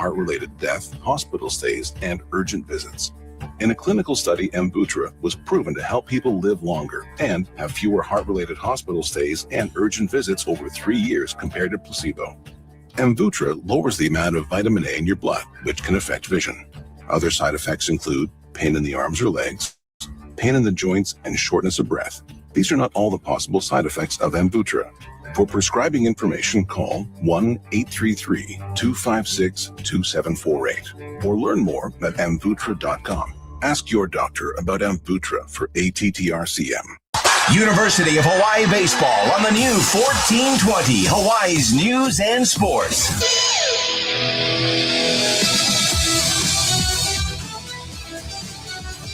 heart-related death, hospital stays, and urgent visits. In a clinical study, Amvuttra was proven to help people live longer and have fewer heart-related hospital stays and urgent visits over 3 years compared to placebo. Amvuttra lowers the amount of vitamin A in your blood, which can affect vision. Other side effects include pain in the arms or legs, pain in the joints, and shortness of breath. These are not all the possible side effects of Amvuttra. For prescribing information, call 1-833-256-2748 or learn more at amvuttra.com. Ask your doctor about Amvuttra for ATTRCM. University of Hawaii Baseball on the new 1420, Hawaii's News and Sports.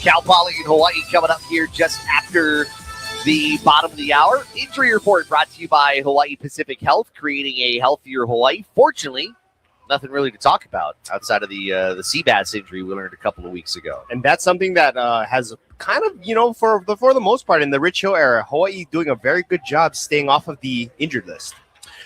Cal Poly in Hawaii coming up here just after the bottom of the hour. Injury report brought to you by Hawaii Pacific Health, creating a healthier Hawaii. Fortunately, nothing really to talk about outside of the sea bass injury we learned a couple of weeks ago. And that's something that has kind of, for the most part in the Rich Hill era, Hawaii doing a very good job staying off of the injured list.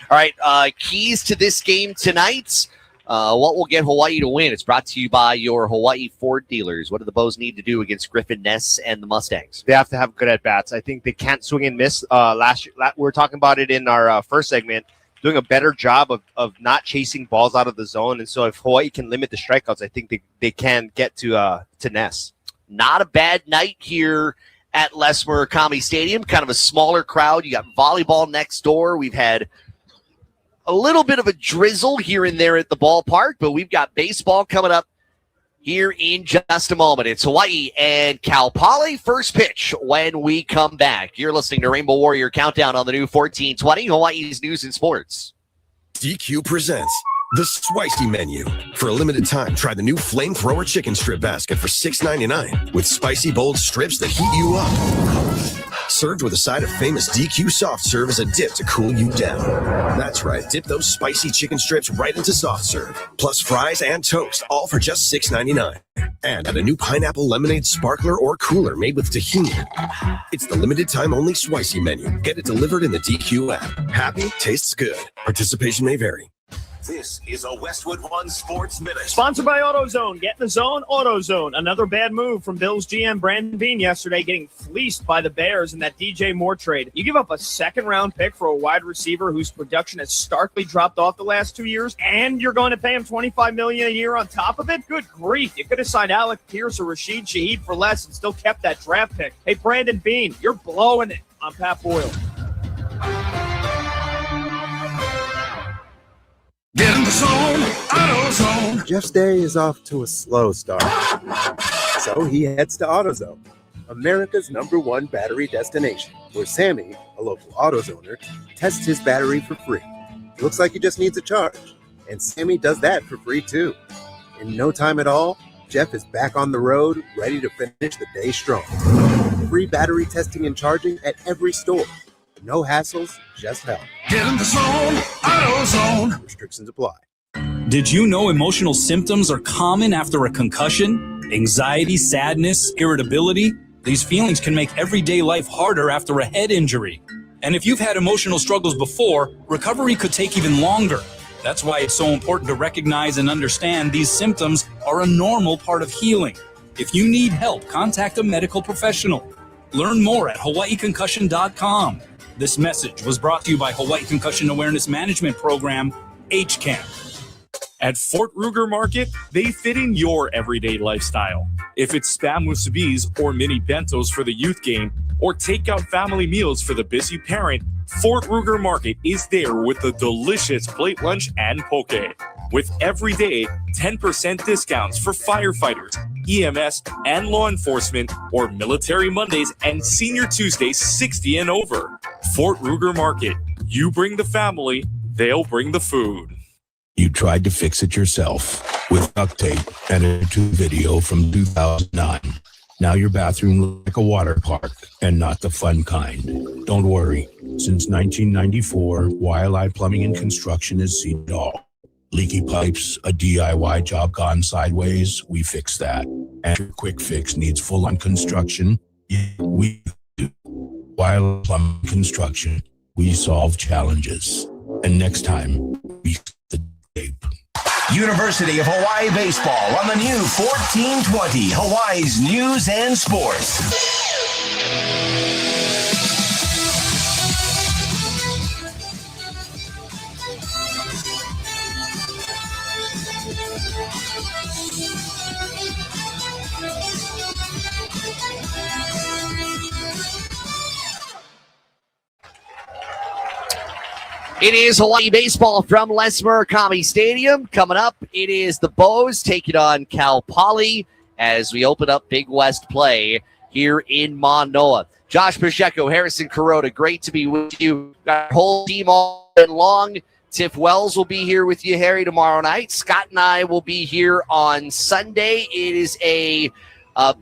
All right, keys to this game tonight. What will get Hawaii to win? It's brought to you by your Hawaii Ford dealers. What do the Bows need to do against Griffin Ness and the Mustangs? They have to have good at-bats. I think they can't swing and miss. Last year, we were talking about it in our first segment, doing a better job of not chasing balls out of the zone. And so if Hawaii can limit the strikeouts, I think they can get to Ness. Not a bad night here at Les Murakami Stadium. Kind of a smaller crowd. You got volleyball next door. We've had a little bit of a drizzle here and there at the ballpark, but we've got baseball coming up here in just a moment. It's Hawaii and Cal Poly. First pitch when we come back. You're listening to Rainbow Warrior Countdown on the new 1420, Hawaii's News and Sports. DQ presents the Spicy Menu. For a limited time, try the new Flamethrower Chicken Strip Basket for $6.99 with spicy, bold strips that heat you up. Served with a side of famous DQ soft serve as a dip to cool you down. That's right, dip those spicy chicken strips right into soft serve, plus fries and toast, all for just $6.99. And add a new pineapple lemonade sparkler or cooler made with tahini. It's the limited time only Spicy Menu. Get it delivered in the DQ app. Happy, tastes good. Participation may vary. This is a Westwood One Sports Minute. Sponsored by AutoZone. Get in the zone, AutoZone. Another bad move from Bills GM Brandon Beane yesterday, getting fleeced by the Bears in that DJ Moore trade. You give up a second-round pick for a wide receiver whose production has starkly dropped off the last 2 years, and you're going to pay him $25 million a year on top of it? Good grief. You could have signed Alec Pierce or Rashid Shaheed for less and still kept that draft pick. Hey, Brandon Beane, you're blowing it. I'm Pat Boyle. Get in the zone, AutoZone. Jeff's day is off to a slow start. So he heads to AutoZone, America's #1 battery destination, where Sammy, a local AutoZoner, tests his battery for free. Looks like he just needs a charge. And Sammy does that for free too. In no time at all, Jeff is back on the road, ready to finish the day strong. Free battery testing and charging at every store. No hassles, just help. Get in the zone, AutoZone. Restrictions apply. Did you know emotional symptoms are common after a concussion? Anxiety, sadness, irritability? These feelings can make everyday life harder after a head injury. And if you've had emotional struggles before, recovery could take even longer. That's why it's so important to recognize and understand these symptoms are a normal part of healing. If you need help, contact a medical professional. Learn more at hawaiiconcussion.com. This message was brought to you by Hawaii Concussion Awareness Management Program, HCAM. At Fort Ruger Market, they fit in your everyday lifestyle. If it's spam musubis or mini bentos for the youth game, or takeout family meals for the busy parent, Fort Ruger Market is there with the delicious plate lunch and poke. With everyday 10% discounts for firefighters, EMS, and law enforcement, or Military Mondays and Senior Tuesdays 60 and over. Fort Ruger Market. You bring the family, they'll bring the food. You tried to fix it yourself with duct tape and a YouTube video from 2009. Now your bathroom looks like a water park and not the fun kind. Don't worry. Since 1994, Wildlife Plumbing and Construction has seen it all. Leaky pipes, a DIY job gone sideways, we fix that. And your quick fix needs full-on construction, yeah, we do. Wildlife Plumbing and Construction, we solve challenges. And next time, we the tape. University of Hawaii Baseball on the new 1420 Hawaii's News and Sports. It is Hawaii baseball from Les Murakami Stadium. Coming up, it is the Bows taking on Cal Poly as we open up Big West play here in Manoa. Josh Pacheco, Harrison Kuroda, great to be with you. Got our whole team all day long. Tiff Wells will be here with you, Harry, tomorrow night. Scott and I will be here on Sunday. It is a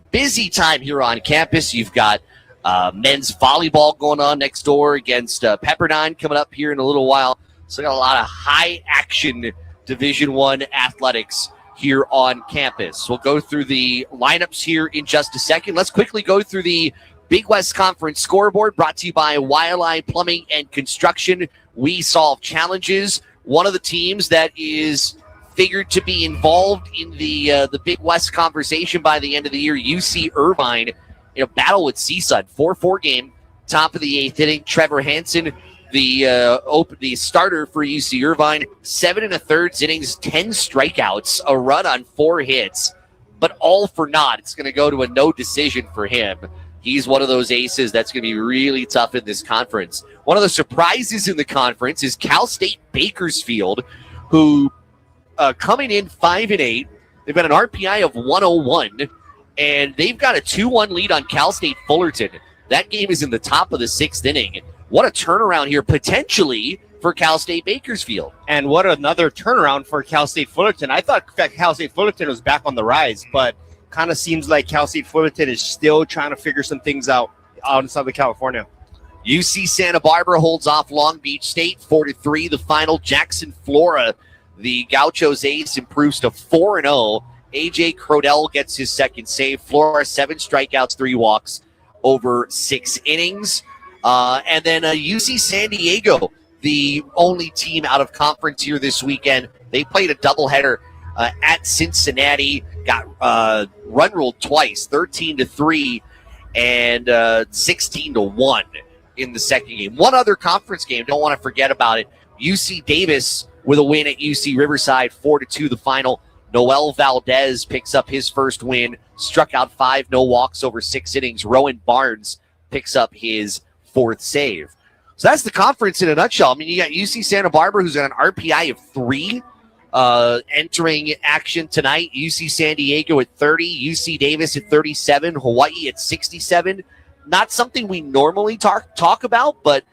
busy time here on campus. You've got men's volleyball going on next door against Pepperdine coming up here in a little while. So got a lot of high action Division I athletics here on campus. We'll go through the lineups here in just a second. Let's quickly go through the Big West Conference scoreboard brought to you by Waialae Plumbing and Construction. We solve challenges. One of the teams that is figured to be involved in the Big West conversation by the end of the year, UC Irvine, in a battle with CSUN, 4-4 game, top of the eighth inning. Trevor Hansen, the starter for UC Irvine, 7 1/3 innings, 10 strikeouts, a run on 4 hits, but all for naught. It's going to go to a no decision for him. He's one of those aces that's going to be really tough in this conference. One of the surprises in the conference is Cal State Bakersfield, who coming in 5-8. They've got an RPI of 101. And they've got a 2-1 lead on Cal State Fullerton. That game is in the top of the 6th inning. What a turnaround here, potentially, for Cal State Bakersfield. And what another turnaround for Cal State Fullerton. I thought Cal State Fullerton was back on the rise, but kind of seems like Cal State Fullerton is still trying to figure some things out in Southern California. UC Santa Barbara holds off Long Beach State 4-3. The final, Jackson, Flora. The Gauchos ace improves to 4-0. A.J. Crodell gets his second save. Flora, 7 strikeouts, 3 walks over 6 innings. And then UC San Diego, the only team out of conference here this weekend. They played a doubleheader at Cincinnati, got run ruled twice, 13-3 and 16-1 in the second game. One other conference game, don't want to forget about it. UC Davis with a win at UC Riverside, 4-2 the final. Noel Valdez picks up his first win, struck out 5, no walks over 6 innings. Rowan Barnes picks up his 4th save. So that's the conference in a nutshell. I mean, you got UC Santa Barbara, who's got an RPI of 3 entering action tonight. UC San Diego at 30, UC Davis at 37, Hawaii at 67. Not something we normally talk about, but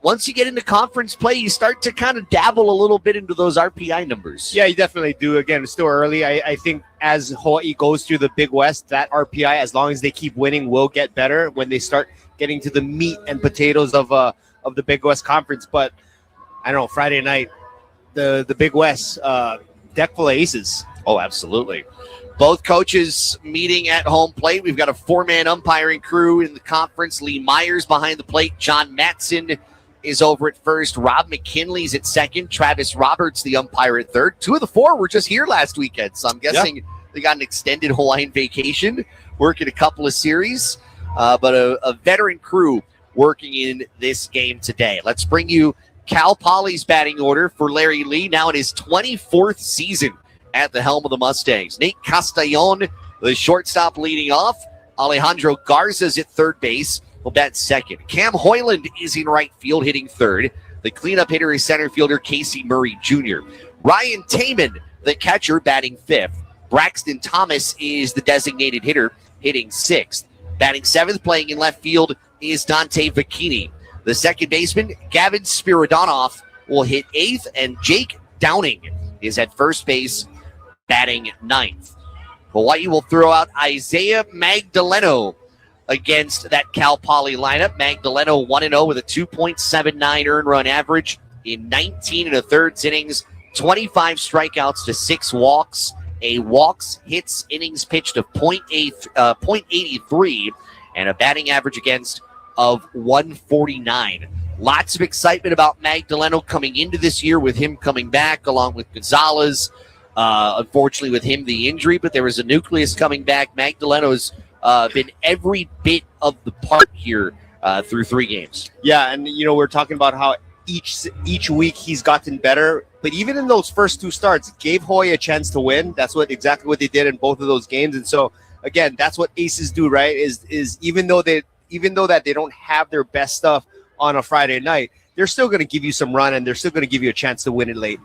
once you get into conference play, you start to kind of dabble a little bit into those RPI numbers. Yeah, you definitely do. Again, it's still early. I think as Hawaii goes through the Big West, that RPI, as long as they keep winning, will get better when they start getting to the meat and potatoes of the Big West Conference. But I don't know, Friday night, the Big West, deck full of aces. Oh, absolutely. Both coaches meeting at home plate. We've got a 4-man umpiring crew in the conference. Lee Myers behind the plate. John Matson is over at first. Rob McKinley's at second. Travis Roberts, the umpire, at third. 2 of the 4 were just here last weekend, so I'm guessing they got an extended Hawaiian vacation, working a couple of series. But a veteran crew working in this game today. Let's bring you Cal Poly's batting order for Larry Lee, now in his 24th season at the helm of the Mustangs. Nate Castellon, the shortstop, leading off. Alejandro Garza's at third base. Will bat second. Cam Hoyland is in right field, hitting third. The cleanup hitter is center fielder Casey Murray Jr. Ryan Taman, the catcher, batting fifth. Braxton Thomas is the designated hitter, hitting sixth. Batting seventh, playing in left field, is Dante Vecchini. The second baseman, Gavin Spiridonov, will hit eighth, and Jake Downing is at first base, batting ninth. Hawaii will throw out Isaiah Magdaleno against that Cal Poly lineup. Magdaleno 1-0 with a 2.79 earned run average in 19 1/3 innings, 25 strikeouts to 6 walks, a walks, hits, innings pitched of .83, and a batting average against of 149. Lots of excitement about Magdaleno coming into this year with him coming back along with Gonzalez. Unfortunately, with him, the injury, but there was a nucleus coming back. Magdaleno's been every bit of the part here through 3 games. Yeah, and we're talking about how each week he's gotten better, but even in those first 2 starts, gave Hawaii a chance to win. That's exactly what they did in both of those games. And so again, that's what aces do, right? Is even though that they don't have their best stuff on a Friday night, they're still going to give you some run, and they're still going to give you a chance to win it late.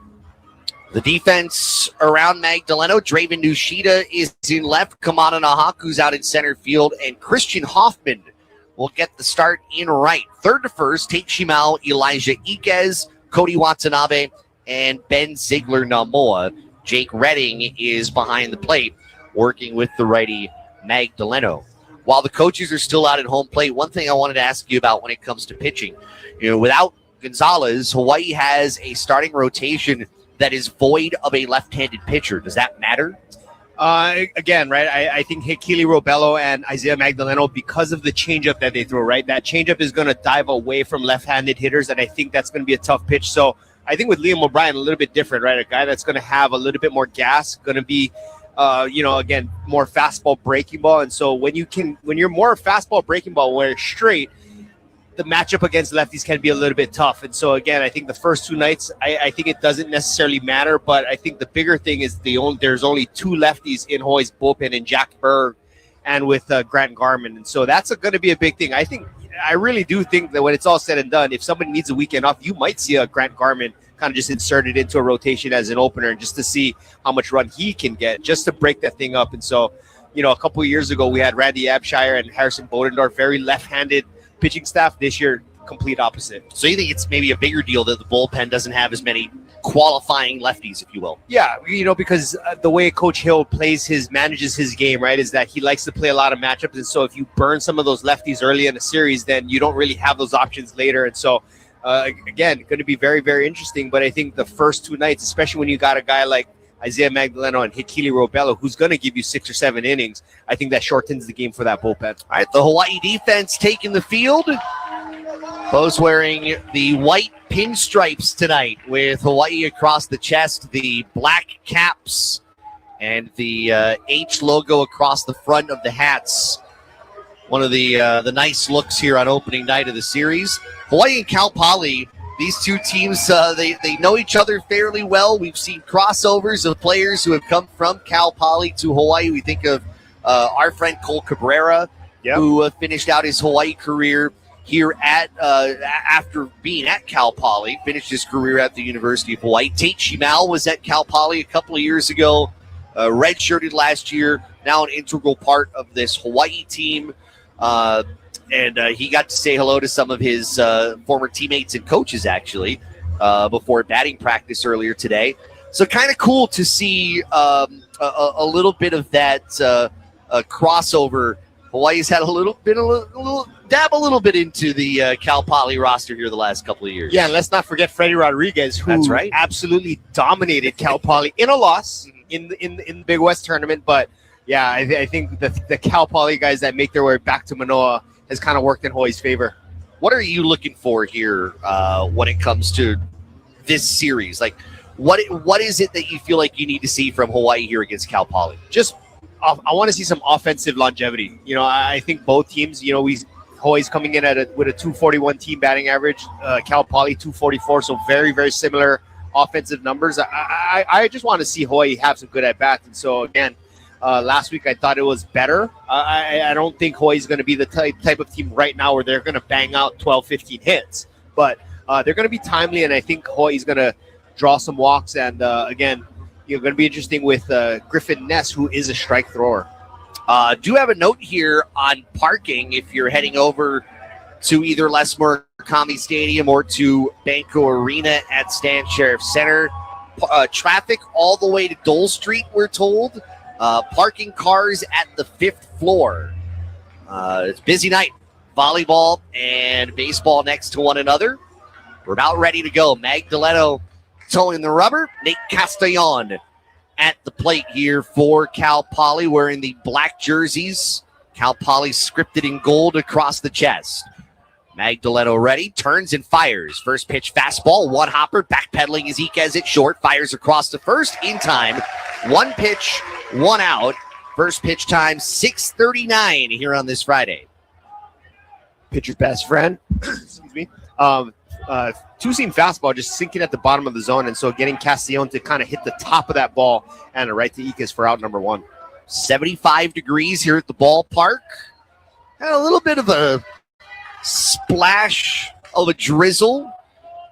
The defense around Magdaleno, Draven Nushida is in left, Kamana Nahaku's out in center field, and Christian Hoffman will get the start in right. Third to first, Tate Shimao, Elijah Iquez, Cody Watanabe, and Ben Ziegler-Namoa. Jake Redding is behind the plate, working with the righty Magdaleno. While the coaches are still out at home plate, one thing I wanted to ask you about when it comes to pitching, without Gonzalez, Hawaii has a starting rotation that is void of a left-handed pitcher. Does that matter? Again, right, I think Hikili Robello and Isaiah Magdaleno, because of the changeup that they throw, right, that changeup is going to dive away from left-handed hitters, and I think that's going to be a tough pitch. So I think with Liam O'Brien, a little bit different, right, a guy that's going to have a little bit more gas, going to be, again, more fastball breaking ball. And so when you're more fastball breaking ball where it's straight, the matchup against lefties can be a little bit tough. And so, again, I think the first 2 nights, I think it doesn't necessarily matter, but I think the bigger thing is there's only 2 lefties in Hawaii's bullpen, in Jack Berg and with Grant Garman. And so that's going to be a big thing. I really do think that when it's all said and done, if somebody needs a weekend off, you might see a Grant Garman kind of just inserted into a rotation as an opener just to see how much run he can get, just to break that thing up. And so, a couple of years ago, we had Randy Abshire and Harrison Bodendorf, very left-handed pitching staff. This year, complete opposite. So you think it's maybe a bigger deal that the bullpen doesn't have as many qualifying lefties, if you will? Yeah, because the way Coach Hill manages his game, right, is that he likes to play a lot of matchups. And so if you burn some of those lefties early in a series, then you don't really have those options later. And so, again, going to be very, very interesting. But I think the first 2 nights, especially when you got a guy like Isaiah Magdaleno and Hikili Robello, who's going to give you 6 or 7 innings, I think that shortens the game for that bullpen. All right, the Hawaii defense taking the field. Both wearing the white pinstripes tonight with Hawaii across the chest, the black caps, and the H logo across the front of the hats. One of the nice looks here on opening night of the series. Hawaii and Cal Poly, these 2 teams, they know each other fairly well. We've seen crossovers of players who have come from Cal Poly to Hawaii. We think of our friend Cole Cabrera, who finished out his Hawaii career here at after being at Cal Poly, finished his career at the University of Hawaii. Tate Shimao was at Cal Poly a couple of years ago, redshirted last year, now an integral part of this Hawaii team. And he got to say hello to some of his former teammates and coaches, actually, before batting practice earlier today. So kind of cool to see a little bit of that crossover. Hawaii's had a little bit into the Cal Poly roster here the last couple of years. Yeah, and let's not forget Freddie Rodriguez, who absolutely dominated Cal Poly in a loss in the Big West tournament. But yeah, I think the Cal Poly guys that make their way back to Manoa has kind of worked in Hawaii's favor. What are you looking for here when it comes to this series? Like, what is it that you feel like you need to see from Hawaii here against Cal Poly? Just I want to see some offensive longevity. I think both teams, Hawaii's coming in with a 241 team batting average, Cal Poly 244, so very, very similar offensive numbers. I just want to see Hawaii have some good at-bats. And so, again, last week I thought it was better. I don't think Hawaii's going to be the type of team right now where they're going to bang out 12, 15 hits. But they're going to be timely, and I think Hawaii's going to draw some walks. And, again, going to be interesting with Griffin Ness, who is a strike thrower. Do have a note here on parking if you're heading over to either Les Murakami Stadium or to Banco Arena at Stan Sheriff Center. Traffic all the way to Dole Street, we're told. Parking cars at the 5th floor. It's a busy night. Volleyball and baseball next to one another. We're about ready to go. Magdaleno towing the rubber. Nate Castellon at the plate here for Cal Poly, wearing the black jerseys. Cal Poly scripted in gold across the chest. Magdaleno ready, turns and fires. First pitch fastball, one hopper, backpedaling Iquez it short, fires across the first in time. One pitch, one out. First pitch time, 6:39 here on this Friday. Pitcher's best friend. Excuse me. Two-seam fastball just sinking at the bottom of the zone, and so getting Castellon to kind of hit the top of that ball and a right to Iquez for out number 1. 75 degrees here at the ballpark. Had a little bit of a splash of a drizzle.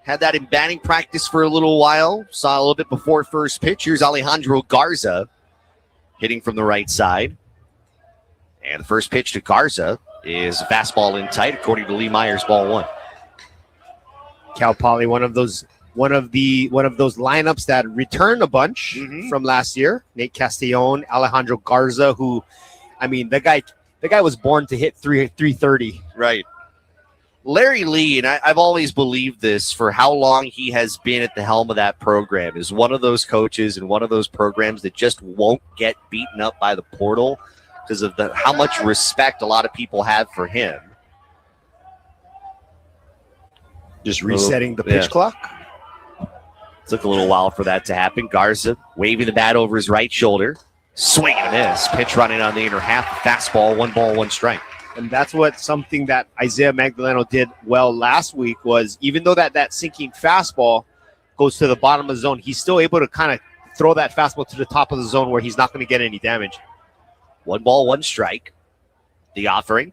Had that in batting practice for a little while. Saw a little bit before first pitch. Here's Alejandro Garza hitting from the right side. And the first pitch to Garza is a fastball in tight, according to Lee Myers, ball 1. Cal Poly, one of those lineups that returned a bunch from last year. Nate Castellon, Alejandro Garza, who, I mean, the guy was born to hit 330. Right. Larry Lee, and I've always believed this for how long he has been at the helm of that program, is one of those coaches and one of those programs that just won't get beaten up by the portal because of how much respect a lot of people have for him. Just resetting the pitch clock. Took a little while for that to happen. Garza waving the bat over his right shoulder. Swing and a miss. Pitch running on the inner half. Fastball, 1 ball, 1 strike. And that's something that Isaiah Magdaleno did well last week was, even though that sinking fastball goes to the bottom of the zone, he's still able to kind of throw that fastball to the top of the zone where he's not going to get any damage. 1 ball, 1 strike. The offering.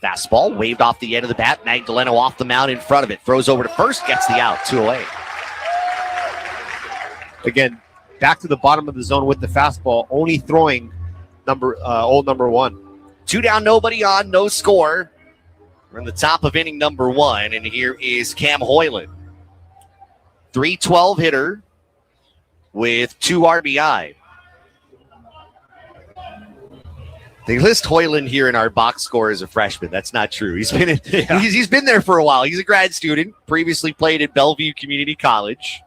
Fastball waved off the end of the bat. Magdaleno off the mound in front of it. Throws over to first, gets the out, 2 away. Again, back to the bottom of the zone with the fastball, only throwing old number 1. 2 down, nobody on, no score. We're in the top of inning number 1, and here is Cam Hoyland. 312 hitter with 2 RBI. They list Hoyland here in our box score as a freshman. That's not true. He's been there for a while. He's a grad student, previously played at Bellevue Community College.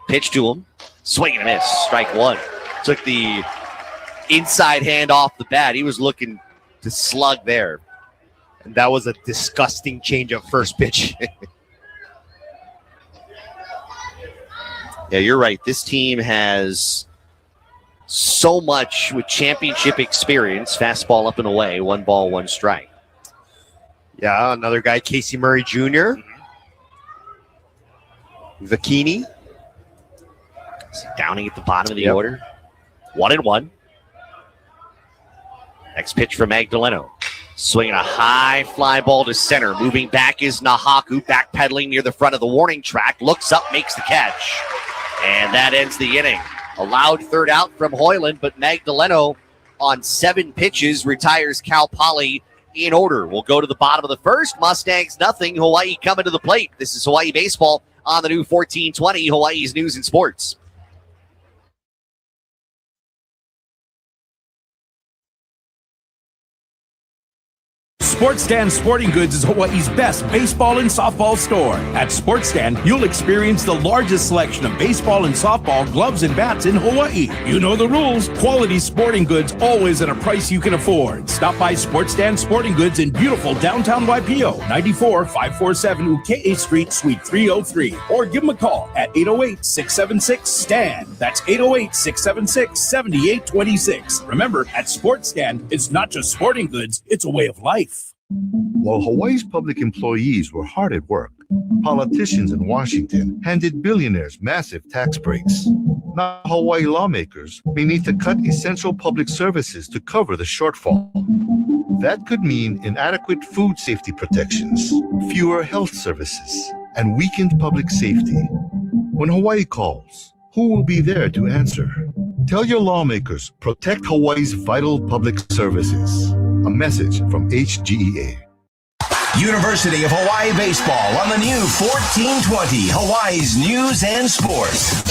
Pitch to him. Swing and a miss. Strike 1. Took the inside hand off the bat. He was looking to slug there. And that was a disgusting change of first pitch. Yeah, you're right. This team has so much with championship experience. Fastball up and away. 1 ball, 1 strike. Yeah, another guy, Casey Murray Jr. Vakini. Downing at the bottom of the order. 1-1. Next pitch for Magdaleno. Swinging a high fly ball to center. Moving back is Nahaku. Backpedaling near the front of the warning track. Looks up, makes the catch. And that ends the inning. A loud third out from Hoyland, but Magdaleno on 7 pitches retires Cal Poly in order. We'll go to the bottom of the first. Mustangs nothing. Hawaii coming to the plate. This is Hawaii Baseball on the new 1420, Hawaii's News and Sports. Sports Stand Sporting Goods is Hawaii's best baseball and softball store. At Sports Stand, you'll experience the largest selection of baseball and softball gloves and bats in Hawaii. You know the rules. Quality sporting goods always at a price you can afford. Stop by Sports Stand Sporting Goods in beautiful downtown Waipio, 94-547 Uke'e Street, Suite 303. Or give them a call at 808-676-STAND. That's 808-676-7826. Remember, at Sports Stand, it's not just sporting goods, it's a way of life. While Hawaii's public employees were hard at work, politicians in Washington handed billionaires massive tax breaks. Now Hawaii lawmakers may need to cut essential public services to cover the shortfall. That could mean inadequate food safety protections, fewer health services, and weakened public safety. When Hawaii calls, who will be there to answer? Tell your lawmakers, protect Hawaii's vital public services. A message from HGEA. University of Hawaii Baseball on the new 1420, Hawaii's News and Sports.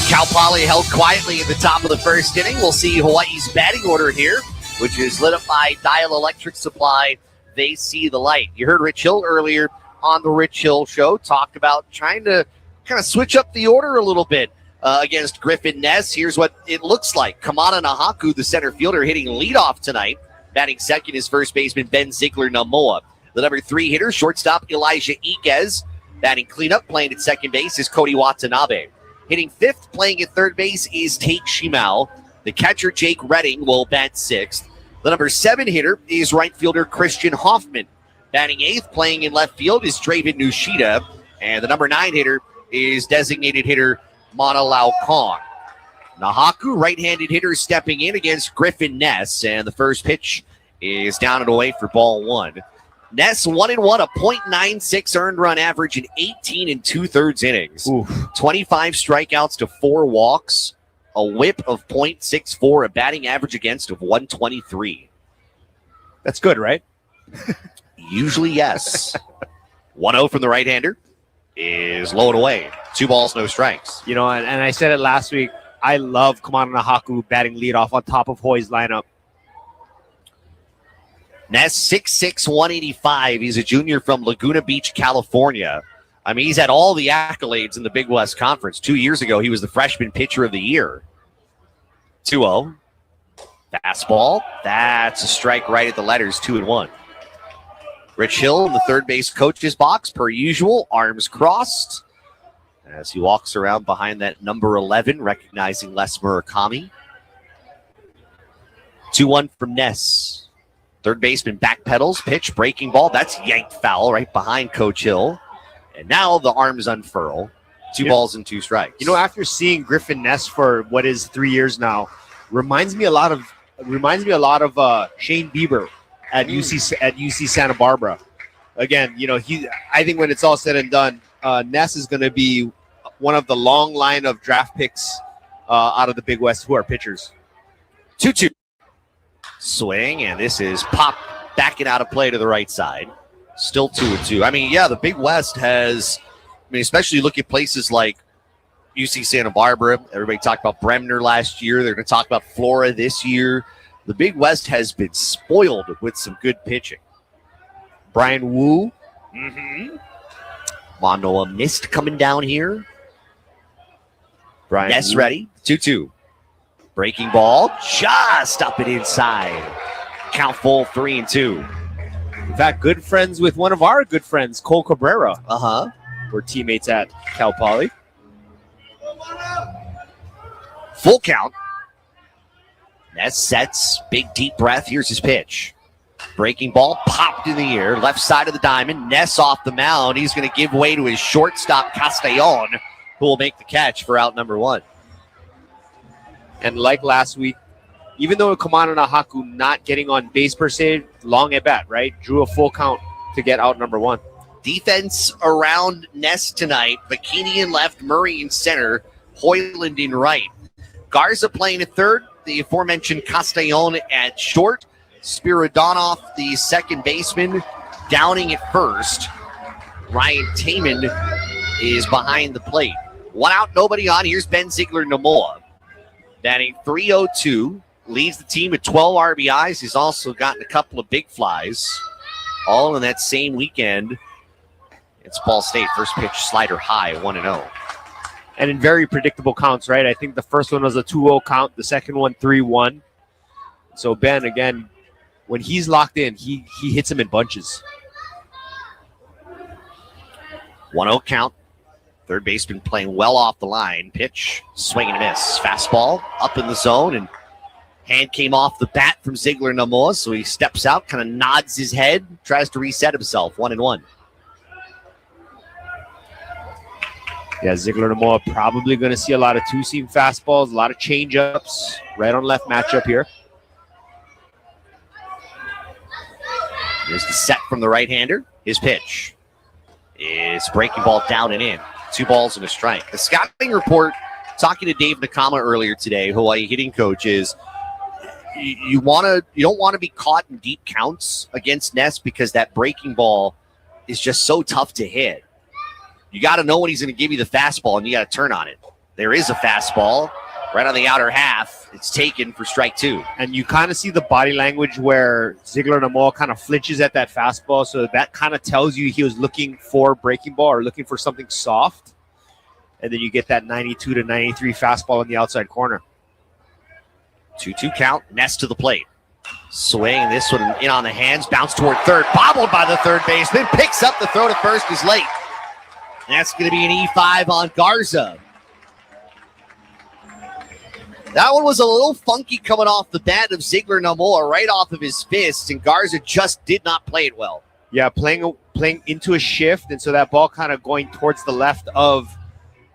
Cal Poly held quietly in the top of the first inning. We'll see Hawaii's batting order here, which is lit up by Dial Electric Supply. They see the light. You heard Rich Hill earlier on the Rich Hill Show talk about trying to kind of switch up the order a little bit against Griffin Ness. Here's what it looks like. Kamana Nahaku, the center fielder, hitting leadoff tonight. Batting second is first baseman Ben Ziegler-Namoa. The number 3 hitter, shortstop Elijah Iquez. Batting cleanup, playing at second base, is Cody Watanabe. Hitting 5th, playing at third base, is Tate Shimao. The catcher, Jake Redding, will bat 6th. The number 7 hitter is right fielder Christian Hoffman. Batting 8th, playing in left field, is Draven Nushida. And the number 9 hitter is designated hitter Manalao Kong. Nahaku, right-handed hitter, stepping in against Griffin Ness. And the first pitch is down and away for ball 1. Ness 1-1, a .96 earned run average in 18 2/3 innings. Oof. 25 strikeouts to 4 walks, a whip of .64, a batting average against of 123. That's good, right? Usually, yes. 1-0 from the right-hander is low and away. 2 balls, no strikes. You know, and I said it last week, I love Kamana Nahaku batting leadoff on top of Hoy's lineup. Ness 6'6", 185. He's a junior from Laguna Beach, California. I mean, he's had all the accolades in the Big West Conference. 2 years ago, he was the freshman pitcher of the year. 2-0. Fastball. That's a strike right at the letters, 2-1. Rich Hill in the third base coach's box, per usual, arms crossed, as he walks around behind that number 11, recognizing Les Murakami. 2-1 from Ness. Third baseman backpedals, pitch, breaking ball. That's yanked foul right behind Coach Hill. And now the arms unfurl. 2 balls and 2 strikes. You know, after seeing Griffin Ness for what is 3 years now, reminds me a lot of Shane Bieber at UC Santa Barbara. Again, you know, I think when it's all said and done, Ness is going to be one of the long line of draft picks out of the Big West who are pitchers. 2-2. Swing, and this is popped backing out of play to the right side. Still 2-2. I mean, yeah, the Big West has, especially look at places like UC Santa Barbara. Everybody talked about Bremner last year. They're going to talk about Flora this year. The Big West has been spoiled with some good pitching. Brian Wu. Manoa Mist coming down here. Brian Ness Wu. ready. 2-2. Breaking ball, just up and inside. Count full, 3-2. In fact, good friends with one of our good friends, Cole Cabrera. We're teammates at Cal Poly. Full count. Ness sets, big deep breath. Here's his pitch. Breaking ball, popped in the air, left side of the diamond. Ness off the mound. He's going to give way to his shortstop, Castellon, who will make the catch for out number 1. And like last week, even though Kamana Nahaku not getting on base per se, long at bat, right? Drew a full count to get out number 1. Defense around Ness tonight. Bikini in left, Murray in center, Hoyland in right. Garza playing at third, the aforementioned Castellon at short, Spiridonov, the second baseman, Downing at first. Ryan Taman is behind the plate. 1 out, nobody on. Here's Ben Ziegler-Namoa. Batting .302, leads the team at 12 RBIs. He's also gotten a couple of big flies, all in that same weekend. It's Ball State. First pitch slider high, 1-0. And in very predictable counts, right? I think the first one was a 2-0 count, the second one 3-1. So Ben, again, when he's locked in, he hits him in bunches. 1-0 count. Third baseman playing well off the line. Pitch, swing and a miss. Fastball up in the zone, and hand came off the bat from Ziegler-Namoa, so he steps out, kind of nods his head, tries to reset himself. 1-1. Yeah, Ziegler-Namoa probably going to see a lot of two-seam fastballs, a lot of change-ups, right on left matchup here. Here's the set from the right-hander. His pitch is breaking ball down and in. 2 balls and a strike. The scouting report, talking to Dave Nakama earlier today, Hawaii hitting coach, is you don't want to be caught in deep counts against Ness because that breaking ball is just so tough to hit. You got to know when he's going to give you the fastball, and you got to turn on it. There is a fastball right on the outer half. It's taken for strike 2. And you kind of see the body language where Ziegler-Namoa kind of flinches at that fastball. So that kind of tells you he was looking for breaking ball or looking for something soft. And then you get that 92 to 93 fastball in the outside corner. 2-2 count. Ness to the plate. Swing, this one in on the hands, bounce toward third, bobbled by the third baseman, picks up the throw to first, is late. That's going to be an E5 on Garza. That one was a little funky coming off the bat of Ziegler Namoa, right off of his fist, and Garza just did not play it well. Yeah, playing into a shift, and so that ball kind of going towards the left of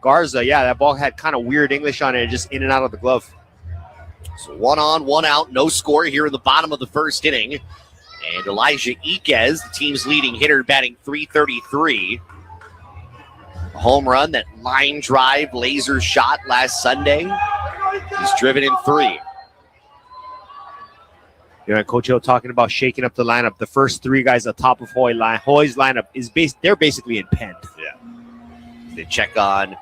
Garza. Yeah, that ball had kind of weird English on it, just in and out of the glove. So 1 on, 1 out, no score here in the bottom of the first inning. And Elijah Iquez, the team's leading hitter, batting .333. A home run, that line drive, laser shot last Sunday. He's driven in 3. You know, Coach Hill talking about shaking up the lineup. The first 3 guys at the top of Hoy's lineup is they're basically in pen. Yeah. They check on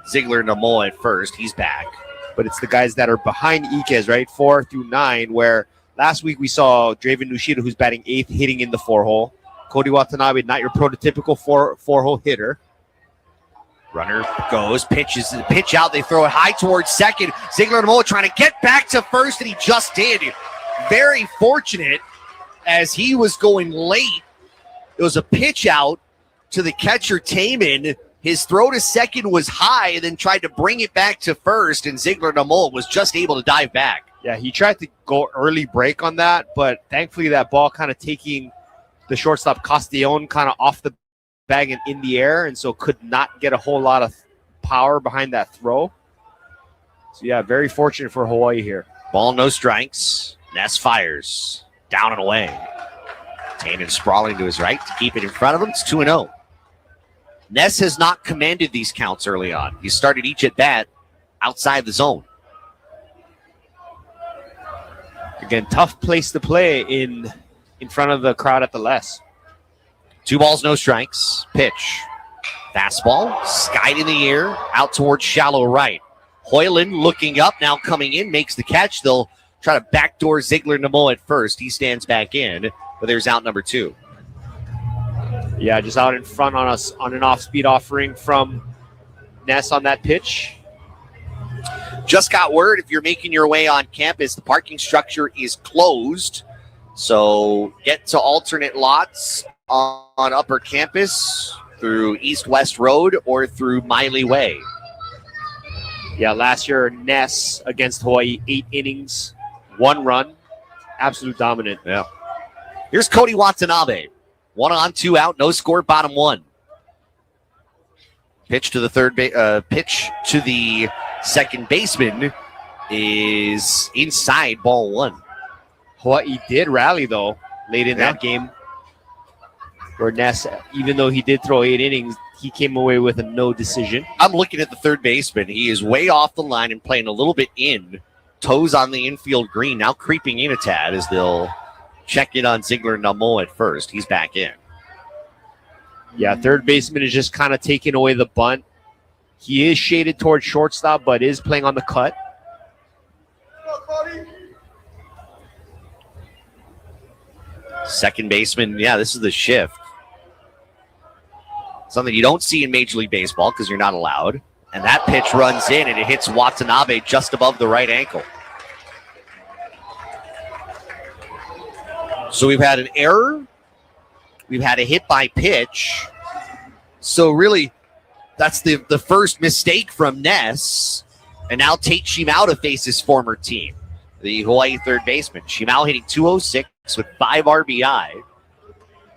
Ziegler Namoa at first. He's back. But it's the guys that are behind Iquez, right? 4 through 9, where last week we saw Draven Nushida, who's batting 8th, hitting in the 4-hole. Cody Watanabe, not your prototypical 4-hole hitter. Runner goes, pitch out. They throw it high towards second. Ziegler Namoa trying to get back to first, and he just did. Very fortunate as he was going late. It was a pitch out to the catcher, Taman. His throw to second was high and then tried to bring it back to first, and Ziegler Namoa was just able to dive back. Yeah, he tried to go early break on that, but thankfully that ball kind of taking the shortstop Castellon kind of off the bag and in the air, and so could not get a whole lot of power behind that throw. So, yeah, very fortunate for Hawaii here. Ball, no strikes. Ness fires. Down and away. Taman sprawling to his right to keep it in front of him. It's 2-0. Ness has not commanded these counts early on. He started each at bat outside the zone. Again, tough place to play in front of the crowd at the Les. 2 balls, no strikes. Pitch. Fastball, skied in the air, out towards shallow right. Hoyland looking up, now coming in, makes the catch. They'll try to backdoor Ziegler Namoa at first. He stands back in, but there's out number 2. Yeah, just out in front on us on an off-speed offering from Ness on that pitch. Just got word, if you're making your way on campus, the parking structure is closed. So get to alternate lots on upper campus through East-West Road or through Miley Way. Yeah, last year, Ness against Hawaii, 8 innings, 1 run. Absolute dominant. Yeah. Here's Cody Watanabe. 1 on, 2 out, no score, bottom 1. Pitch to the pitch to the second baseman is inside, ball 1. Hawaii did rally, though, late in that game. Where Ness, even though he did throw 8 innings, he came away with a no decision. I'm looking at the third baseman. He is way off the line and playing a little bit in. Toes on the infield green, now creeping in a tad as they'll check in on Ziegler Namoa at first. He's back in. Yeah, third baseman is just kind of taking away the bunt. He is shaded towards shortstop, but is playing on the cut. Second baseman, yeah, this is the shift. Something you don't see in Major League Baseball because you're not allowed. And that pitch runs in and it hits Watanabe just above the right ankle. So we've had an error. We've had a hit by pitch. So really, that's the first mistake from Ness. And now Tate Shimao face his former team, the Hawaii third baseman. Shimao hitting .206 with 5 RBI.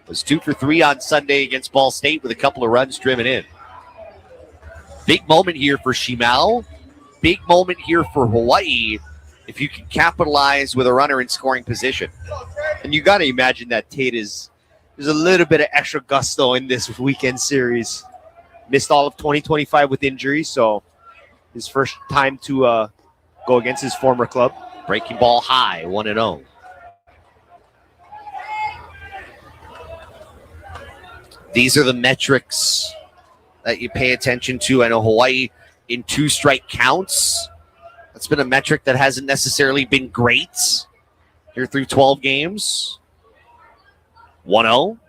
Was 2 for 3 on Sunday against Ball State with a couple of runs driven in. Big moment here for Shimao. Big moment here for Hawaii if you can capitalize with a runner in scoring position. And you got to imagine that Tate there's a little bit of extra gusto in this weekend series. Missed all of 2025 with injury, so his first time to go against his former club. Breaking ball high, 1-0. These are the metrics that you pay attention to. I know Hawaii in 2 strike counts. That's been a metric that hasn't necessarily been great here through 12 games. 1-0.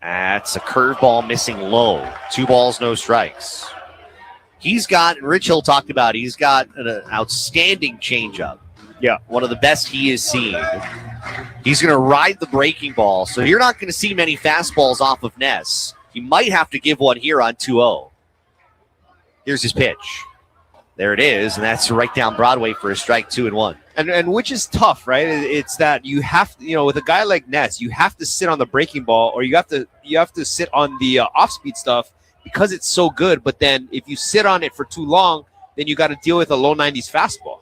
That's a curveball missing low. 2 balls, no strikes. He's got, and Rich Hill talked about, he's got an outstanding changeup. Yeah. One of the best he has seen. He's going to ride the breaking ball, so you're not going to see many fastballs off of Ness. He might have to give one here on 2-0. Here's his pitch. There it is, and that's right down Broadway for a strike, 2-1. And which is tough, right? It's that you have to, with a guy like Ness, you have to sit on the breaking ball, or you have to sit on the off-speed stuff because it's so good. But then if you sit on it for too long, then you got to deal with a low 90s fastball.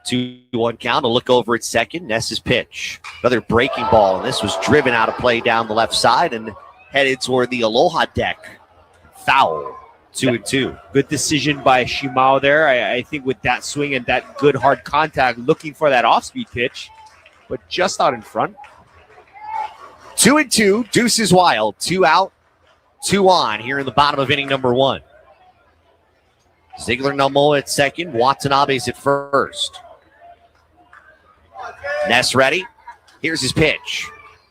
2-1 count. A look over at second. Ness's pitch. Another breaking ball, and this was driven out of play down the left side and headed toward the Aloha deck. Foul. 2-2. Good decision by Shimao there. I think with that swing and that good hard contact, looking for that off-speed pitch, but just out in front. 2-2. Deuce is wild. 2 out, 2 on here in the bottom of inning number 1. Ziegler Nomoa at second. Watanabe's at first. Ness ready. Here's his pitch.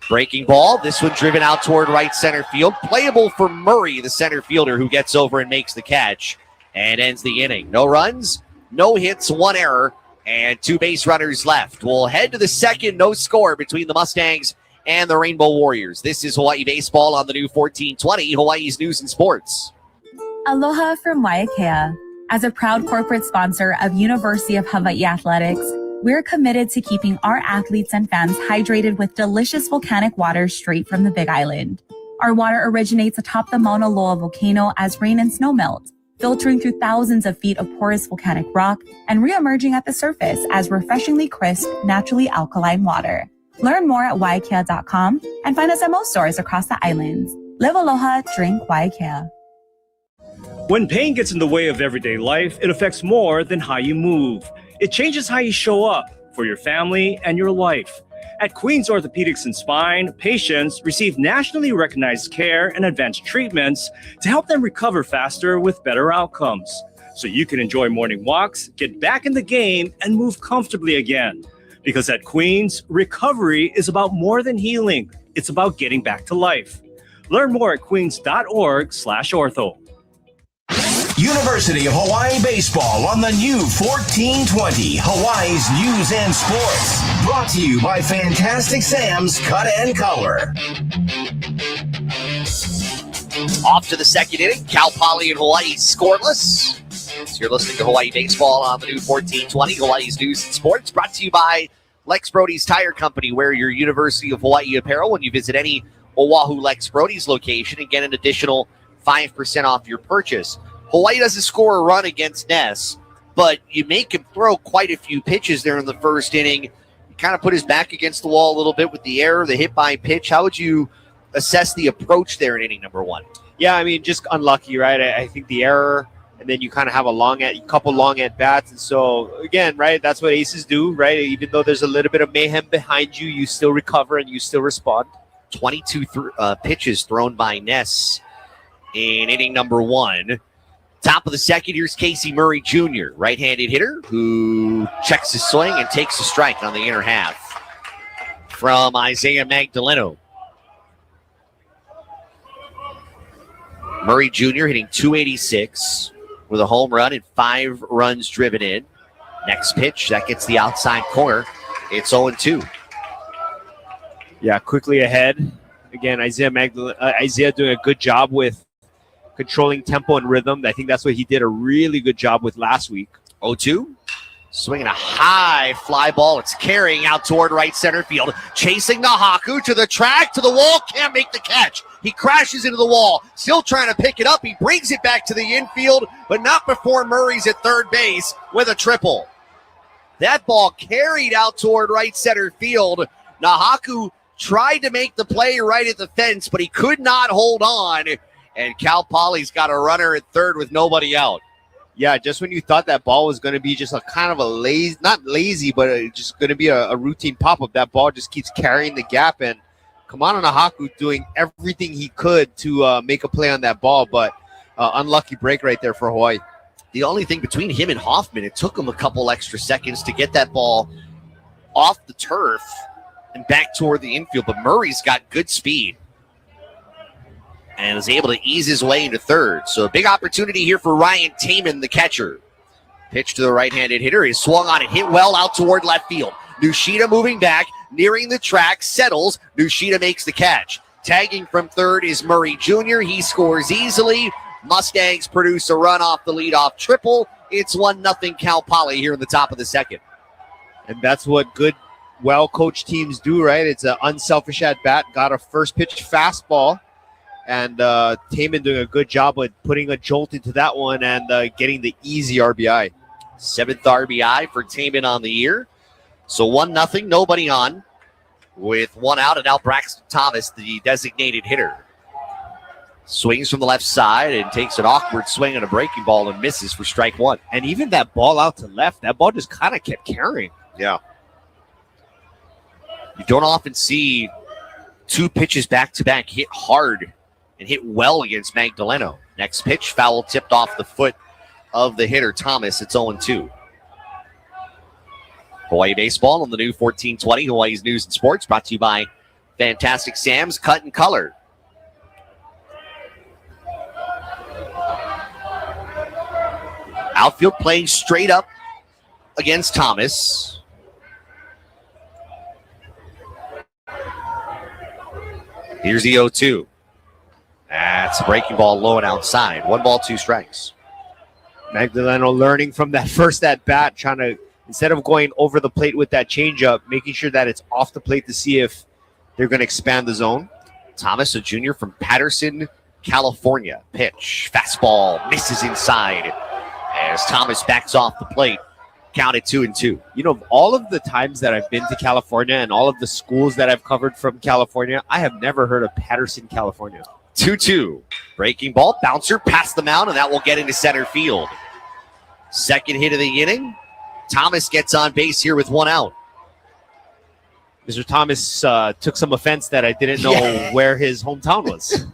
Breaking ball. This one driven out toward right center field. Playable for Murray, the center fielder, who gets over and makes the catch and ends the inning. No runs, no hits, 1 error, and 2 base runners left. We'll head to the second. No score between the Mustangs and the Rainbow Warriors. This is Hawaii Baseball on the new 1420, Hawaii's News and Sports. Aloha from Waiakea. As a proud corporate sponsor of University of Hawaii Athletics, we're committed to keeping our athletes and fans hydrated with delicious volcanic water straight from the Big Island. Our water originates atop the Mauna Loa volcano as rain and snow melt, filtering through thousands of feet of porous volcanic rock and re-emerging at the surface as refreshingly crisp, naturally alkaline water. Learn more at waiakea.com and find us at most stores across the islands. Live aloha, drink Waiakea. When pain gets in the way of everyday life, it affects more than how you move. It changes how you show up for your family and your life. At Queens Orthopedics and Spine, patients receive nationally recognized care and advanced treatments to help them recover faster with better outcomes. So you can enjoy morning walks, get back in the game, and move comfortably again. Because at Queens, recovery is about more than healing. It's about getting back to life. Learn more at queens.org/ortho. University of Hawaii Baseball on the new 1420, Hawaii's News and Sports. Brought to you by Fantastic Sam's Cut and Color. Off to the second inning. Cal Poly and Hawaii scoreless. So you're listening to Hawaii Baseball on the new 1420, Hawaii's News and Sports. Brought to you by Lex Brody's Tire Company. Wear your University of Hawaii apparel when you visit any Oahu Lex Brody's location and get an additional 5% off your purchase. Hawaii doesn't score a run against Ness, but you make him throw quite a few pitches there in the first inning. He kind of put his back against the wall a little bit with the error, the hit by pitch. How would you assess the approach there in inning number 1? Yeah, I mean, just unlucky, right? I think the error, and then you kind of have a couple long at bats. And so, again, right, that's what aces do, right? Even though there's a little bit of mayhem behind you, you still recover and you still respond. 22 pitches thrown by Ness in inning number 1. Top of the second, here's Casey Murray Jr., right-handed hitter, who checks his swing and takes a strike on the inner half from Isaiah Magdaleno. Murray Jr. hitting .286 with a home run and 5 runs driven in. Next pitch, that gets the outside corner. It's 0-2. Yeah, quickly ahead. Again, Isaiah doing a good job with controlling tempo and rhythm. I think that's what he did a really good job with last week. 0-2. Swinging a high fly ball. It's carrying out toward right center field. Chasing Nahaku to the track, to the wall. Can't make the catch. He crashes into the wall. Still trying to pick it up. He brings it back to the infield, but not before Murray's at third base with a triple. That ball carried out toward right center field. Nahaku tried to make the play right at the fence, but he could not hold on. And Cal Poly's got a runner at third with nobody out. Yeah, just when you thought that ball was going to be just a kind of a lazy, not lazy, but just going to be a routine pop-up, that ball just keeps carrying the gap. And Kamana Nahaku doing everything he could to make a play on that ball, but unlucky break right there for Hawaii. The only thing between him and Hoffman, it took him a couple extra seconds to get that ball off the turf and back toward the infield. But Murray's got good speed and is able to ease his way into third. So a big opportunity here for Ryan Taman, the catcher. Pitch to the right-handed hitter is swung on and hit well out toward left field. Nushida moving back, nearing the track, settles. Nushida makes the catch. Tagging from third is Murray Jr. He scores easily. Mustangs produce a run off the leadoff triple. It's 1-0 Cal Poly here in the top of the second. And that's what good, well-coached teams do, right? It's an unselfish at-bat. Got a first-pitch fastball. And Taman doing a good job with putting a jolt into that one and getting the easy RBI. 7th RBI for Taman on the year. So 1-0, nobody on. With one out, and now Braxton Thomas, the designated hitter. Swings from the left side and takes an awkward swing on a breaking ball and misses for strike one. And even that ball out to left, that ball just kind of kept carrying. Yeah. You don't often see two pitches back-to-back hit hard and hit well against Magdaleno. Next pitch, foul tipped off the foot of the hitter, Thomas. It's 0-2. Hawaii Baseball on the new 1420, Hawaii's News and Sports, brought to you by Fantastic Sam's Cut and Color. Outfield playing straight up against Thomas. Here's the 0-2. That's a breaking ball low and outside. 1 ball, 2 strikes. Magdaleno learning from that first at-bat, trying to, instead of going over the plate with that changeup, making sure that it's off the plate to see if they're going to expand the zone. Thomas, a junior from Patterson, California. Pitch, fastball, misses inside as Thomas backs off the plate. Counted 2-2. You know, all of the times that I've been to California and all of the schools that I've covered from California, I have never heard of Patterson, California. 2-2. Breaking ball, bouncer past the mound, and that will get into center field. Second hit of the inning. Thomas gets on base here with 1 out. Mr. Thomas took some offense that I didn't know where his hometown was.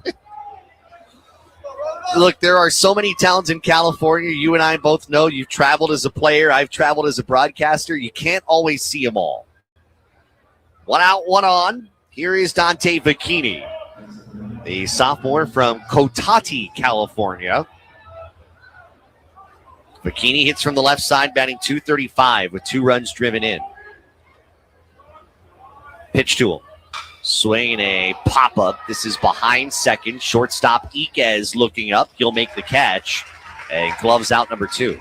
Look, there are so many towns in California. You and I both know you've traveled as a player. I've traveled as a broadcaster. You can't always see them all. 1 out, 1 on. Here is Dante Vecchini, the sophomore from Cotati, California. Vecchini hits from the left side, batting .235 with 2 runs driven in. Pitch to him. Swinging a pop-up. This is behind second. Shortstop Iquez looking up. He'll make the catch. And gloves out number 2.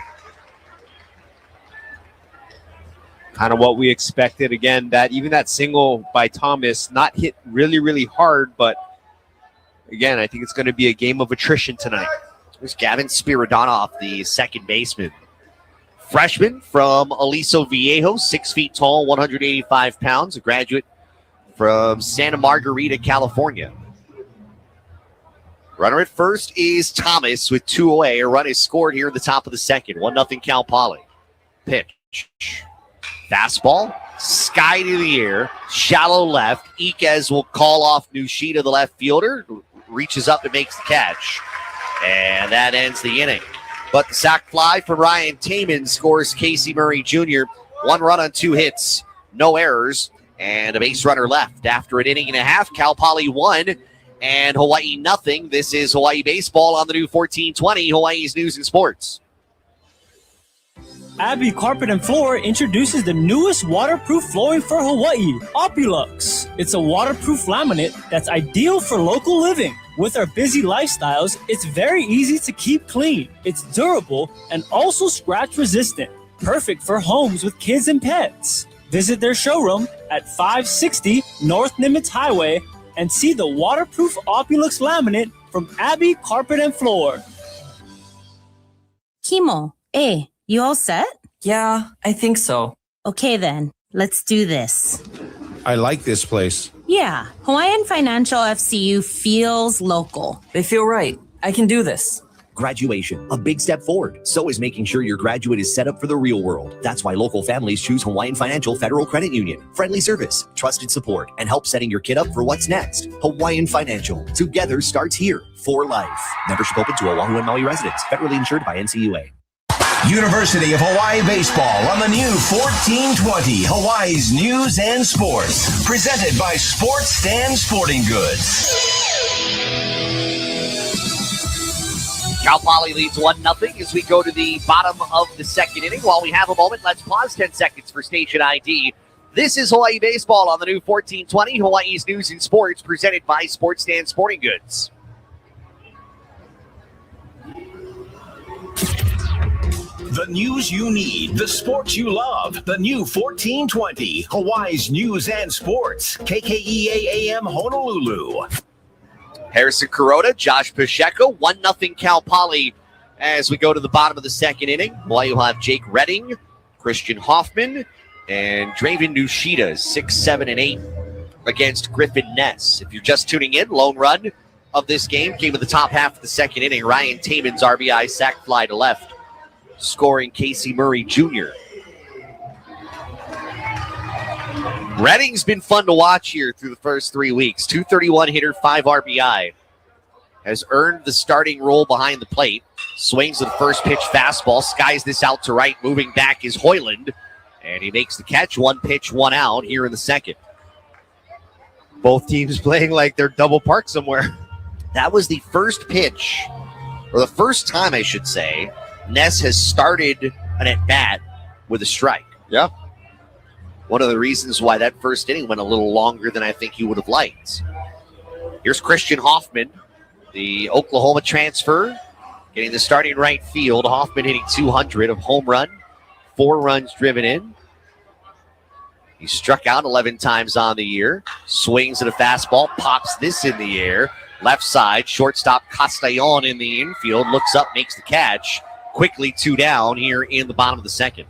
Kind of what we expected. Again, that even that single by Thomas, not hit really, really hard, but again, I think it's going to be a game of attrition tonight. There's Gavin Spiridonoff, the second baseman. Freshman from Aliso Viejo, 6 feet tall, 185 pounds, a graduate from Santa Margarita, California. Runner at first is Thomas with 2 away. A run is scored here in the top of the second. 1-0 Cal Poly. Pitch. Fastball. Sky to the air. Shallow left. Iquez will call off Nushida, the left fielder. Reaches up and makes the catch. And that ends the inning. But the sac fly from Ryan Taman scores Casey Murray Jr. 1 run on 2 hits. No errors. And a base runner left. After an inning and a half, Cal Poly 1 and Hawaii 0. This is Hawaii Baseball on the new 1420, Hawaii's News and Sports. Abbey Carpet and Floor introduces the newest waterproof flooring for Hawaii, Opulux. It's a waterproof laminate that's ideal for local living. With our busy lifestyles, it's very easy to keep clean. It's durable and also scratch resistant. Perfect for homes with kids and pets. Visit their showroom at 560 North Nimitz Highway and see the waterproof Opulux laminate from Abbey Carpet and Floor. Kimo, hey, you all set? Yeah, I think so. Okay then, let's do this. I like this place. Yeah, Hawaiian Financial FCU feels local. They feel right. I can do this. Graduation, a big step forward. So is making sure your graduate is set up for the real world. That's why local families choose Hawaiian Financial Federal Credit Union. Friendly service, trusted support, and help setting your kid up for what's next. Hawaiian Financial. Together starts here for life. Membership open to Oahu and Maui residents. Federally insured by NCUA. University of Hawaii Baseball on the new 1420 Hawaii's News and Sports. Presented by Sports Stand Sporting Goods. Cal Poly leads 1-0 as we go to the bottom of the second inning. While we have a moment, let's pause 10 seconds for station ID. This is Hawaii Baseball on the new 1420, Hawaii's News and Sports, presented by Sports Stand Sporting Goods. The news you need, the sports you love. The new 1420, Hawaii's News and Sports. KKEA AM Honolulu. Harrison Kuroda, Josh Pacheco, 1-0 Cal Poly as we go to the bottom of the second inning. Hawaii will have Jake Redding, Christian Hoffman, and Draven Nushida, 6, 7, and 8 against Griffin Ness. If you're just tuning in, lone run of this game came in the top half of the second inning. Ryan Taman's RBI sac fly to left, scoring Casey Murray Jr. Redding's been fun to watch here through the first 3 weeks. 231 hitter, 5 RBI. Has earned the starting role behind the plate. Swings the first pitch fastball. Skies this out to right. Moving back is Hoyland. And he makes the catch. 1 pitch, 1 out here in the second. Both teams playing like they're double parked somewhere. That was the first pitch, or the first time I should say, Ness has started an at-bat with a strike. Yeah. One of the reasons why that first inning went a little longer than I think he would have liked. Here's Christian Hoffman, the Oklahoma transfer, getting the starting right field. Hoffman hitting 200 of home run, 4 runs driven in. He struck out 11 times on the year. Swings at a fastball, pops this in the air. Left side, shortstop Castellon in the infield, looks up, makes the catch. Quickly 2 down here in the bottom of the second.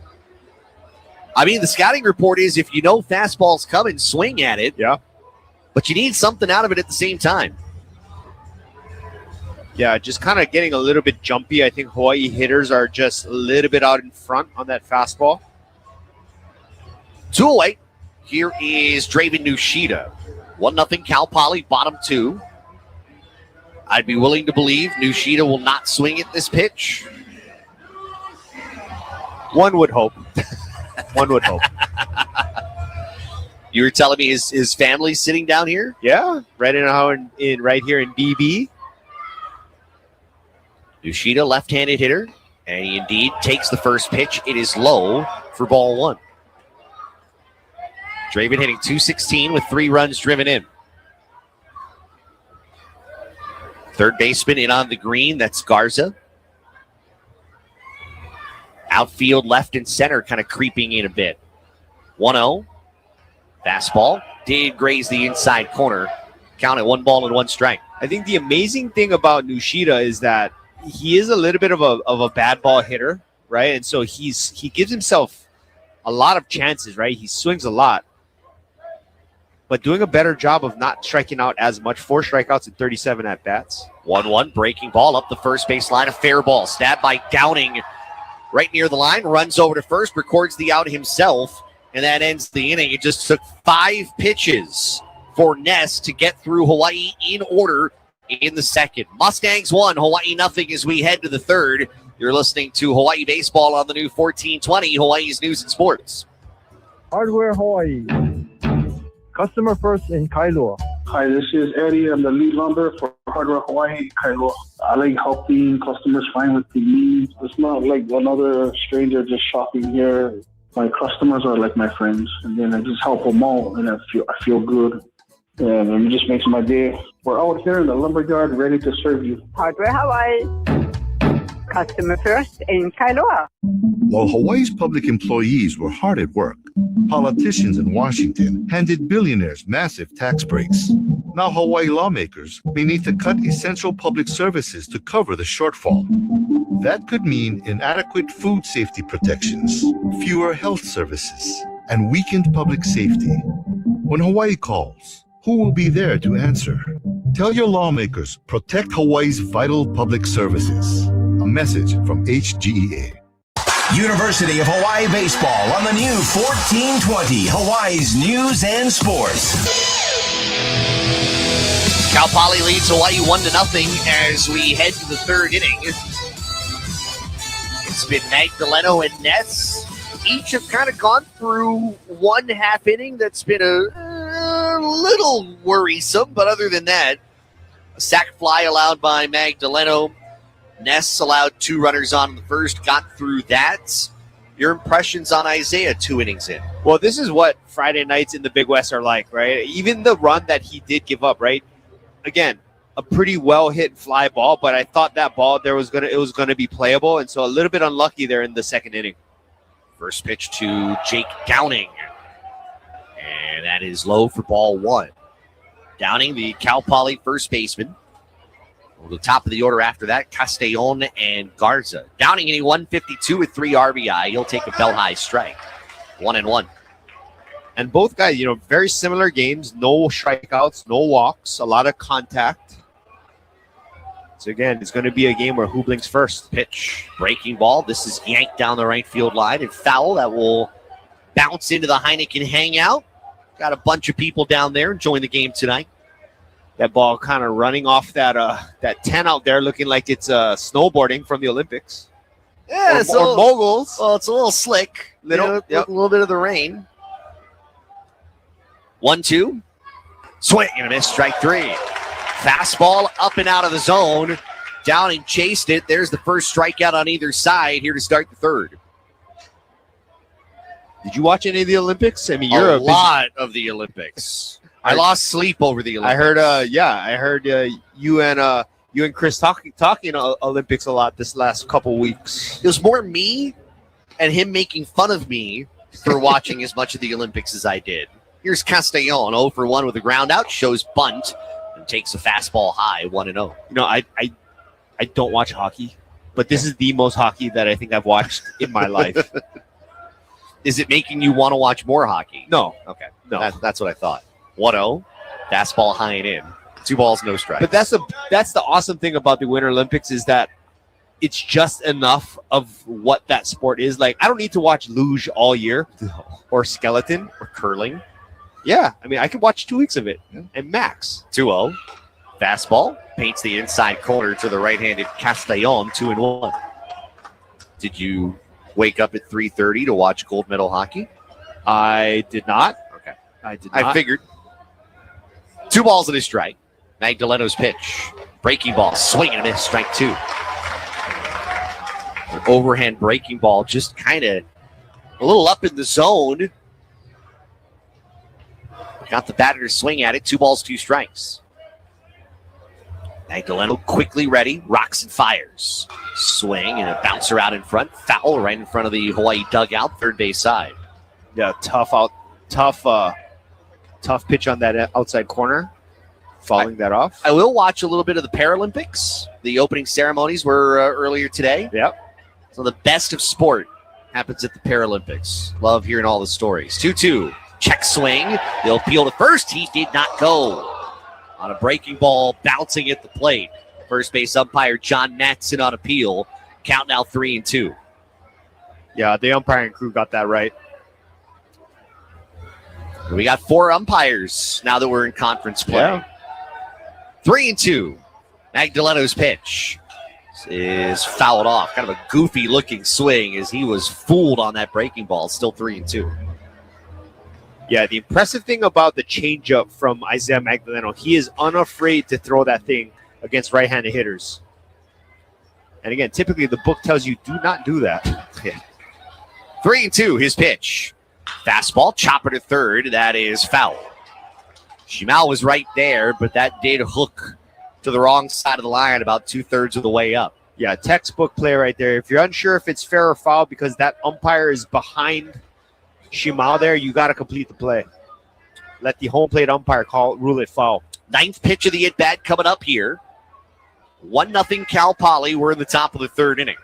I mean, the scouting report is if you know fastball's coming, swing at it. Yeah. But you need something out of it at the same time. Yeah, just kind of getting a little bit jumpy. I think Hawaii hitters are just a little bit out in front on that fastball. 2 away. Here is Draven Nushida. 1-0 Cal Poly, bottom 2. I'd be willing to believe Nushida will not swing at this pitch. One would hope. One would hope. You were telling me his family's sitting down here? Yeah, right here in BB. Nushida, left-handed hitter, and he indeed takes the first pitch. It is low for ball 1. Draven hitting 216 with 3 runs driven in. Third baseman in on the green, that's Garza. Outfield left and center kind of creeping in a bit. 1-0. Fastball did graze the inside corner. Count at 1 ball and 1 strike. I think the amazing thing about Nushida is that he is a little bit of a bad ball hitter, right? And so he gives himself a lot of chances, right? He swings a lot, but doing a better job of not striking out as much. 4 strikeouts and 37 at bats. 1-1 breaking ball up the first base line. A fair ball stabbed by Downing right near the line. Runs over to first, records the out himself, and that ends the inning. It just took 5 pitches for Ness to get through Hawaii in order in the second. Mustangs 1, Hawaii nothing as we head to the third. You're listening to Hawaii Baseball on the new 1420, Hawaii's News and Sports. Hardware Hawaii. Customer first in Kailua. Hi, this is Eddie. I'm the lead lumber for Hardware Hawaii, Kailua. I like helping customers find what they need. It's not like another stranger just shopping here. My customers are like my friends, and then I just help them out, and I feel good, and it just makes my day. We're out here in the lumberyard ready to serve you. Hardware Hawaii. Customer first in Kailua. While Hawaii's public employees were hard at work, politicians in Washington handed billionaires massive tax breaks. Now Hawaii lawmakers may need to cut essential public services to cover the shortfall. That could mean inadequate food safety protections, fewer health services, and weakened public safety. When Hawaii calls, who will be there to answer? Tell your lawmakers, protect Hawaii's vital public services. A message from HGEA. University of Hawaii Baseball on the new 1420, Hawaii's News and Sports. Cal Poly leads Hawaii 1-0 as we head to the third inning. It's been Magdaleno and Ness. Each have kind of gone through 1 half inning that's been a little worrisome, but other than that, a sac fly allowed by Magdaleno. Ness allowed 2 runners on in the first, got through that. Your impressions on Isaiah 2 innings in? Well, this is what Friday nights in the Big West are like, right? Even the run that he did give up, right? Again, a pretty well hit fly ball, but I thought that ball it was gonna be playable, and so a little bit unlucky there in the second inning. First pitch to Jake Downing, and that is low for ball 1. Downing, the Cal Poly first baseman. Over the top of the order after that, Castellon and Garza. Downing hitting 152 with 3 RBI. He'll take a bell high strike. 1-1. And both guys, very similar games. No strikeouts, no walks, a lot of contact. So again, it's going to be a game where who blinks first. Pitch, breaking ball. This is yanked down the right field line and foul. That will bounce into the Heineken hangout. Got a bunch of people down there enjoying the game tonight. That ball kind of running off that 10 out there, looking like it's snowboarding from the Olympics. Yeah, or moguls. Well, it's a little slick. A little bit of the rain. 1-2. Swing and a miss. Strike 3. Fastball up and out of the zone. Downing chased it. There's the first strikeout on either side here to start the third. Did you watch any of the Olympics? I mean, you're a lot of the Olympics. I lost sleep over the Olympics. I heard you and Chris talking Olympics a lot this last couple weeks. It was more me and him making fun of me for watching as much of the Olympics as I did. Here's Castellon, 0 for 1 with a ground out, shows bunt, and takes a fastball high, 1-0. I don't watch hockey, but this is the most hockey that I think I've watched in my life. Is it making you want to watch more hockey? No. Okay. No. That's what I thought. 1-0, fastball high and in. 2 balls, no strikes. But that's the awesome thing about the Winter Olympics is that it's just enough of what that sport is. Like, I don't need to watch luge all year or skeleton or curling. Yeah, I mean, I could watch 2 weeks of it and max. 2-0, fastball, paints the inside corner to the right-handed Castellon, 2-1. Did you wake up at 3:30 to watch gold medal hockey? I did not. Okay. I did not. I figured. 2 balls and a strike. Magdaleno's pitch. Breaking ball. Swing and a miss. Strike 2. An overhand breaking ball. Just kind of a little up in the zone. Got the batter to swing at it. 2 balls, 2 strikes. Magdaleno quickly ready. Rocks and fires. Swing and a bouncer out in front. Foul right in front of the Hawaii dugout. Third base side. Yeah, tough pitch on that outside corner. Fouling that off. I will watch a little bit of the Paralympics. The opening ceremonies were earlier today. Yep. So the best of sport happens at the Paralympics. Love hearing all the stories. 2-2. Check swing. They'll peel to first. He did not go. On a breaking ball, bouncing at the plate. First base umpire John Natson on appeal. Count now 3-2. Yeah, the umpiring crew got that right. We got 4 umpires now that we're in conference play. Yeah. 3-2. Magdaleno's pitch is fouled off. Kind of a goofy looking swing as he was fooled on that breaking ball. Still 3-2. Yeah, the impressive thing about the changeup from Isaiah Magdaleno, he is unafraid to throw that thing against right-handed hitters. And again, typically the book tells you do not do that. Yeah. 3-2, his pitch. Fastball, chopper to third. That is foul. Shimao was right there, but that did hook to the wrong side of the line about 2/3 of the way up. Yeah, textbook play right there. If you're unsure if it's fair or foul because that umpire is behind Shimao there, you got to complete the play. Let the home plate umpire rule it foul. 9th pitch of the at-bat coming up here. 1-0 Cal Poly. We're in the top of the 3rd inning.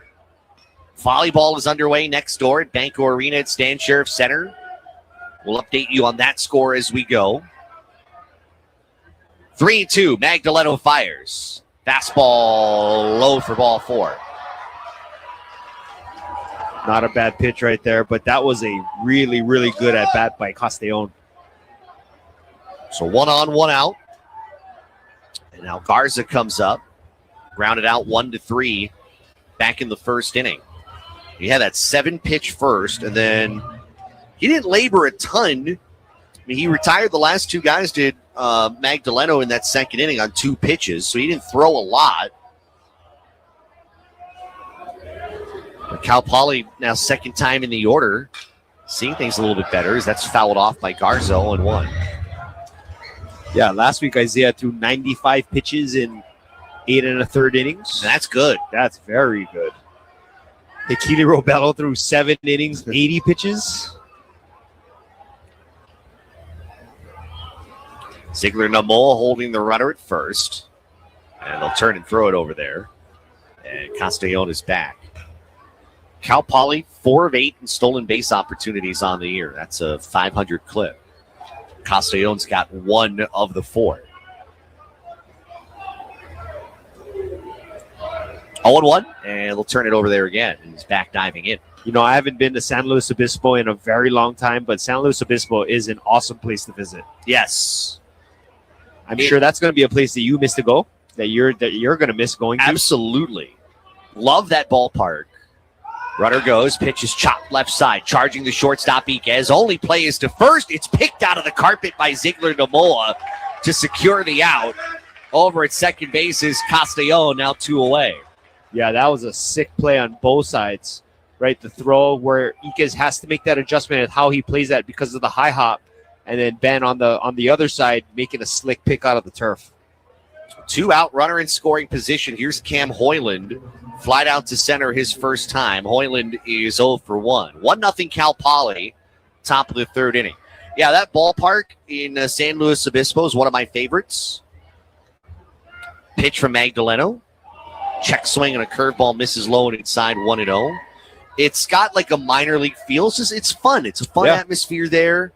Volleyball is underway next door at Banco Arena at Stan Sheriff Center. We'll update you on that score as we go. 3-2, Magdaleno fires. Fastball low for ball 4. Not a bad pitch right there, but that was a really, really good at-bat by Castellon. So 1 on, 1 out. And now Garza comes up. Grounded out 1-3 back in the 1st inning. He had that 7-pitch first, and then he didn't labor a ton. I mean, he retired the last 2 guys did Magdaleno in that 2nd inning on 2 pitches, so he didn't throw a lot. Cal Poly now second time in the order, seeing things a little bit better as that's fouled off by Garza and 1. Yeah, last week Isaiah threw 95 pitches in 8 1/3 innings. That's good. That's very good. Akili Robello threw 7 innings, 80 pitches. Ziegler Namoa holding the runner at first. And they'll turn and throw it over there. And Castellon is back. Cal Poly, 4 of 8 in stolen base opportunities on the year. That's a 500 clip. Castellon's got 1 of the 4. 0-1, and they'll turn it over there again. And he's back diving in. You know, I haven't been to San Luis Obispo in a very long time, but San Luis Obispo is an awesome place to visit. Yes. I'm sure that's going to be a place that you miss to go, that you're going to miss going to. Absolutely. Love that ballpark. Runner goes, pitch is chopped left side, charging the shortstop Iquez. Only play is to first. It's picked out of the carpet by Ziegler Namoa to secure the out. Over at second base is Castellon, now 2 away. Yeah, that was a sick play on both sides, right? The throw where Iquez has to make that adjustment at how he plays that because of the high hop, and then Ben on the other side making a slick pick out of the turf. 2 out, runner in scoring position. Here's Cam Hoyland. Flied out to center his first time. Hoyland is 0 for 1. 1-0 Cal Poly, top of the 3rd inning. Yeah, that ballpark in San Luis Obispo is one of my favorites. Pitch from Magdaleno. Check swing and a curveball misses low and inside 1-0. It's got like a minor league feel. It's fun. It's a fun atmosphere there.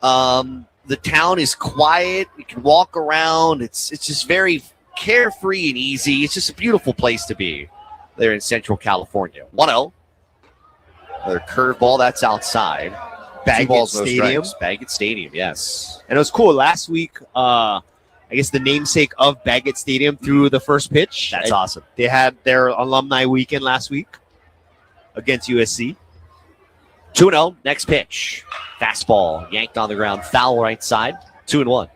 The town is quiet. You can walk around. It's just very carefree and easy. It's just a beautiful place to be there in Central California. 1-0. Another curveball that's outside. Baggett Stadium. Baggett Stadium, yes. And it was cool. Last week, I guess the namesake of Baggett Stadium threw the first pitch. That's awesome. They had their alumni weekend last week against USC. 2-0, next pitch. Fastball yanked on the ground, foul right side, 2-1.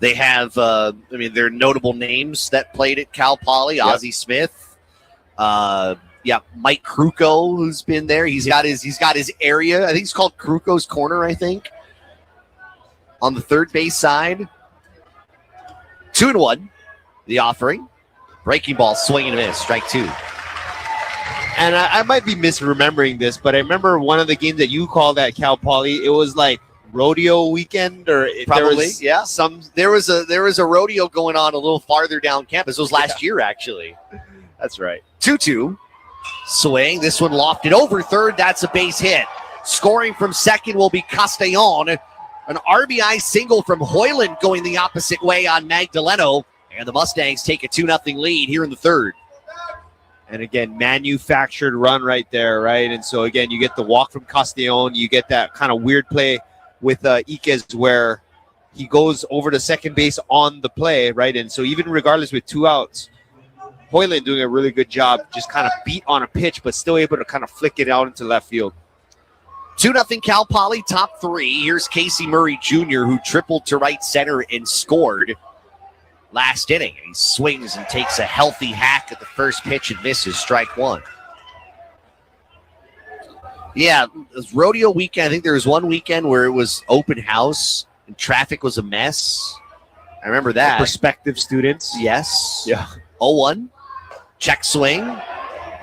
They have, they're notable names that played at Cal Poly. Ozzie Smith, Mike Krukow, who's been there. He's got his area. I think it's called Krukow's Corner. I think on the third base side. 2-1, the offering. Breaking ball, swing and a miss, strike 2. And I might be misremembering this, but I remember one of the games that you called at Cal Poly. It was like rodeo weekend, or probably there was a rodeo going on a little farther down campus. It was last year, actually. That's right. 2-2, swing. This one lofted over third. That's a base hit. Scoring from second will be Castellon. An RBI single from Hoyland going the opposite way on Magdaleno, and the Mustangs take a 2-0 lead here in the third. And again, manufactured run right there, right? And so again, you get the walk from Castellon. You get that kind of weird play with Iquez where he goes over to second base on the play, right? And so even regardless with 2 outs, Hoyland doing a really good job, just kind of beat on a pitch, but still able to kind of flick it out into left field. 2-0 Cal Poly, top 3. Here's Casey Murray Jr., who tripled to right center and scored last inning. He swings and takes a healthy hack at the first pitch and misses, strike 1. Yeah, it was rodeo weekend. I think there was one weekend where it was open house and traffic was a mess. I remember that. Prospective students. Yes. Yeah. 0-1. Check swing.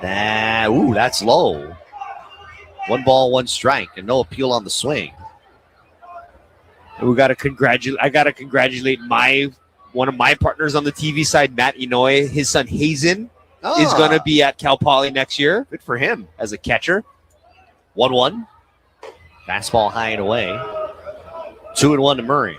That's low. 1 ball, 1 strike, and no appeal on the swing. And I gotta congratulate one of my partners on the TV side, Matt Inoue. His son Hazen is going to be at Cal Poly next year. Good for him. As a catcher. 1-1. Fastball high and away. 2-1 to Murray.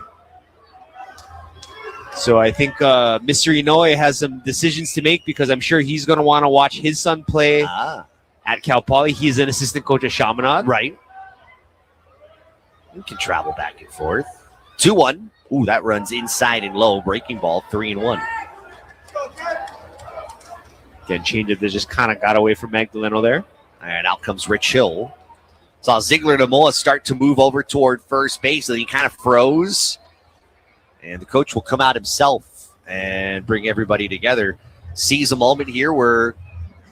So I think Mr. Inoue has some decisions to make because I'm sure he's going to want to watch his son play at Cal Poly. He's an assistant coach at Chaminade. Right. You can travel back and forth. 2-1. Ooh, that runs inside and low. Breaking ball, 3-1. Again, changeup that just kind of got away from Magdaleno there. And out comes Rich Hill. Saw Ziegler Namoa start to move over toward first base, and he kind of froze. And the coach will come out himself and bring everybody together. Sees a moment here where,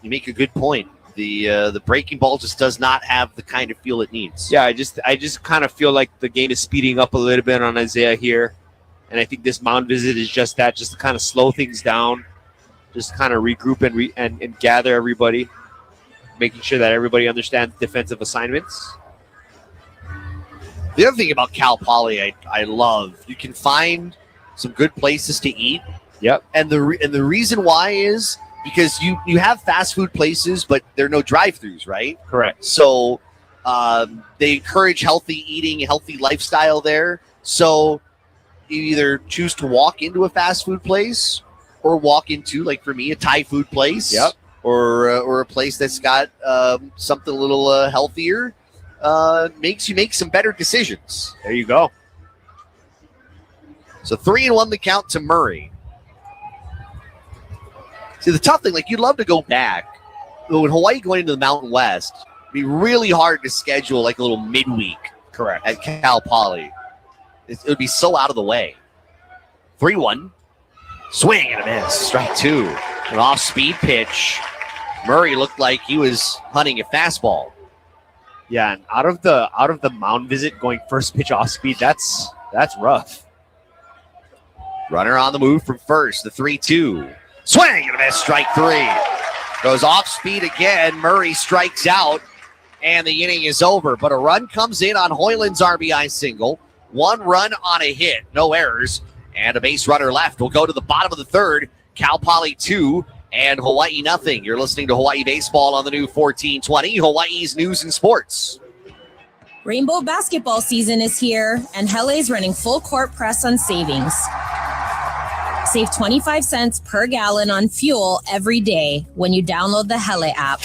You make a good point. The breaking ball just does not have the kind of feel it needs. Yeah, I just kind of feel like the game is speeding up a little bit on Isaiah here. And I think this mound visit is just that, just to kind of slow things down, just kind of regroup and gather everybody, making sure that everybody understands defensive assignments. The other thing about Cal Poly I love, you can find some good places to eat. Yep. And the reason why is because you have fast food places, but there are no drive-thrus, right? Correct. So they encourage healthy eating, healthy lifestyle there. So you either choose to walk into a fast food place or walk into, like for me, a Thai food place. Yep. Or a place that's got something a little healthier. Makes you make some better decisions. There you go. So 3-1 the count to Murray. See, the tough thing, like you'd love to go back. When Hawaii going into the Mountain West, it'd be really hard to schedule like a little midweek. Correct. At Cal Poly. It would be so out of the way. 3-1. Swing and a miss. Strike two. An off-speed pitch. Murray looked like he was hunting a fastball. Yeah, and out of the mound visit, going first pitch off speed, that's rough. Runner on the move from first. The 3-2. Swing and a miss. Strike three. Goes off speed again. Murray strikes out, and the inning is over. But a run comes in on Hoyland's RBI single. One run on a hit. No errors. And a base runner left. We'll go to the bottom of the third. Cal Poly 2 and Hawaii nothing. You're listening to Hawaii Baseball on the new 1420, Hawaii's news and sports. Rainbow basketball season is here, and Hele's running full court press on savings. Save 25 cents per gallon on fuel every day when you download the Hele app.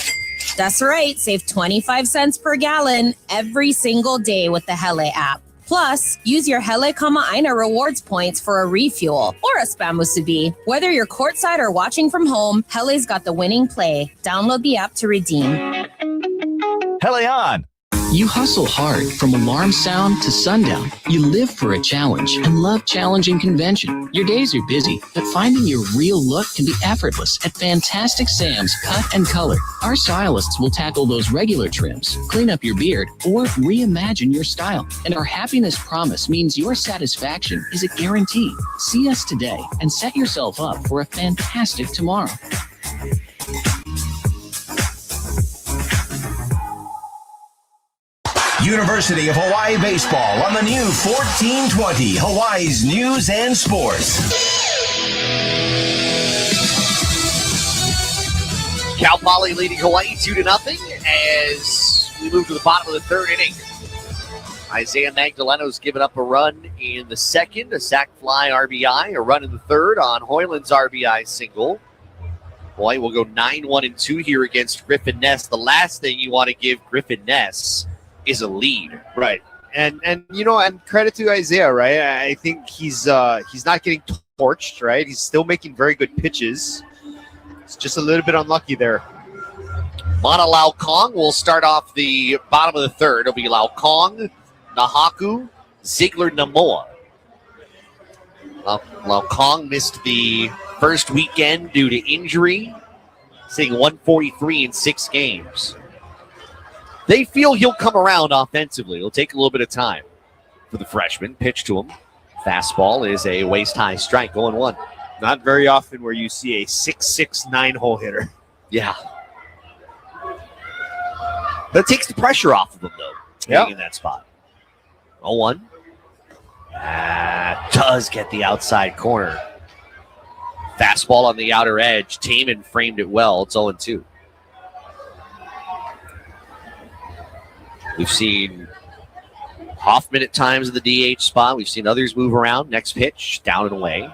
That's right, save 25 cents per gallon every single day with the Hele app. Plus, use your Hele Kama'aina rewards points for a refuel or a spam musubi. Whether you're courtside or watching from home, Hele's got the winning play. Download the app to redeem. Hele on. You hustle hard from alarm sound to sundown. You live for a challenge and love challenging convention. Your days are busy, but finding your real look can be effortless at Fantastic Sam's Cut and Color. Our stylists will tackle those regular trims, clean up your beard, or reimagine your style. And our happiness promise means your satisfaction is a guarantee. See us today and set yourself up for a fantastic tomorrow. University of Hawaii Baseball on the new 1420, Hawaii's news and sports. Cal Poly leading Hawaii 2-0 as we move to the bottom of the third inning. Isaiah Magdalena's given up a run in the second, a sac fly RBI, a run in the third on Hoyland's RBI single. Hawaii will go 9-1-2 here against Griffin Ness. The last thing you want to give Griffin Ness is a lead. Right. And you know, and credit to Isaiah, right? I think he's not getting torched, right? He's still making very good pitches. It's just a little bit unlucky there. Mana Lau Kong will start off the bottom of the third. It'll be Lau Kong, Nahaku, Ziegler, Namoa. Lau Kong missed the first weekend due to injury, sitting 143 in 6 games. They feel he'll come around offensively. It'll take a little bit of time for the freshman. Pitch to him. Fastball is a waist-high strike, 0-1. Not very often where you see a 6'6", 9-hole hitter. Yeah. But it takes the pressure off of him, though, being in that spot. 0-1. Does get the outside corner. Fastball on the outer edge. Taman framed it well. It's 0-2. We've seen Hoffman at times in the DH spot. We've seen others move around. Next pitch, down and away.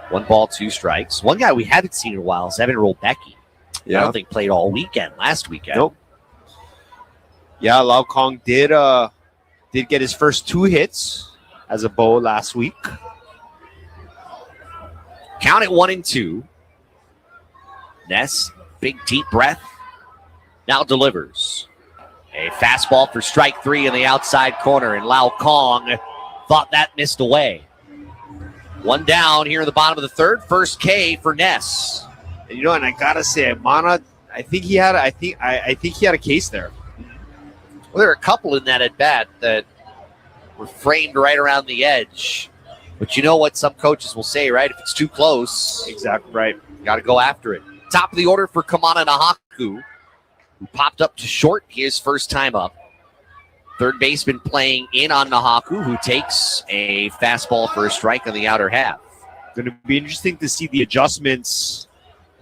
1 ball, 2 strikes. One guy we haven't seen in a while is Evan Rolbecki. I don't think played all weekend, last weekend. Nope. Yeah, Lau Kong did get his first 2 hits as a Bo last week. Count it 1-2. Ness, big deep breath. Now delivers. A fastball for strike 3 in the outside corner, and Lau Kong thought that missed away. 1 down here in the bottom of the third. First K for Ness. And, you know, and I gotta say, Mana, I think he had a case there. Well, there are a couple in that at bat that were framed right around the edge. But you know what some coaches will say, right? If it's too close, exactly right. You got to go after it. Top of the order for Kamana Nahaku, who popped up to short his first time up. Third baseman playing in on Nahaku, who takes a fastball for a strike on the outer half. Going to be interesting to see the adjustments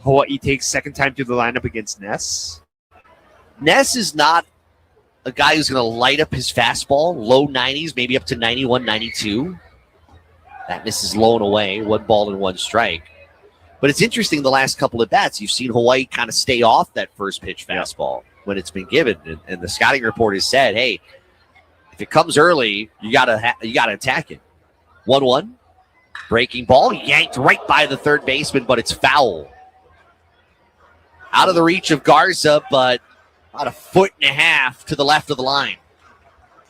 Hawaii takes second time through the lineup against Ness. Ness is not a guy who's going to light up his fastball, low 90s, maybe up to 91, 92. That misses low and away, 1 ball and 1 strike. But it's interesting the last couple of bats, you've seen Hawaii kind of stay off that first pitch fastball when it's been given. And the scouting report has said, hey, if it comes early, you gotta attack it. 1-1. Breaking ball, yanked right by the third baseman, but it's foul. Out of the reach of Garza, but about 1.5 feet to the left of the line.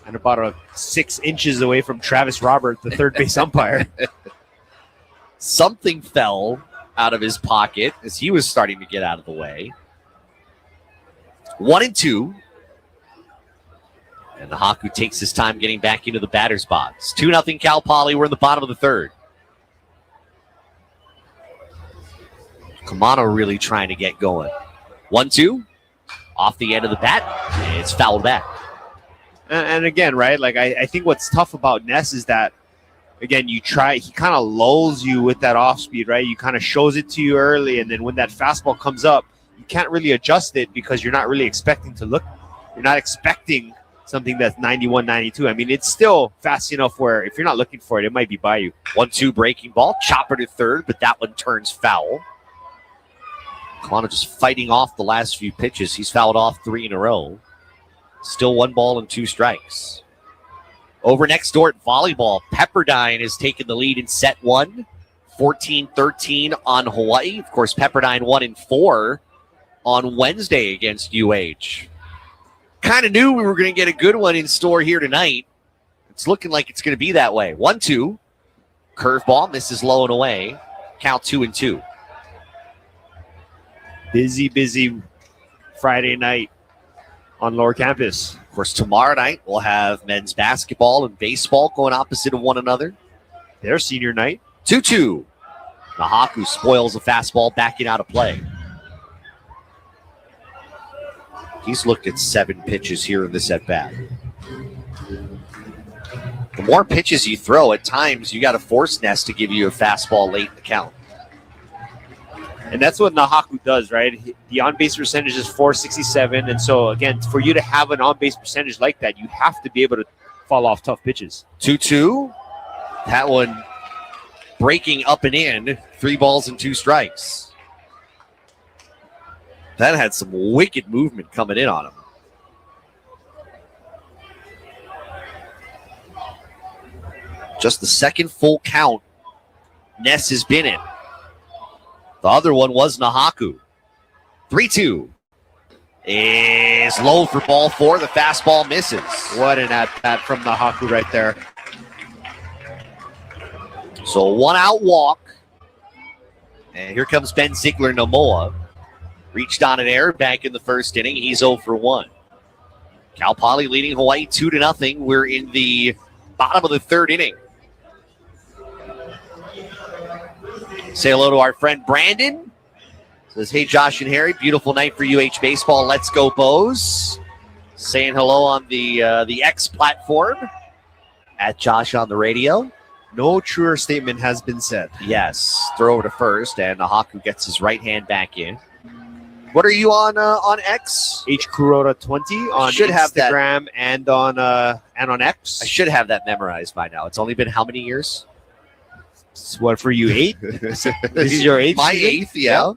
And about 6 inches away from Travis Robert, the third base umpire. Something fell out of his pocket as he was starting to get out of the way. 1-2. And Nahaku takes his time getting back into the batter's box. 2-0 Cal Poly. We're in the bottom of the third. Kamano really trying to get going. 1-2. Off the end of the bat. It's fouled back. And again, right, like I think what's tough about Ness is that, again, he kind of lulls you with that off speed, right? You kind of shows it to you early, and then when that fastball comes up, you can't really adjust it because you're not really expecting to look. You're not expecting something that's 91, 92. I mean, it's still fast enough where if you're not looking for it, it might be by you. 1-2 breaking ball, chopper to third, but that one turns foul. Kamano just fighting off the last few pitches. He's fouled off 3 in a row. Still 1 ball and 2 strikes. Over next door at volleyball, Pepperdine has taken the lead in set 1. 14-13 on Hawaii. Of course, Pepperdine 1-4 on Wednesday against UH. Kind of knew we were going to get a good one in store here tonight. It's looking like it's going to be that way. 1-2. Curveball misses low and away. Count 2-2. Busy Friday night on Lower Campus. Of course, tomorrow night we'll have men's basketball and baseball going opposite of one another. Their senior night. 2-2. Nahaku spoils a fastball backing out of play. He's looked at 7 pitches here in this at-bat. The more pitches you throw, at times you got to force Ness to give you a fastball late in the count. And that's what Nahaku does, right? The on-base percentage is .467. And so, again, for you to have an on-base percentage like that, you have to be able to fall off tough pitches. 2-2. That one breaking up and in. 3 balls and 2 strikes. That had some wicked movement coming in on him. Just the second full count Ness has been in. The other one was Nahaku. 3-2 is low for ball 4. The fastball misses. What an at-bat from Nahaku right there. So a 1-out walk. And here comes Ben Ziegler-Namoa. Reached on an error back in the first inning. He's 0 for 1. Cal Poly leading Hawaii 2-0. We're in the bottom of the third inning. Say hello to our friend Brandon. Says, hey, Josh and Harry, beautiful night for UH baseball. Let's go, Bows. Saying hello on the X platform at Josh on the radio. No truer statement has been said. Yes. Throw over to first, and Nahaku gets his right hand back in. What are you on X? H Kuroda 20 on should have Instagram and on X. I should have that memorized by now. It's only been how many years? What for you, 8? This is your 8th? My season? 8th, yeah.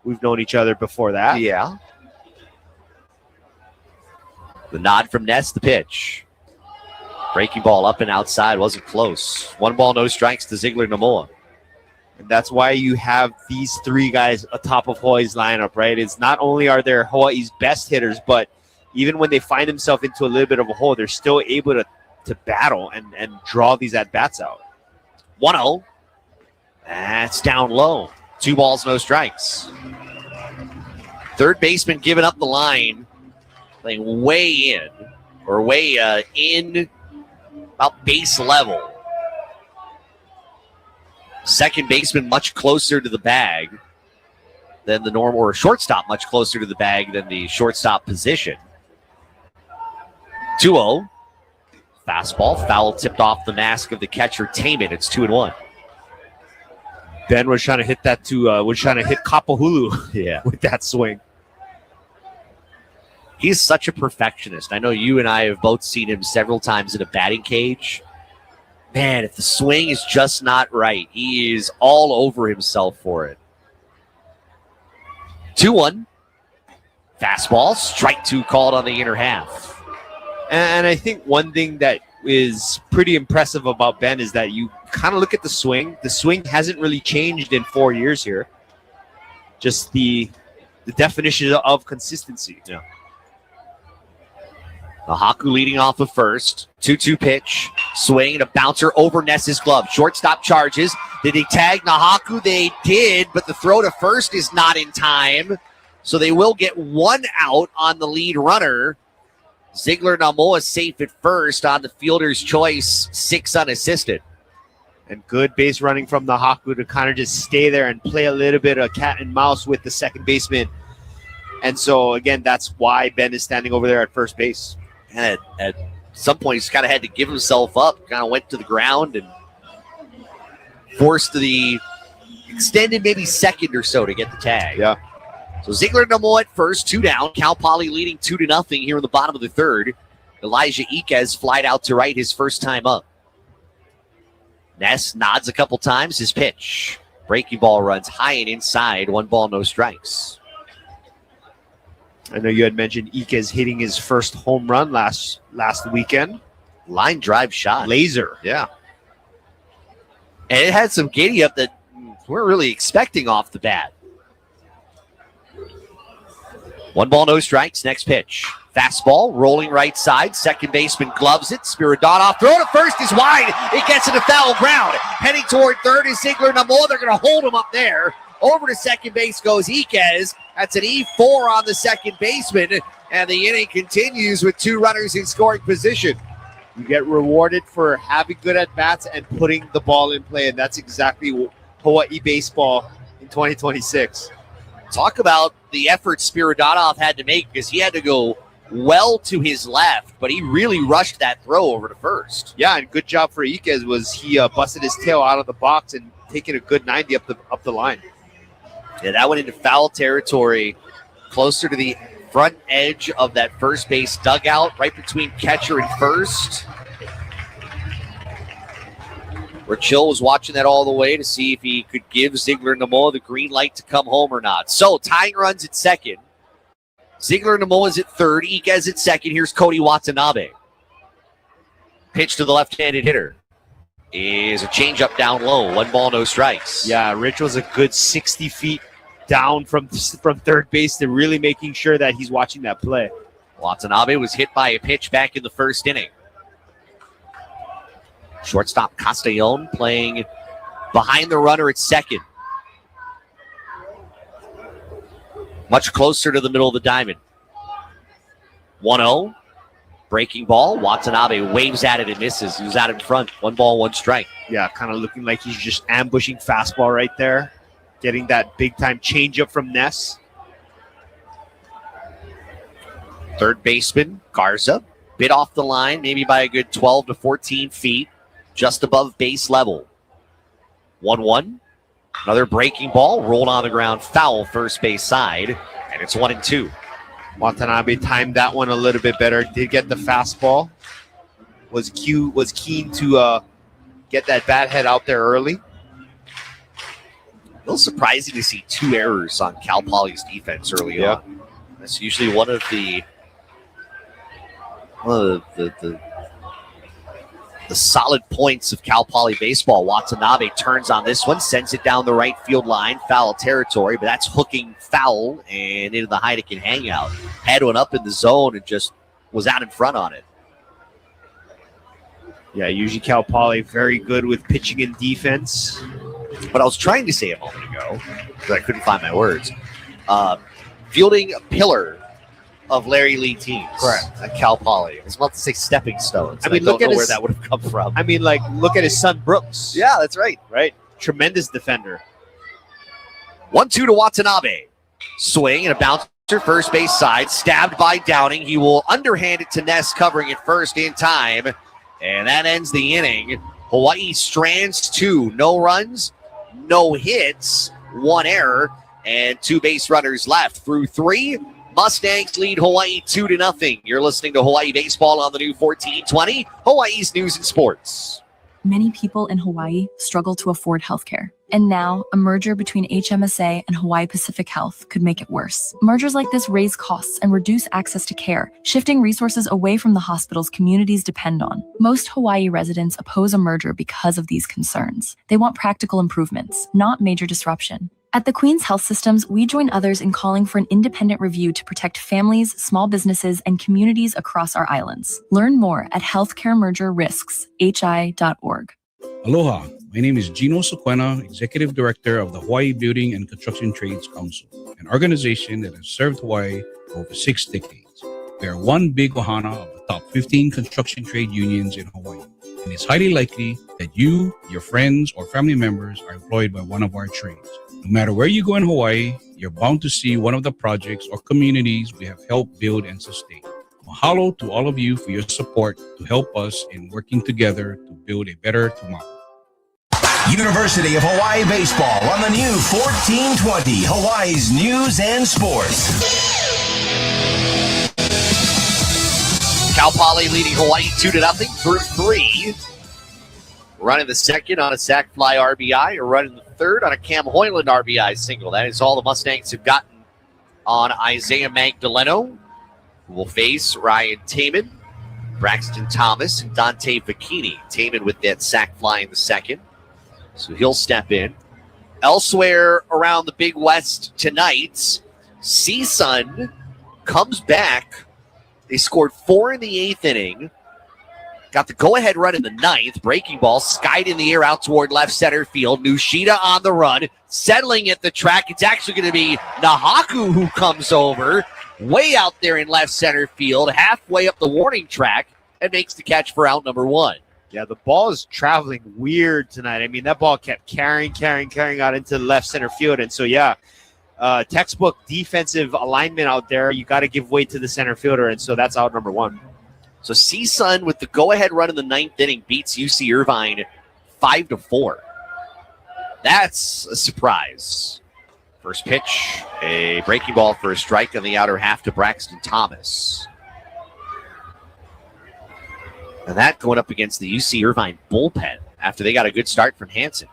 We've known each other before that. Yeah. The nod from Ness, the pitch. Breaking ball up and outside, wasn't close. 1 ball, no strikes to Ziegler-Namoa. And that's why you have these 3 guys atop of Hawaii's lineup, right? It's not only are they Hawaii's best hitters, but even when they find themselves into a little bit of a hole, they're still able to battle and draw these at-bats out. 1-0. That's down low. 2 balls, no strikes. Third baseman giving up the line, playing way in about base level. Second baseman much closer to the bag than the normal, or shortstop much closer to the bag than the shortstop position. 2-0. Fastball, foul tipped off the mask of the catcher, Taman. It's 2-1. Ben was trying to hit that hit Kapahulu with that swing. He's such a perfectionist. I know you and I have both seen him several times in a batting cage. Man, if the swing is just not right, he is all over himself for it. 2-1. Fastball, strike two called on the inner half. And I think one thing that is pretty impressive about Ben is that you kind of look at the swing. The swing hasn't really changed in 4 years here. Just the definition of consistency. Yeah. Nahaku leading off of first. 2-2 pitch. Swing and a bouncer over Ness's glove. Shortstop charges. Did they tag Nahaku? They did, but the throw to first is not in time. So they will get one out on the lead runner. Ziegler Namoa safe at first on the fielder's choice. 6 unassisted. And good base running from Nahaku to kind of just stay there and play a little bit of cat and mouse with the second baseman. And so, again, that's why Ben is standing over there at first base. And at some point, he's kind of had to give himself up, kind of went to the ground and forced the extended maybe second or so to get the tag. Yeah. So Ziegler Namoa at first, 2 down. Cal Poly leading 2-0 here in the bottom of the third. Elijah Iquez flied out to right his first time up. Ness nods a couple times. His pitch. Breaking ball runs high and inside. 1 ball, no strikes. I know you had mentioned Iquez hitting his first home run last weekend. Line drive shot. Laser. Yeah. And it had some giddy up that we're really expecting off the bat. 1 ball, no strikes. Next pitch. Fastball, rolling right side. Second baseman gloves it. Spiridonov throw to first is wide. It gets into foul ground. Heading toward third is Ziegler Namoa. They're going to hold him up there. Over to second base goes Iquez. That's an E4 on the second baseman. And the inning continues with 2 runners in scoring position. You get rewarded for having good at-bats and putting the ball in play. And that's exactly Hawaii baseball in 2026. Talk about the effort Spiridonov had to make, because he had to go well to his left, but he really rushed that throw over to first. Yeah, and good job for Iquez was he busted his tail out of the box and taking a good 90 up the line. Yeah, that went into foul territory, closer to the front edge of that first base dugout, right between catcher and first. Where Chill was watching that all the way to see if he could give Ziegler Namoa the green light to come home or not. So tying runs at second. Ziegler Namoa is at third. Iquez at second. Here's Cody Watanabe. Pitch to the left-handed hitter is a changeup down low. 1 ball, no strikes. Yeah, Rich was a good 60 feet down from third base to really making sure that he's watching that play. Watanabe was hit by a pitch back in the first inning. Shortstop Castellon playing behind the runner at second. Much closer to the middle of the diamond. 1-0. Breaking ball. Watanabe waves at it and misses. He was out in front. 1 ball, 1 strike. Yeah, kind of looking like he's just ambushing fastball right there. Getting that big-time changeup from Ness. Third baseman, Garza. Bit off the line, maybe by a good 12 to 14 feet. Just above base level. 1-1. Another breaking ball. Rolled on the ground. Foul first base side. And it's 1-2. Watanabe timed that one a little bit better. Did get the fastball. Was keen to get that bat head out there early. A little surprising to see 2 errors on Cal Poly's defense early on. That's usually one of the solid points of Cal Poly baseball. Watanabe turns on this one, sends it down the right field line, foul territory, but that's hooking foul and into the Heineken hangout. Had one up in the zone and just was out in front on it. Yeah, usually Cal Poly very good with pitching and defense. But I was trying to say a moment ago, because I couldn't find my words. fielding pillar of Larry Lee teams. Correct. At Cal Poly. I was about to say stepping stones. I mean, don't look at know where his- that would have come from. I mean, like, look at his son Brooks. Yeah, that's right. Right? Tremendous defender. 1-2 to Watanabe. Swing and a bouncer first base side. Stabbed by Downing. He will underhand it to Ness, covering it first in time. And that ends the inning. Hawaii strands 2. No runs, no hits, 1 error, and 2 base runners left. Through 3, Mustangs lead Hawaii 2-0. You're listening to Hawaii Baseball on the new 1420, Hawaii's News and Sports. Many people in Hawaii struggle to afford healthcare. And now, a merger between HMSA and Hawaii Pacific Health could make it worse. Mergers like this raise costs and reduce access to care, shifting resources away from the hospitals communities depend on. Most Hawaii residents oppose a merger because of these concerns. They want practical improvements, not major disruption. At the Queen's Health Systems, we join others in calling for an independent review to protect families, small businesses, and communities across our islands. Learn more at healthcaremergerrisks.hi.org. Aloha, my name is Gino Sequena, Executive Director of the Hawaii Building and Construction Trades Council, an organization that has served Hawaii for over 6 decades. We are one big ohana of the top 15 construction trade unions in Hawaii, and it's highly likely that you, your friends, or family members are employed by one of our trades. No matter where you go in Hawaii, you're bound to see one of the projects or communities we have helped build and sustain. Mahalo to all of you for your support to help us in working together to build a better tomorrow. University of Hawaii Baseball on the new 1420, Hawaii's News and Sports. Cal Poly leading Hawaii 2-0 through 3. Running the second on a sac fly RBI, or running the third on a Cam Hoyland RBI single. That is all the Mustangs have gotten on Isaiah Magdaleno, who will face Ryan Taman, Braxton Thomas, and Dante Bikini. Taman with that sac fly in the second, so he'll step in. Elsewhere around the Big West tonight, CSUN comes back. They scored 4 in the 8th inning. Got the go-ahead run in the 9th. Breaking ball skied in the air out toward left center field. Nushida on the run, settling at the track. It's actually going to be Nahaku who comes over, way out there in left center field, halfway up the warning track, and makes the catch for out number 1. Yeah, the ball is traveling weird tonight. I mean, that ball kept carrying out into the left center field. And so, yeah, textbook defensive alignment out there. You got to give way to the center fielder. And so that's out number 1. So CSUN with the go-ahead run in the 9th inning beats UC Irvine 5-4. That's a surprise. First pitch, a breaking ball for a strike on the outer half to Braxton Thomas. And that going up against the UC Irvine bullpen after they got a good start from Hansen.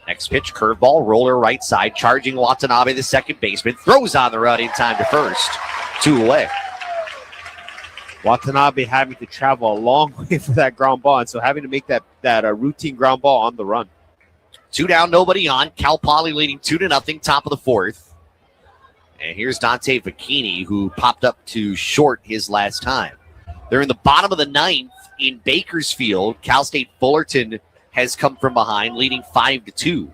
Next pitch, curveball, roller right side, charging Watanabe, the second baseman, throws on the run in time to first. 2 away. Watanabe having to travel a long way for that ground ball, and so having to make that routine ground ball on the run. 2 down, nobody on. Cal Poly leading 2-0, top of the 4th. And here's Dante Bikini, who popped up to short his last time. They're in the bottom of the 9th in Bakersfield. Cal State Fullerton has come from behind, leading 5-2.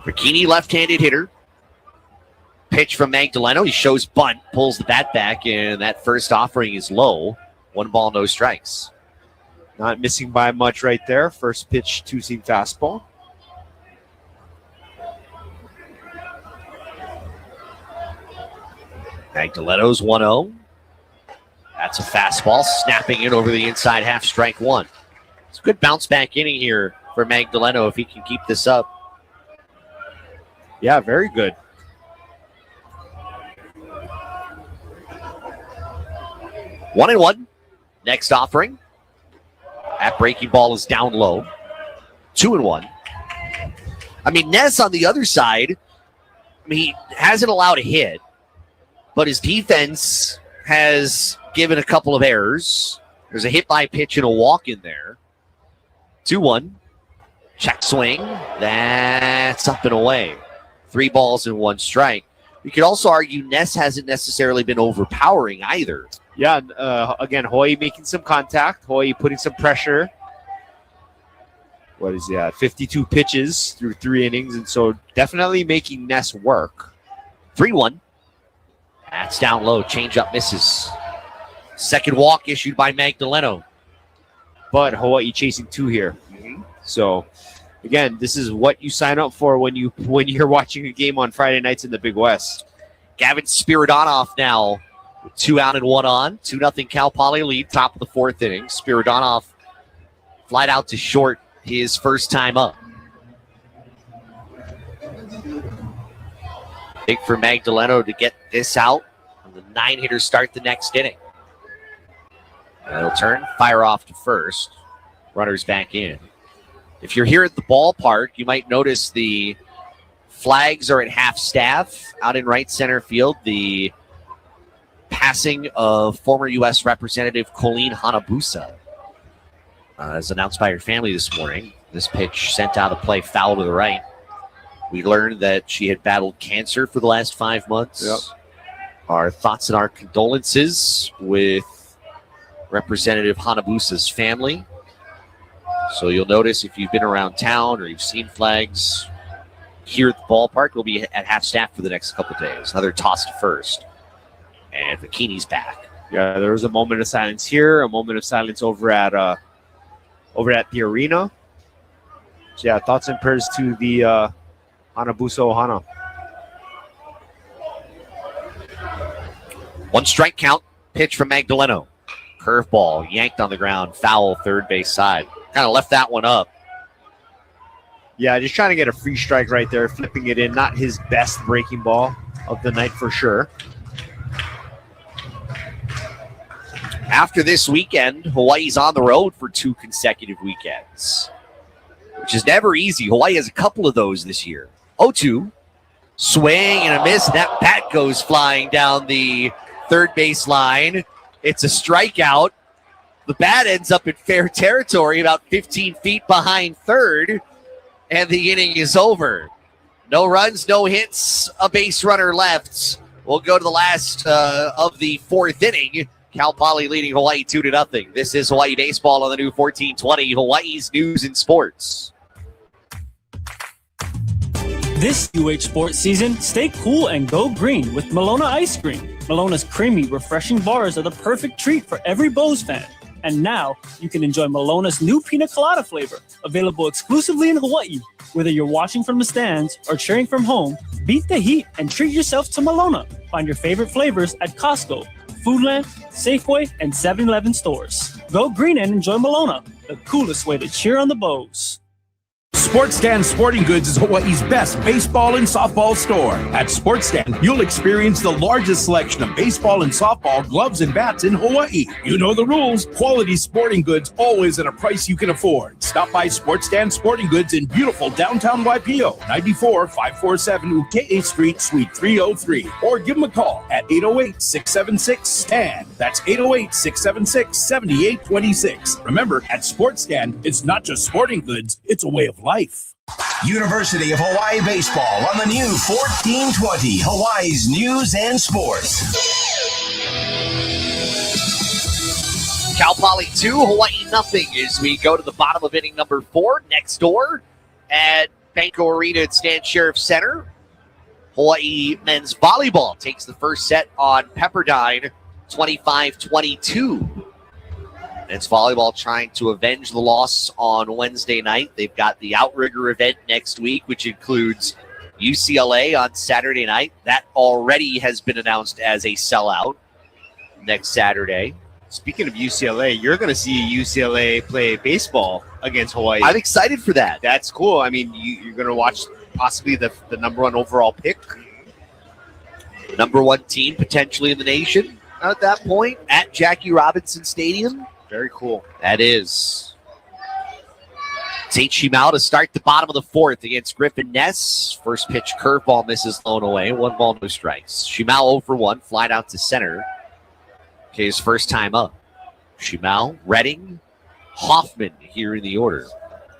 Bikini, left-handed hitter. Pitch from Magdaleno. He shows bunt, pulls the bat back, and that first offering is low. 1 ball, no strikes. Not missing by much right there. First pitch, 2-seam fastball. Magdaleno's 1-0. That's a fastball, snapping it over the inside half, strike 1. It's a good bounce back inning here for Magdaleno if he can keep this up. Yeah, very good. One and one. Next offering. That breaking ball is down low. 2-1. I mean, Ness on the other side, he hasn't allowed a hit, but his defense has given a couple of errors. There's a hit by pitch and a walk in there. 2-1. Check swing. That's up and away. 3 balls and 1 strike. You could also argue Ness hasn't necessarily been overpowering either. Yeah, again, Hawaii making some contact. Hawaii putting some pressure. what is that? 52 pitches through 3 innings, and so definitely making Ness work. 3-1. That's down low. Changeup misses. Second walk issued by Magdaleno. But Hawaii chasing 2 here. So again, this is what you sign up for when you're watching a game on Friday nights in the Big West. Gavin Spiridonov now with 2 out and 1 on. 2-0 Cal Poly lead, top of the 4th inning. Spiridonov flied out to short his first time up. Big for Magdaleno to get this out. The 9-hitter start the next inning. That'll turn, fire off to first. Runners back in. If you're here at the ballpark, you might notice the flags are at half staff out in right center field. The passing of former U.S. Representative Colleen Hanabusa, as announced by her family this morning. This pitch sent out of play, foul to the right. We learned that she had battled cancer for the last 5 months. Yep. Our thoughts and our condolences with Representative Hanabusa's family. So you'll notice if you've been around town or you've seen flags here at the ballpark, we'll be at half staff for the next couple of days. Another toss to first. And Bikini's back. Yeah, there was a moment of silence here, a moment of silence over at the arena. So yeah, thoughts and prayers to the Hanabusa Ohana. 1 strike count. Pitch from Magdaleno. Curveball yanked on the ground. Foul, third base side. Kind of left that one up. Yeah, just trying to get a free strike right there, flipping it in. Not his best breaking ball of the night for sure. After this weekend, Hawaii's on the road for 2 consecutive weekends, which is never easy. Hawaii has a couple of those this year. 0-2. Swing and a miss. That bat goes flying down the third base line. It's a strikeout. The bat ends up in fair territory, about 15 feet behind third, and the inning is over. No runs, no hits, a base runner left. We'll go to the last of the 4th inning. Cal Poly leading Hawaii 2-0. This is Hawaii Baseball on the new 1420, Hawaii's News and Sports. This UH sports season, stay cool and go green with Malona Ice Cream. Malona's creamy, refreshing bars are the perfect treat for every Bows fan. And now, you can enjoy Malona's new pina colada flavor, available exclusively in Hawaii. Whether you're watching from the stands or cheering from home, beat the heat and treat yourself to Malona. Find your favorite flavors at Costco, Foodland, Safeway, and 7-Eleven stores. Go green and enjoy Malona, the coolest way to cheer on the Bows. Sports Stand Sporting Goods is Hawaii's best baseball and softball store. At Sports Stand, you'll experience the largest selection of baseball and softball gloves and bats in Hawaii. You know the rules. Quality sporting goods always at a price you can afford. Stop by Sports Stand Sporting Goods in beautiful downtown Waipio, 94-547 Uke'e Street, Suite 303. Or give them a call at 808-676-STAND. That's 808-676-7826. Remember, at Sports Stand, it's not just sporting goods, it's a way of life. University of Hawaii Baseball on the new 1420, Hawaii's News and Sports. Cal Poly 2, Hawaii nothing as we go to the bottom of inning number 4. Next door at Banco Arena at Stan Sheriff Center, Hawaii men's volleyball takes the first set on Pepperdine, 25-22. Men's volleyball trying to avenge the loss on Wednesday night. They've got the Outrigger event next week, which includes UCLA on Saturday night. That already has been announced as a sellout next Saturday. Speaking of UCLA, you're going to see UCLA play baseball against Hawaii. I'm excited for that. That's cool. I mean, you're going to watch possibly the number 1 overall pick. Number 1 team potentially in the nation at that point at Jackie Robinson Stadium. Very cool. That is. Tate Shimao to start the bottom of the 4th against Griffin Ness. First pitch curveball misses, thrown away. 1 ball, no strikes. Shimao 0 for 1, flied out to center. Okay, his first time up. Shimao, Redding, Hoffman here in the order.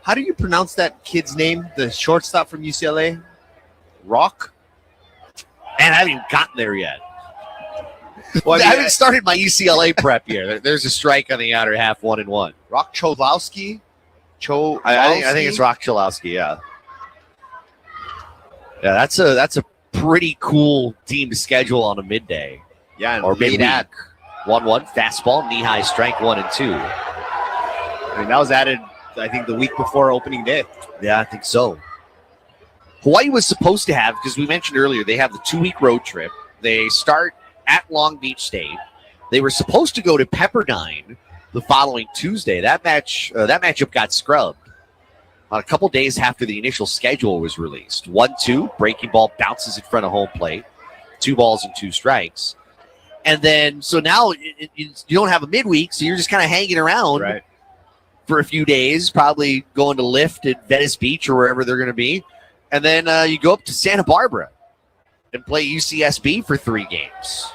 How do you pronounce that kid's name, the shortstop from UCLA? Rock? Man, I haven't even gotten there yet. Well, I haven't started my UCLA prep yet. There's a strike on the outer half, 1-1. Rock Cholowski? I think it's Rock Chalowski. Yeah. Yeah, that's a pretty cool team to schedule on a midday. Yeah, or late midweek. at 1-1 fastball, knee-high strike 1 and 2. I mean, that was added, I think, the week before opening day. Yeah, I think so. Hawaii was supposed to have, because we mentioned earlier, they have the 2-week road trip. They start at Long Beach State. They were supposed to go to Pepperdine the following Tuesday. That matchup got scrubbed on a couple days after the initial schedule was released. 1-2, breaking ball bounces in front of home plate. 2 balls and 2 strikes. And then, so now you don't have a midweek, so you're just kind of hanging around for a few days, probably going to lift at Venice Beach or wherever they're going to be. And then you go up to Santa Barbara and play UCSB for 3 games.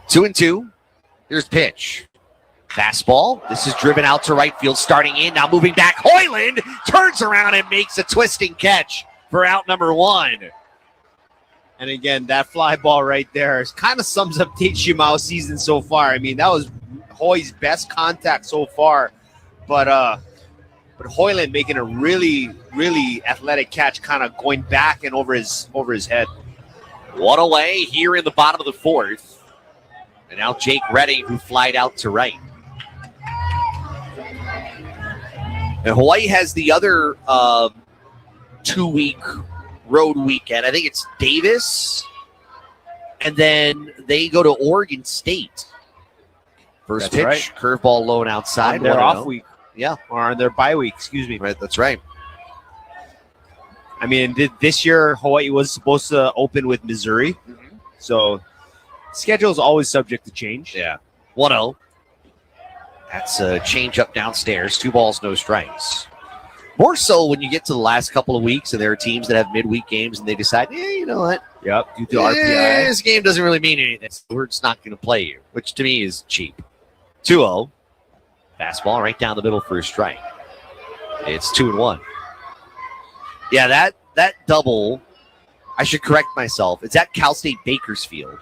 2-2. Here's pitch. Fastball. This is driven out to right field, starting in. Now moving back. Hoyland turns around and makes a twisting catch for out number 1. And again, that fly ball right there kind of sums up Tate Shimao season so far. I mean, that was Hawaii's best contact so far. But Hoyland making a really, really athletic catch, kind of going back and over his head. 1 away here in the bottom of the 4th. And now Jake Redding, who flied out to right. And Hawaii has the other 2-week road weekend. I think it's Davis. And then they go to Oregon State. First pitch, curveball low and outside. On their off week. Yeah. Or on their bye week, excuse me. Right, that's right. I mean, this year, Hawaii was supposed to open with Missouri. Mm-hmm. So, schedule is always subject to change. Yeah. 1-0. That's a change up downstairs. 2 balls, no strikes. More so when you get to the last couple of weeks and there are teams that have midweek games and they decide, you know what? Yep, due to RPI. This game doesn't really mean anything. We're just not going to play you, which to me is cheap. 2-0. Fastball right down the middle for a strike. It's 2-1. Yeah, that double, I should correct myself. It's at Cal State Bakersfield.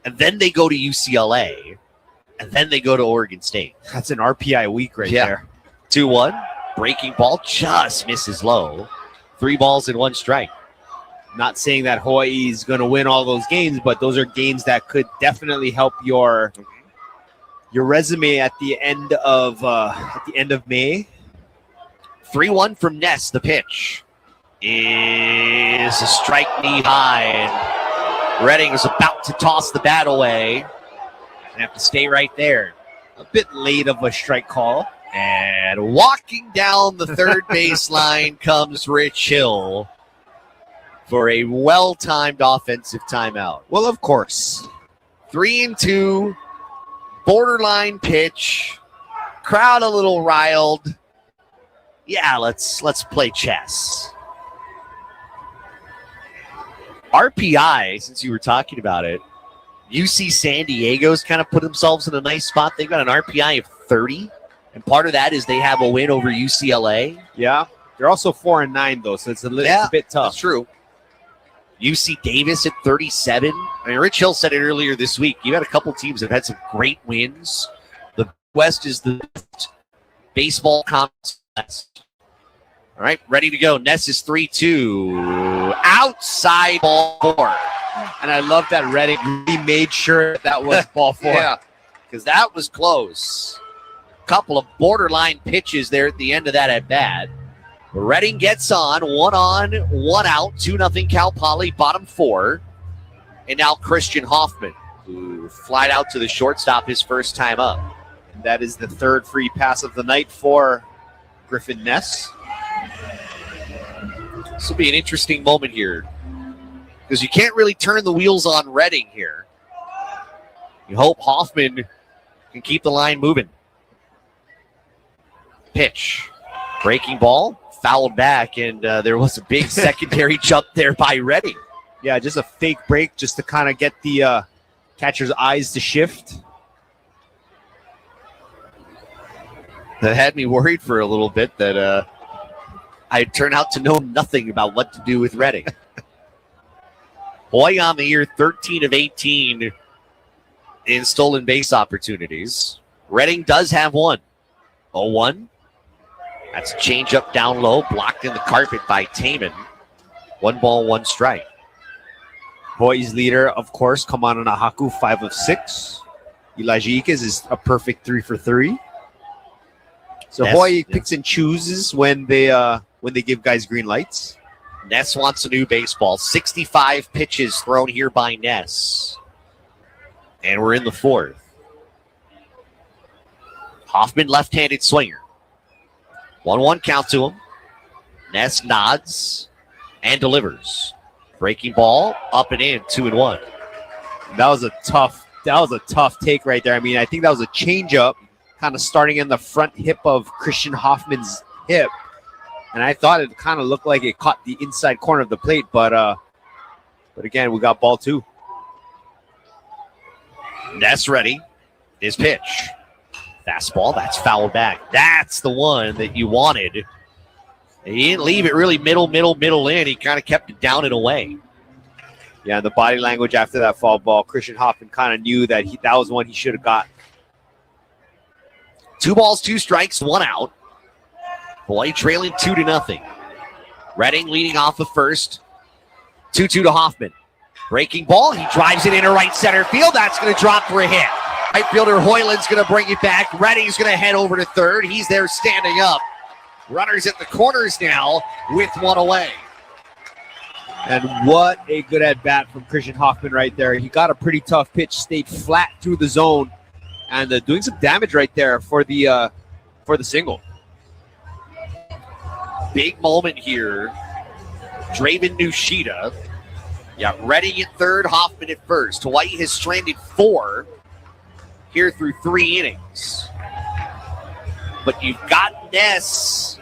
And then they go to UCLA. And then they go to Oregon State. That's an RPI week right there. 2-1. Breaking ball just misses low. 3 balls and 1 strike. Not saying that Hawaii is going to win all those games, but those are games that could definitely help your resume at the end of May. 3-1 from Ness. The pitch is a strike knee high, and Redding is about to toss the bat away and have to stay right there. A bit late of a strike call. And walking down the third baseline comes Rich Hill for a well-timed offensive timeout. Well, of course. 3-2, borderline pitch, crowd a little riled. Yeah, let's play chess. RPI, since you were talking about it, UC San Diego's kind of put themselves in a nice spot. They've got an RPI of 30. And part of that is they have a win over UCLA. Yeah. They're also 4-9, though, so it's a bit tough. That's true. UC Davis at 37. I mean, Rich Hill said it earlier this week. You got a couple teams that have had some great wins. The West is the baseball conference. All right, ready to go. Ness is 3-2. Outside ball 4. And I love that Redding really made sure that was ball 4. Yeah, because that was close. Couple of borderline pitches there at the end of that at bat. Redding gets on, 1 out, 2-0 Cal Poly, bottom 4. And now Christian Hoffman, who flied out to the shortstop his first time up. And that is the 3rd free pass of the night for Griffin Ness. This will be an interesting moment here, because you can't really turn the wheels on Redding here. You hope Hoffman can keep the line moving. Pitch. Breaking ball. Fouled back, and there was a big secondary jump there by Redding. Yeah, just a fake break just to kind of get the catcher's eyes to shift. That had me worried for a little bit that I'd turn out to know nothing about what to do with Redding. Hawaii on the year, 13 of 18 in stolen base opportunities. Redding does have 1. 0-1. That's a changeup down low, blocked in the carpet by Taman. 1 ball, 1 strike. Hawaii's leader, of course, Kamana Nahaku, 5 of 6. Elijah Iquez is a perfect 3 for 3. So Hawaii picks and chooses when they give guys green lights. Ness wants a new baseball. 65 pitches thrown here by Ness. And we're in the 4th. Hoffman, left-handed swinger. 1-1 count to him. Ness nods and delivers. Breaking ball, up and in, 2-1. That was a tough take right there. I mean, I think that was a changeup, kind of starting in the front hip of Christian Hoffman's hip. And I thought it kind of looked like it caught the inside corner of the plate, but again, we got ball 2. Ness ready. His pitch. Fastball, that's fouled back. That's the one that you wanted. He didn't leave it really middle in. He kind of kept it down and away. Yeah, the body language after that foul ball, Christian Hoffman kind of knew that that was one he should have got. 2 balls, 2 strikes, 1 out. Hawaii trailing 2-0. Redding leading off the first. 2-2 to Hoffman. Breaking ball. He drives it into right center field. That's going to drop for a hit. Right fielder Hoyland's going to bring it back. Redding's going to head over to third. He's there standing up. Runners at the corners now with 1 away. And what a good at-bat from Christian Hoffman right there. He got a pretty tough pitch, stayed flat through the zone, and doing some damage right there for the single. Big moment here. Draven Nushida. Yeah, Redding at third, Hoffman at first. Hawaii has stranded 4 here through 3 innings. But you've got Ness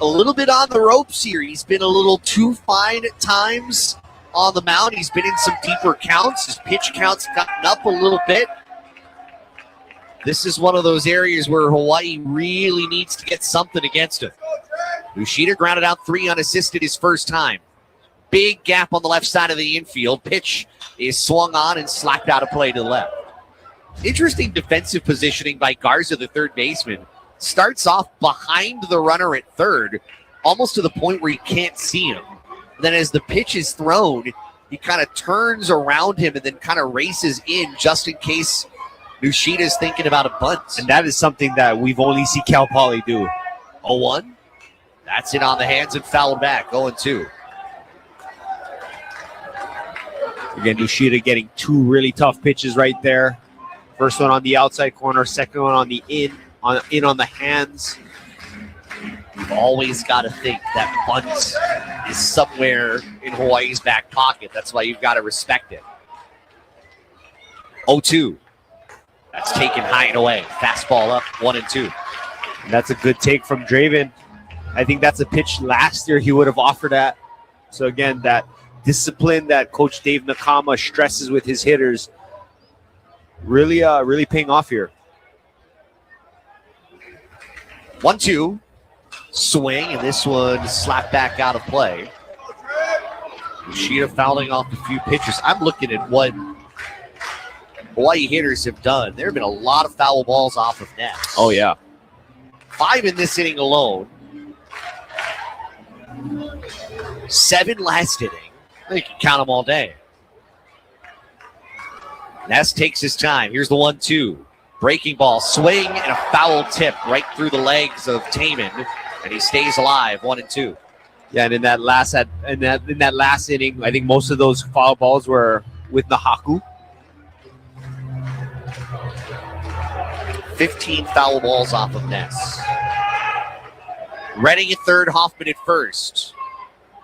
a little bit on the ropes here. He's been a little too fine at times on the mound. He's been in some deeper counts. His pitch count's gotten up a little bit. This is one of those areas where Hawaii really needs to get something against him. Nushida grounded out 3 unassisted his first time. Big gap on the left side of the infield. Pitch is swung on and slapped out of play to the left. Interesting defensive positioning by Garza, the third baseman. Starts off behind the runner at third, almost to the point where you can't see him. And then as the pitch is thrown, he kind of turns around him and then kind of races in just in case Nushida's thinking about a bunt. And that is something that we've only seen Cal Poly do. 0-1. That's it on the hands and fouled back. 0-2. Again, Nushida getting 2 really tough pitches right there. First one on the outside corner, second one on the in on the hands. You've always got to think that bunt is somewhere in Hawaii's back pocket. That's why you've got to respect it. 0-2. That's taken high and away. Fastball up, 1-2. And that's a good take from Draven. I think that's a pitch last year he would have offered at. So again, that discipline that Coach Dave Nakama stresses with his hitters really paying off here. 1-2. Swing, and this one slapped back out of play. Sheeta fouling off a few pitches. I'm looking at what Hawaii hitters have done. There have been a lot of foul balls off of Ness. Oh, yeah. 5 in this inning alone. 7 last inning. You can count them all day. Ness takes his time. Here's the 1-2. Breaking ball, swing, and a foul tip right through the legs of Taman, and he stays alive. 1-2. Yeah, and in that last inning, I think most of those foul balls were with Nahaku. 15 foul balls off of Ness. Redding at third, Hoffman at first.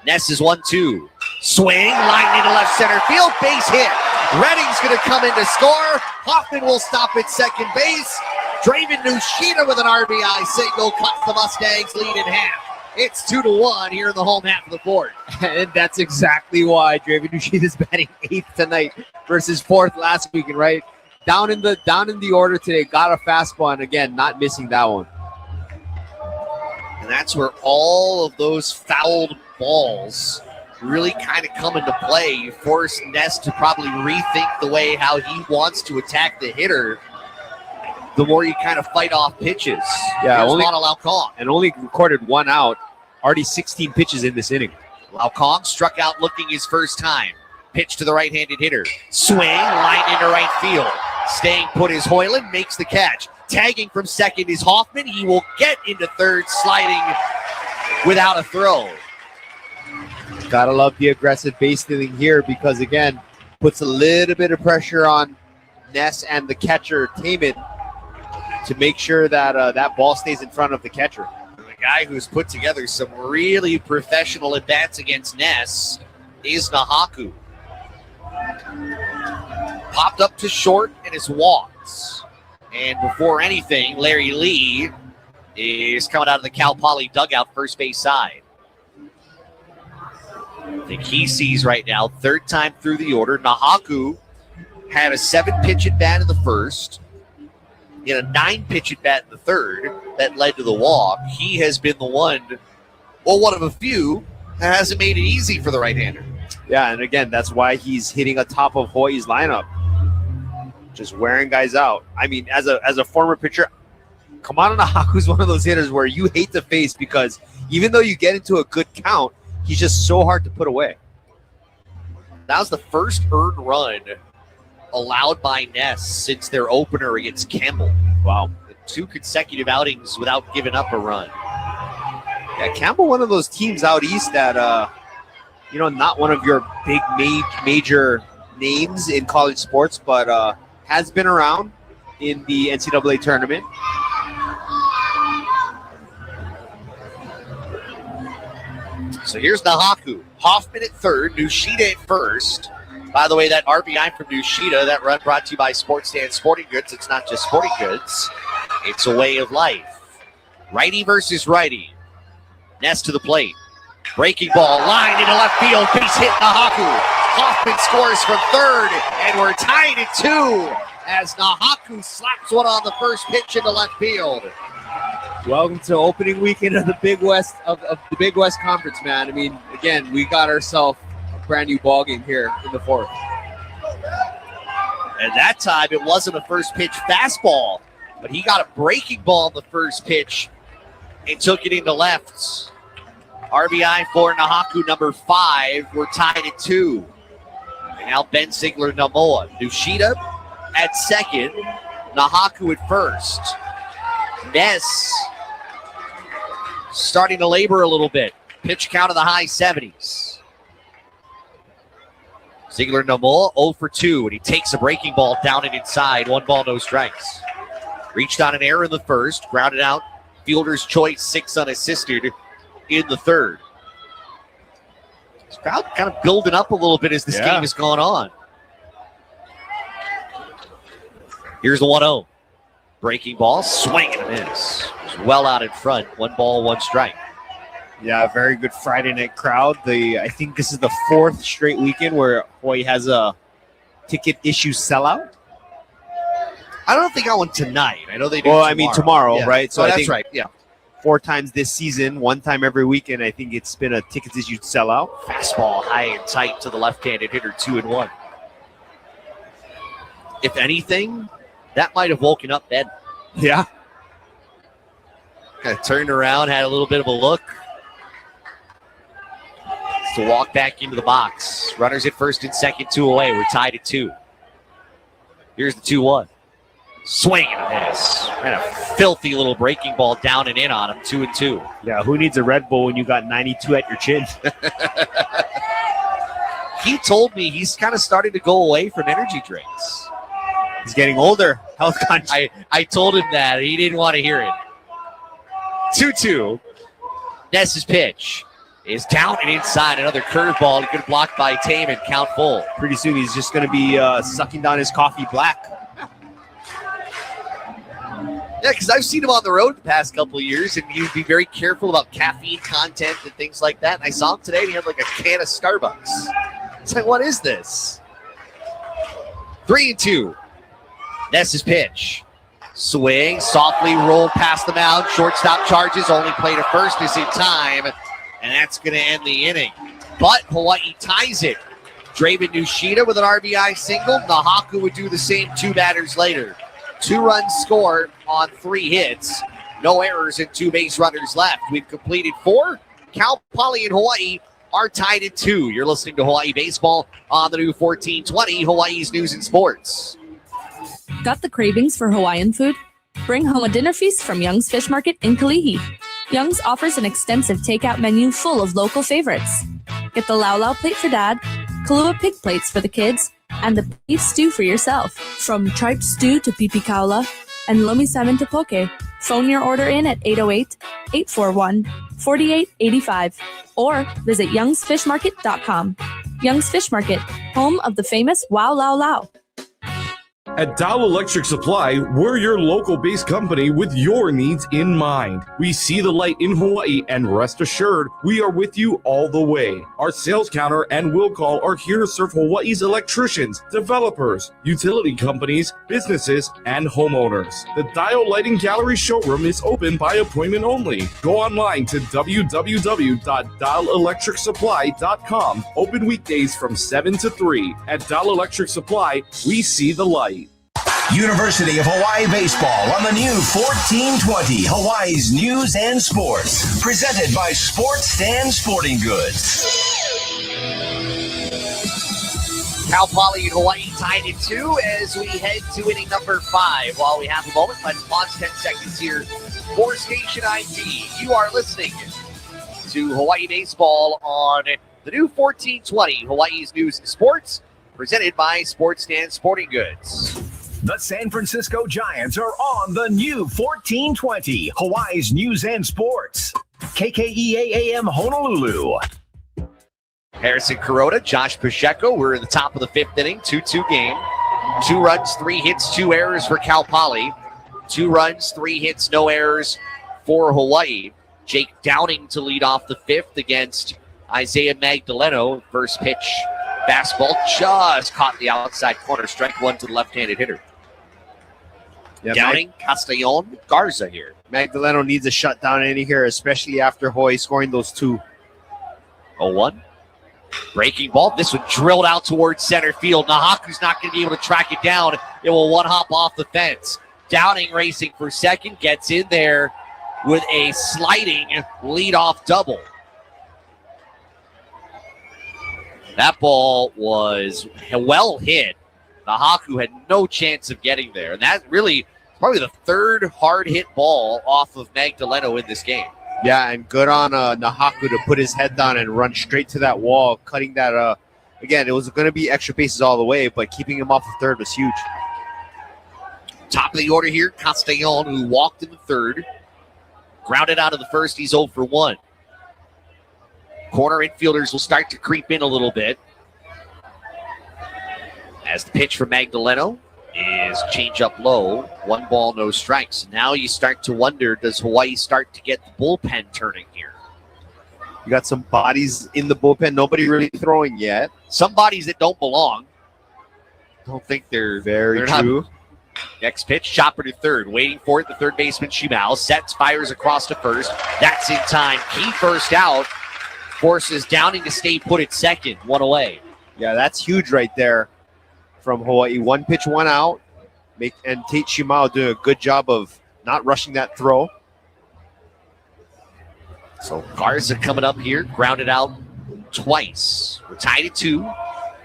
Ness is 1-2. Swing, line into left center field, base hit. Redding's going to come in to score. Hoffman will stop at second base. Draven Nushida with an RBI single cuts the Mustangs lead in half. It's 2-1 here in the home half of the board. And that's exactly why Draven Nushida is batting 8th tonight versus 4th last week. And right down in the order today, got a fastball, and again, not missing that one. And that's where all of those fouled balls really kind of come into play. You force Ness to probably rethink the way how he wants to attack the hitter. the more you kind of fight off pitches. Yeah, Here's only Ronald Laucon. and only recorded 1 out. Already 16 pitches in this inning. Laucon struck out looking his first time. Pitch to the right-handed hitter. Swing, line into right field. Staying put is Hoyland, makes the catch. Tagging from second is Hoffman. He will get into third, sliding without a throw. Gotta love the aggressive base stealing here because, again, puts a little bit of pressure on Ness and the catcher, Taman, to make sure that that ball stays in front of the catcher. The guy who's put together some really professional at-bats against Ness is Nahaku. Popped up to short and is walked. And before anything, Larry Lee is coming out of the Cal Poly dugout, first base side. I think he sees right now, third time through the order. Nahaku had a 7-pitch at bat in the first, in a 9-pitch at bat in the third that led to the walk. He has been the one of a few that hasn't made it easy for the right-hander. Yeah, and again, that's why he's hitting atop of Hawaii's lineup. Just wearing guys out. I mean, as a former pitcher, Kamana Nahaku's one of those hitters where you hate to face because even though you get into a good count, he's just so hard to put away. That was the first earned run allowed by Ness since their opener against Campbell. Wow. 2 consecutive outings without giving up a run. Yeah, Campbell, one of those teams out east that, not one of your big major names in college sports, but has been around in the NCAA tournament. So here's Nahaku. Hoffman at third, Nushida at first. By the way, that RBI from Nushida, that run brought to you by Sports Stand Sporting Goods. It's not just sporting goods. It's a way of life. Righty versus righty. Ness to the plate. Breaking ball, line into left field. Base hit Nahaku. Hoffman scores from third, and we're tied at 2 as Nahaku slaps one on the first pitch into left field. Welcome to opening weekend of the Big West of the Big West Conference, man. I mean, again, we got ourselves a brand new ball game here in the fourth. And that time it wasn't a first pitch fastball, but he got a breaking ball on the first pitch and took it into left. RBI for Nahaku, number 5. We're tied at 2. And now Ben Ziegler, Namoa. Nushida at second. Nahaku at first. Ness starting to labor a little bit. Pitch count of the high 70s. Ziegler Namoa 0 for 2, and he takes a breaking ball down and inside. 1 ball, no strikes. Reached on an error in the first, grounded out. Fielder's choice, 6 unassisted in the third. This crowd kind of building up a little bit as this game has gone on. Here's the 1-0. Breaking ball, swing and a miss. Well out in front. 1 ball, 1 strike. Yeah, very good Friday night crowd. I think this is the 4th straight weekend where Hawaii has a ticket issue sellout. I don't think I won tonight. I know they do. Well, I mean tomorrow, yeah. right? So I that's think right. Yeah. 4 times this season, 1 time every weekend. I think it's been a tickets issued sellout. Fastball high and tight to the left-handed hitter, 2-1. If anything, that might have woken up Ben. Yeah. Kind of turned around, had a little bit of a look. To walk back into the box. Runners at first and second, 2 away. We're tied at 2. Here's the 2-1. Swing and a miss. And a filthy little breaking ball down and in on him, 2-2. Yeah, who needs a Red Bull when you got 92 at your chin? He told me he's kind of starting to go away from energy drinks. He's getting older. Health conscious. I told him that. He didn't want to hear it. 2-2. Ness's pitch is down and inside. Another curveball. Good block by Taman. Count full. Pretty soon he's just going to be sucking down his coffee black. Yeah, because I've seen him on the road the past couple of years, and he'd be very careful about caffeine content and things like that. And I saw him today, and he had like a can of Starbucks. It's like, what is this? 3-2. Ness's pitch. Swing, softly rolled past the mound. Shortstop charges, only play to first is in time, and that's going to end the inning. But Hawaii ties it. Draven Nushida with an RBI single. Nahaku would do the same 2 batters later. 2-run score on 3 hits. No errors and 2 base runners left. We've completed 4. Cal Poly and Hawaii are tied at 2. You're listening to Hawaii Baseball on the new 1420, Hawaii's News and Sports. Got the cravings for Hawaiian food? Bring home a dinner feast from Young's Fish Market in Kalihi. Young's offers an extensive takeout menu full of local favorites. Get the Lau Lau plate for dad, Kalua pig plates for the kids, and the beef stew for yourself. From tripe stew to pipi kaula and lomi salmon to poke, phone your order in at 808-841-4885 or visit youngsfishmarket.com. Young's Fish Market, home of the famous Wow Lau Lau. At Dow Electric Supply, we're your local-based company with your needs in mind. We see the light in Hawaii, and rest assured, we are with you all the way. Our sales counter and will call are here to serve Hawaii's electricians, developers, utility companies, businesses, and homeowners. The Dial Lighting Gallery showroom is open by appointment only. Go online to www.dialelectricsupply.com. Open weekdays from 7 to 3. At Dial Electric Supply, we see the light. University of Hawaii Baseball on the new 1420, Hawaii's News and Sports. Presented by Sports Stand Sporting Goods. Cal Poly and Hawaii tied at 2 as we head to inning number 5. While we have a moment, let's pause 10 seconds here for Station ID. You are listening to Hawaii Baseball on the new 1420, Hawaii's News and Sports, presented by Sports Stand Sporting Goods. The San Francisco Giants are on the new 1420, Hawaii's News and Sports. KKEA AM Honolulu. Harrison Kuroda, Josh Pacheco. We're in the top of the 5th inning, 2-2 game. 2 runs, 3 hits, 2 errors for Cal Poly. 2 runs, 3 hits, no errors for Hawaii. Jake Downing to lead off the 5th against Isaiah Magdaleno. First pitch, fastball just caught the outside corner. Strike 1 to the left-handed hitter. Yeah, Downing, Castellon, Garza here. Magdaleno needs a shutdown inning here, especially after Hawaii scoring those 2. 0-1. Breaking ball. This one drilled out towards center field. Nahaku's not going to be able to track it down. It will one hop off the fence. Downing racing for second. Gets in there with a sliding leadoff double. That ball was well hit. Nahaku had no chance of getting there. And that really probably the 3rd hard hit ball off of Magdaleno in this game. Yeah, and good on Nahaku to put his head down and run straight to that wall, cutting that. Again, it was going to be extra bases all the way, but keeping him off the 3rd was huge. Top of the order here, Castellon, who walked in the 3rd. Grounded out of the 1st, he's 0 for 1. Corner infielders will start to creep in a little bit. As the pitch for Magdaleno is change up low. 1 ball, no strikes. Now you start to wonder, does Hawaii start to get the bullpen turning here? You got some bodies in the bullpen. Nobody really throwing yet. Some bodies that don't belong. Don't think they're very true. Next pitch, chopper to 3rd. Waiting for it, the 3rd baseman, Shimao. Sets, fires across to 1st. That's in time. Key first out. Forces Downing to stay put at 2nd. 1 away. Yeah, that's huge right there from Hawaii. 1 pitch, 1 out. And Tate Shimao doing a good job of not rushing that throw. So Garza coming up here, grounded out twice. We're tied at 2.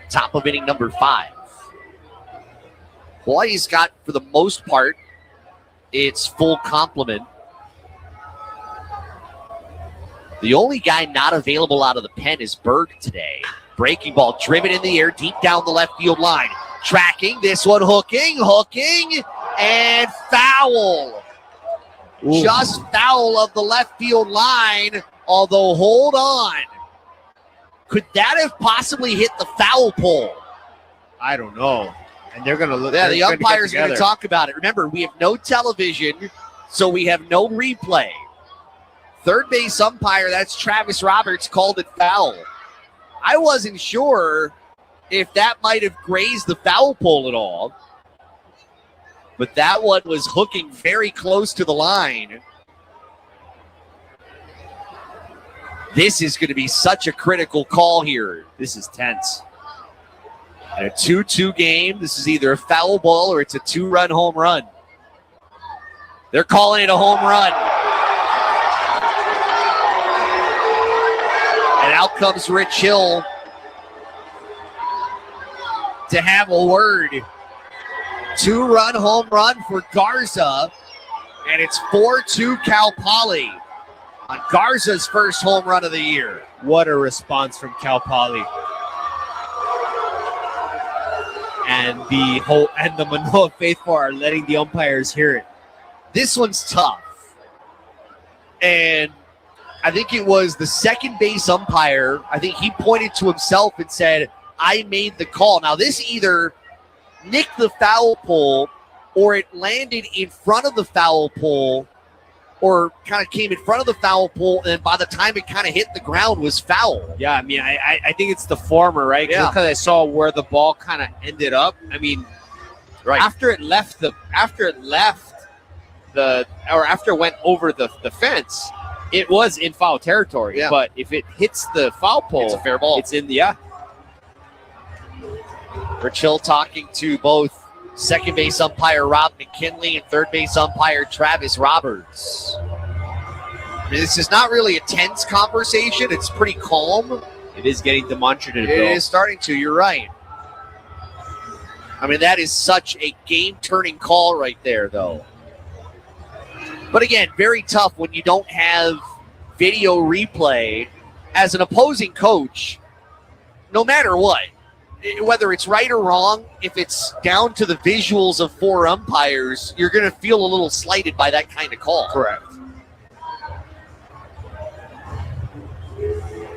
Top of inning number 5. Hawaii's got, for the most part, its full complement. The only guy not available out of the pen is Berg today. Breaking ball, driven in the air, deep down the left field line. Tracking, this one hooking, and foul. Ooh. Just foul of the left field line, although hold on. Could that have possibly hit the foul pole? I don't know. And they're going to look. Yeah, the umpires are going to talk about it. Remember, we have no television, so we have no replay. 3rd base umpire, that's Travis Roberts, called it foul. I wasn't sure if that might have grazed the foul pole at all. But that one was hooking very close to the line. This is going to be such a critical call here. This is tense. And a 2-2 game. This is either a foul ball or it's a 2-run home run. They're calling it a home run. And out comes Rich Hill to have a word. 2-run home run for Garza. And it's 4-2 Cal Poly on Garza's first home run of the year. What a response from Cal Poly. And the Manoa faithful are letting the umpires hear it. This one's tough. And I think it was the second base umpire. I think he pointed to himself and said, I made the call. Now, this either nicked the foul pole or it landed in front of the foul pole or kind of came in front of the foul pole, and by the time it kind of hit the ground was foul. Yeah, I mean, I think it's the former, right? Yeah. Because I saw where the ball kind of ended up. I mean, right after it went over the fence, it was in foul territory. Yeah. But if it hits the foul pole, it's a fair ball. It's in the Rich Hill talking to both second base umpire Rob McKinley and third base umpire Travis Roberts. I mean, this is not really a tense conversation. It's pretty calm. It is getting demonstrative, It though. is starting to. You're right. I mean, that is such a game-turning call right there, though. But again, very tough when you don't have video replay as an opposing coach, no matter what. Whether it's right or wrong, if it's down to the visuals of 4 umpires, you're going to feel a little slighted by that kind of call. Correct.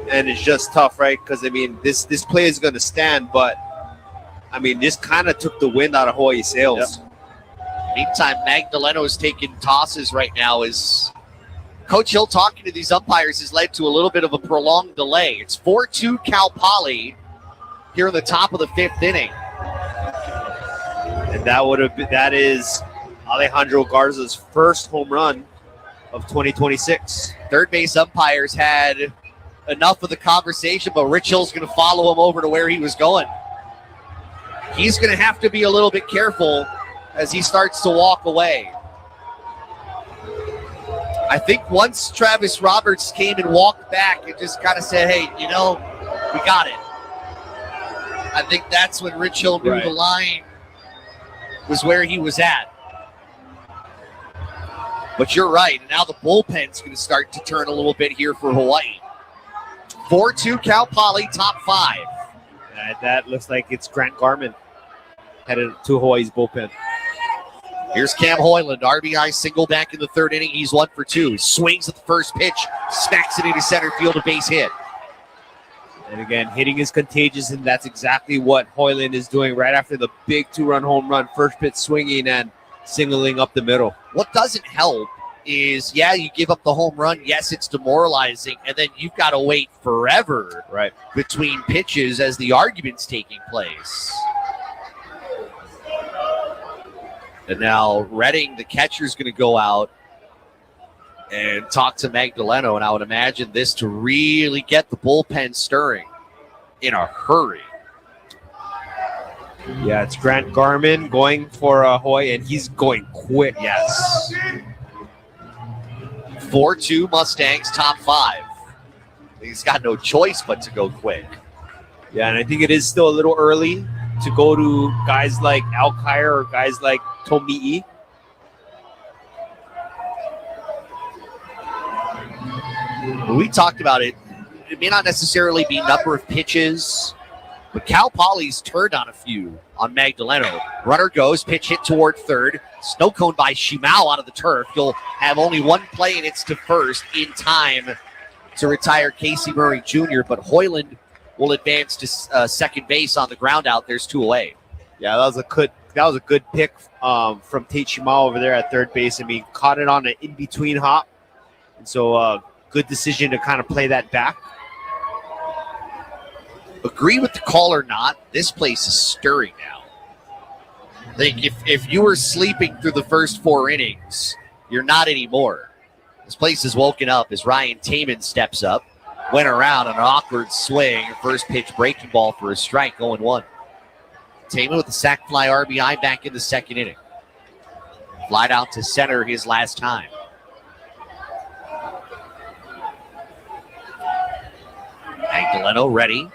And it's just tough, right? Because, I mean, this play is going to stand, but, I mean, this kind of took the wind out of Hawaii's sails. Yep. Meantime, Magdaleno's taking tosses right now as Coach Hill talking to these umpires has led to a little bit of a prolonged delay. It's 4-2 Cal Poly here in the top of the 5th inning. And that is Alejandro Garza's first home run of 2026. Third base umpires had enough of the conversation, but Rich Hill's going to follow him over to where he was going. He's going to have to be a little bit careful as he starts to walk away. I think once Travis Roberts came and walked back and just kind of said, hey, we got it. I think that's when Rich Hill knew the line was where he was at. But you're right. And now the bullpen's going to start to turn a little bit here for Hawaii. 4-2 Cal Poly, top 5. That looks like it's Grant Garman headed to Hawaii's bullpen. Here's Cam Hoyland, RBI single back in the 3rd inning. He's 1 for 2. Swings at the first pitch, smacks it into center field, a base hit. And again, hitting is contagious, and that's exactly what Hoyland is doing right after the big 2-run home run. First pitch swinging and singling up the middle. What doesn't help is, you give up the home run. Yes, it's demoralizing, and then you've got to wait forever between pitches as the argument's taking place. And now Redding, the catcher's going to go out and talk to Magdaleno, and I would imagine this to really get the bullpen stirring in a hurry. Yeah, it's Grant Garman going for Hawaii, and he's going quick. Yes. 4-2 Mustangs, top 5. He's got no choice but to go quick. Yeah, and I think it is still a little early to go to guys like Alkire or guys like Tomi'i. We talked about it. It may not necessarily be number of pitches, but Cal Poly's turned on a few on Magdaleno. Runner goes, pitch hit toward third. Snow cone by Shimao out of the turf. He'll have only one play, and it's to first in time to retire Casey Murray Jr., but Hoyland will advance to second base on the ground out. There's 2 away. Yeah, that was a good pick from Tate Shimao over there at third base. I mean, caught it on an in-between hop. And so good decision to kind of play that back. Agree with the call or not, this place is stirring now. I think if you were sleeping through the first 4 innings, you're not anymore. This place is woken up as Ryan Taman steps up, went around an awkward swing, first pitch breaking ball for a strike, 0-1. Taman with the sac fly RBI back in the 2nd inning. Flied out to center his last time. Magdaleno ready.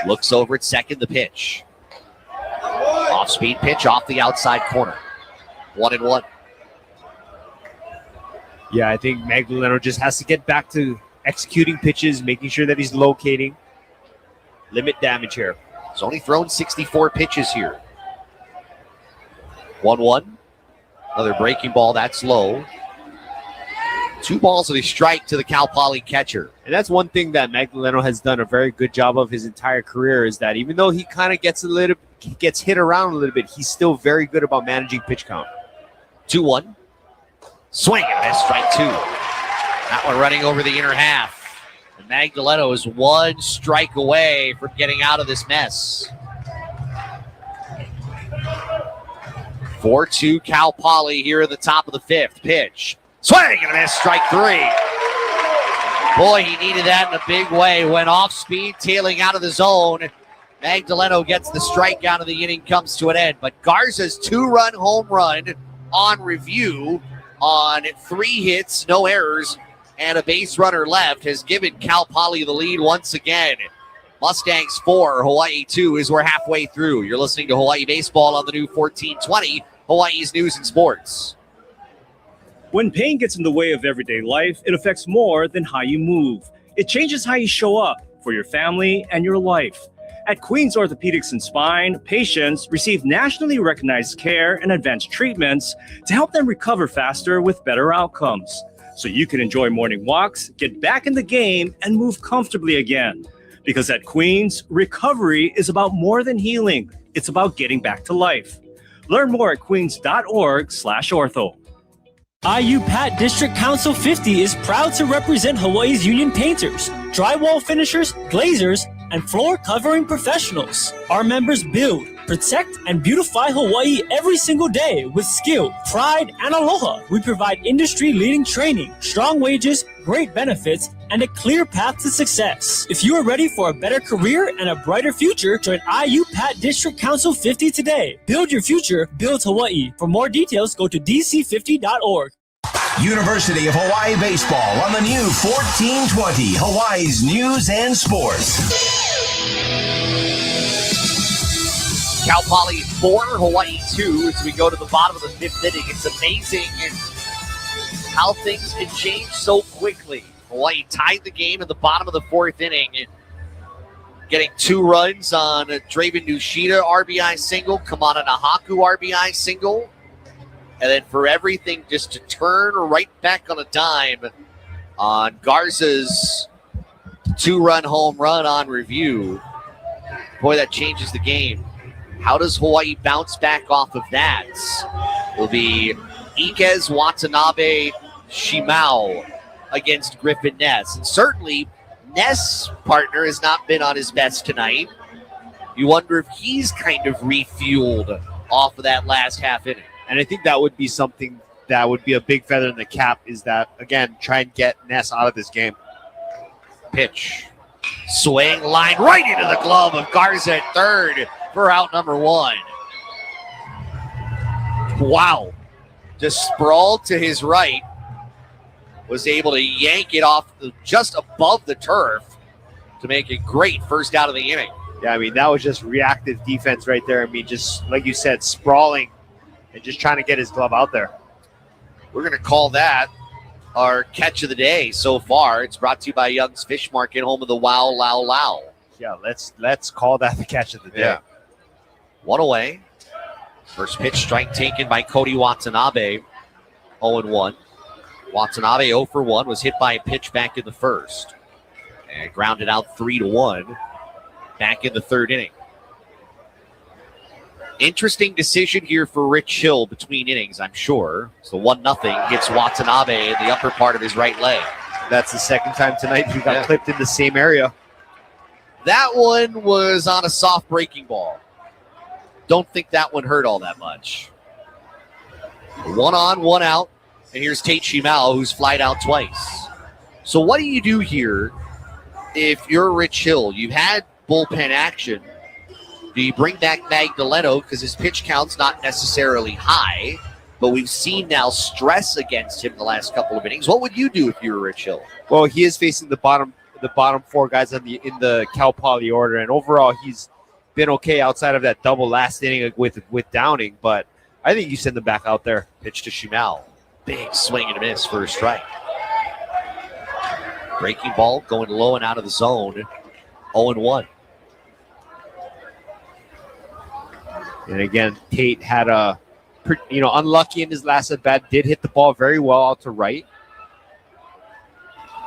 Looks over at second, the pitch. Off-speed pitch off the outside corner. 1-1. Yeah, I think Magdaleno just has to get back to executing pitches, making sure that he's locating. Limit damage here. He's only thrown 64 pitches here. 1-1. Another breaking ball, that's low. 2 balls with a strike to the Cal Poly catcher. And that's one thing that Magdaleno has done a very good job of his entire career, is that even though he kind of gets hit around a little bit, he's still very good about managing pitch count. 2-1. Swing and miss, strike 2. That one running over the inner half. And Magdaleno is 1 strike away from getting out of this mess. 4-2 Cal Poly here at the top of the 5th. Pitch. Swing and a miss, strike 3. Boy, he needed that in a big way. Went off speed, tailing out of the zone. Magdaleno gets the strikeout of the inning, comes to an end. But Garza's 2-run home run on review on 3 hits, no errors, and a base runner left has given Cal Poly the lead once again. Mustangs 4, Hawaii 2 as we're halfway through. You're listening to Hawaii Baseball on the new 1420, Hawaii's News and Sports. When pain gets in the way of everyday life, it affects more than how you move. It changes how you show up for your family and your life. At Queens Orthopedics and Spine, patients receive nationally recognized care and advanced treatments to help them recover faster with better outcomes. So you can enjoy morning walks, get back in the game, and move comfortably again. Because at Queens, recovery is about more than healing. It's about getting back to life. Learn more at queens.org/ortho. IU Pat District Council 50 is proud to represent Hawaii's union painters, drywall finishers, glazers, and floor covering professionals. Our members build, protect, and beautify Hawaii every single day with skill, pride, and aloha. We provide industry-leading training, strong wages, great benefits, and a clear path to success. If you are ready for a better career and a brighter future, join IU Pat District Council 50 today. Build your future, build Hawaii. For more details, go to dc50.org. University of Hawaii Baseball on the new 1420, Hawaii's News and Sports. Cal Poly 4, Hawaii 2 as we go to the bottom of the 5th inning. It's amazing how things can change so quickly. Hawaii tied the game in the bottom of the 4th inning, getting 2 runs on Draven Nushida RBI single, Kamana Nahaku RBI single, and then for everything just to turn right back on a dime on Garza's 2-run home run on review. Boy, that changes the game. How does Hawaii bounce back off of that? It'll be Iquez, Watanabe, Shimao against Griffin Ness. And certainly, Ness' partner has not been on his best tonight. You wonder if he's kind of refueled off of that last half inning. And I think that would be something that would be a big feather in the cap, is that, again, try and get Ness out of this game. Pitch. Swing, line right into the glove of Garza at third for out number 1. Wow. Just sprawled to his right. Was able to yank it off just above the turf to make a great first out of the inning. Yeah, I mean, that was just reactive defense right there. I mean, just like you said, sprawling and just trying to get his glove out there. We're going to call that our catch of the day so far. It's brought to you by Young's Fish Market, home of the Wow Lao Lao. Yeah, let's call that the catch of the day. Yeah. 1 away. First pitch strike taken by Cody Watanabe. 0-1. Watanabe 0 for 1 was hit by a pitch back in the first. And grounded out 3-1 back in the 3rd inning. Interesting decision here for Rich Hill between innings, I'm sure. So 1-0 hits Watanabe in the upper part of his right leg. That's the second time tonight he got clipped in the same area. That one was on a soft breaking ball. Don't think that one hurt all that much. 1 on, 1 out. And here's Tate Shimao, who's flied out twice. So what do you do here if you're Rich Hill? You've had bullpen action. Do you bring back Magdaleno because his pitch count's not necessarily high? but we've seen now stress against him the last couple of innings. What would you do if you were Rich Hill? Well, he is facing the bottom four guys in the Cal Poly order, and overall he's been okay outside of that double last inning with Downing. But I think you send them back out there. Pitch to Shimal. Big swing and a miss for a strike. Breaking ball going low and out of the zone. 0-1. And again, Tate had unlucky in his last at bat. Did hit the ball very well out to right,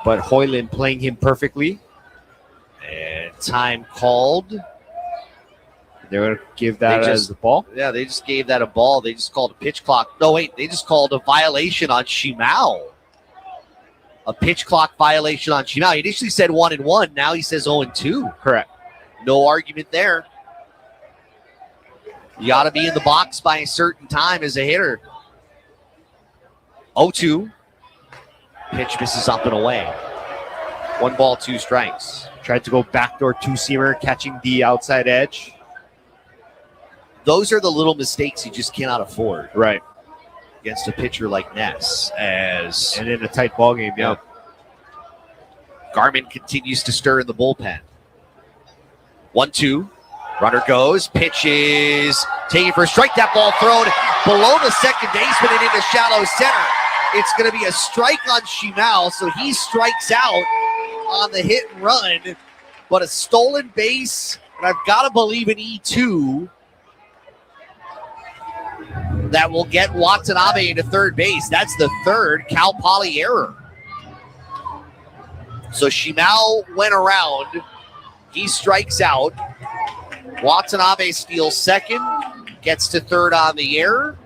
but Hoyland playing him perfectly. And time called. They're going to give that as a ball? Yeah, they just gave that a ball. They just called a pitch clock. No, wait, they just called a violation on Shimal. A pitch clock violation on Shimal. He initially said 1-1. Now he says 0-2. Correct. No argument there. You got to be in the box by a certain time as a hitter. 0-2. Pitch misses up and away. 1 ball, 2 strikes. Tried to go backdoor two-seamer, catching the outside edge. Those are the little mistakes you just cannot afford. Right. Against a pitcher like Ness. And in a tight ball game, yeah. Garmin continues to stir in the bullpen. 1-2. Runner goes. Pitch is taken for a strike. That ball thrown below the second baseman and into shallow center. It's going to be a strike on Shimal, so he strikes out on the hit and run. But a stolen base, and I've got to believe an E2 that will get Watanabe into third base. That's the third Cal Poly error. So Shimal went around. He strikes out. Watanabe steals second, gets to third on the error.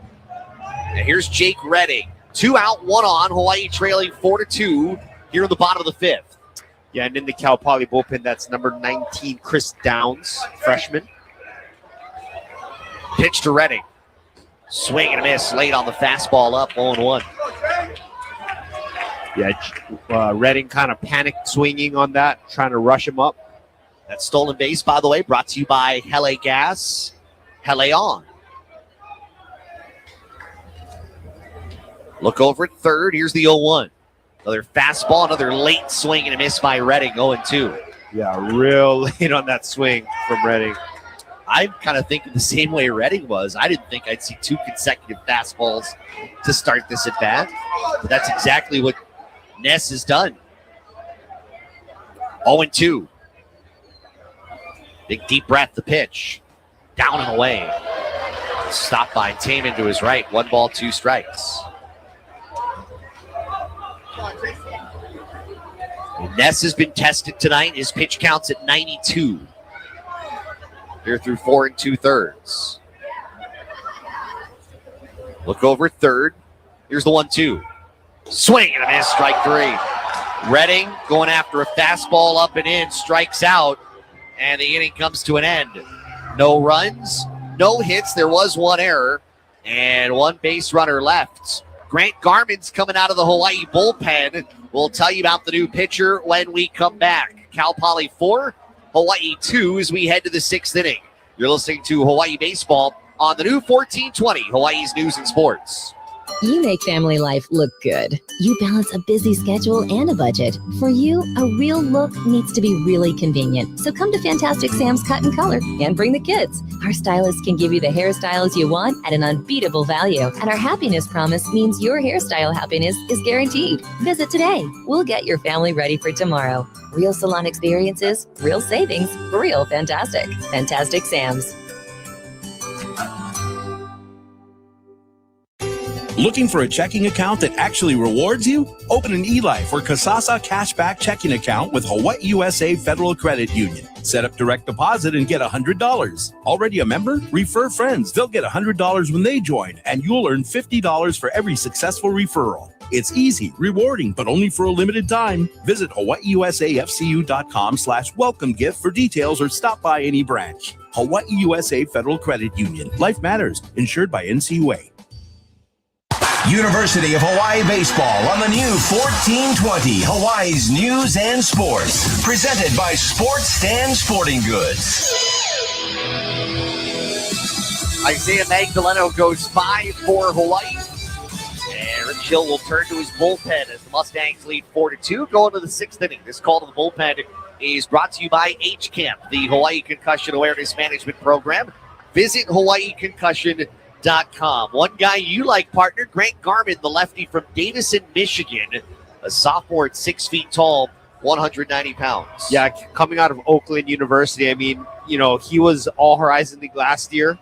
And here's Jake Redding. 2 out, 1 on. Hawaii trailing 4-2 here in the bottom of the 5th. Yeah, and in the Cal Poly bullpen, that's number 19, Chris Downs, freshman. Pitch to Redding. Swing and a miss late on the fastball up, 0-1. Yeah, Redding kind of panicked swinging on that, trying to rush him up. That stolen base, by the way, brought to you by Hele Gas. Hele on. Look over at third. Here's the 0-1. Another fastball, another late swing and a miss by Redding, 0-2. Yeah, real late on that swing from Redding. I'm kind of thinking the same way Redding was. I didn't think I'd see 2 consecutive fastballs to start this at bat. But that's exactly what Ness has done. 0-2. Big deep breath, the pitch. Down and away. Stopped by Taman to his right. 1 ball, 2 strikes. Ness has been tested tonight. His pitch counts at 92. Here through 4 2/3. Look over at third. Here's the 1-2. Swing and a miss, strike 3. Redding going after a fastball up and in, strikes out, and the inning comes to an end. No runs, no hits. There was 1 error, and 1 base runner left. Grant Garmin's coming out of the Hawaii bullpen. We'll tell you about the new pitcher when we come back. Cal Poly 4, Hawaii 2 as we head to the 6th inning. You're listening to Hawaii Baseball on the new 1420, Hawaii's News and Sports. You make family life look good. You balance a busy schedule and a budget. For you, a real look needs to be really convenient. So come to Fantastic Sam's Cut and Color and bring the kids. Our stylists can give you the hairstyles you want at an unbeatable value. And our happiness promise means your hairstyle happiness is guaranteed. Visit today. We'll get your family ready for tomorrow. Real salon experiences, real savings, real fantastic. Fantastic Sam's. Looking for a checking account that actually rewards you? Open an eLife or Kasasa Cashback checking account with Hawaii USA Federal Credit Union. Set up direct deposit and get $100. Already a member? Refer friends. They'll get $100 when they join, and you'll earn $50 for every successful referral. It's easy, rewarding, but only for a limited time. Visit hawaiiusafcu.com/welcome gift for details or stop by any branch. Hawaii USA Federal Credit Union. Life matters. Insured by NCUA. University of Hawaii Baseball on the new 1420 Hawaii's News and Sports. Presented by Sports Stand Sporting Goods. Isaiah Magdaleno goes 5 for Hawaii. Eric Hill will turn to his bullpen as the Mustangs lead 4-2, going to the 6th inning. This call to the bullpen is brought to you by HCAMP, the Hawaii Concussion Awareness Management Program. Visit HawaiiConcussion.com. One guy you like, partner, Grant Garman, the lefty from Davison, Michigan, a sophomore at 6 feet tall, 190 pounds. Yeah, coming out of Oakland University, I mean, you know, he was All Horizon League last year.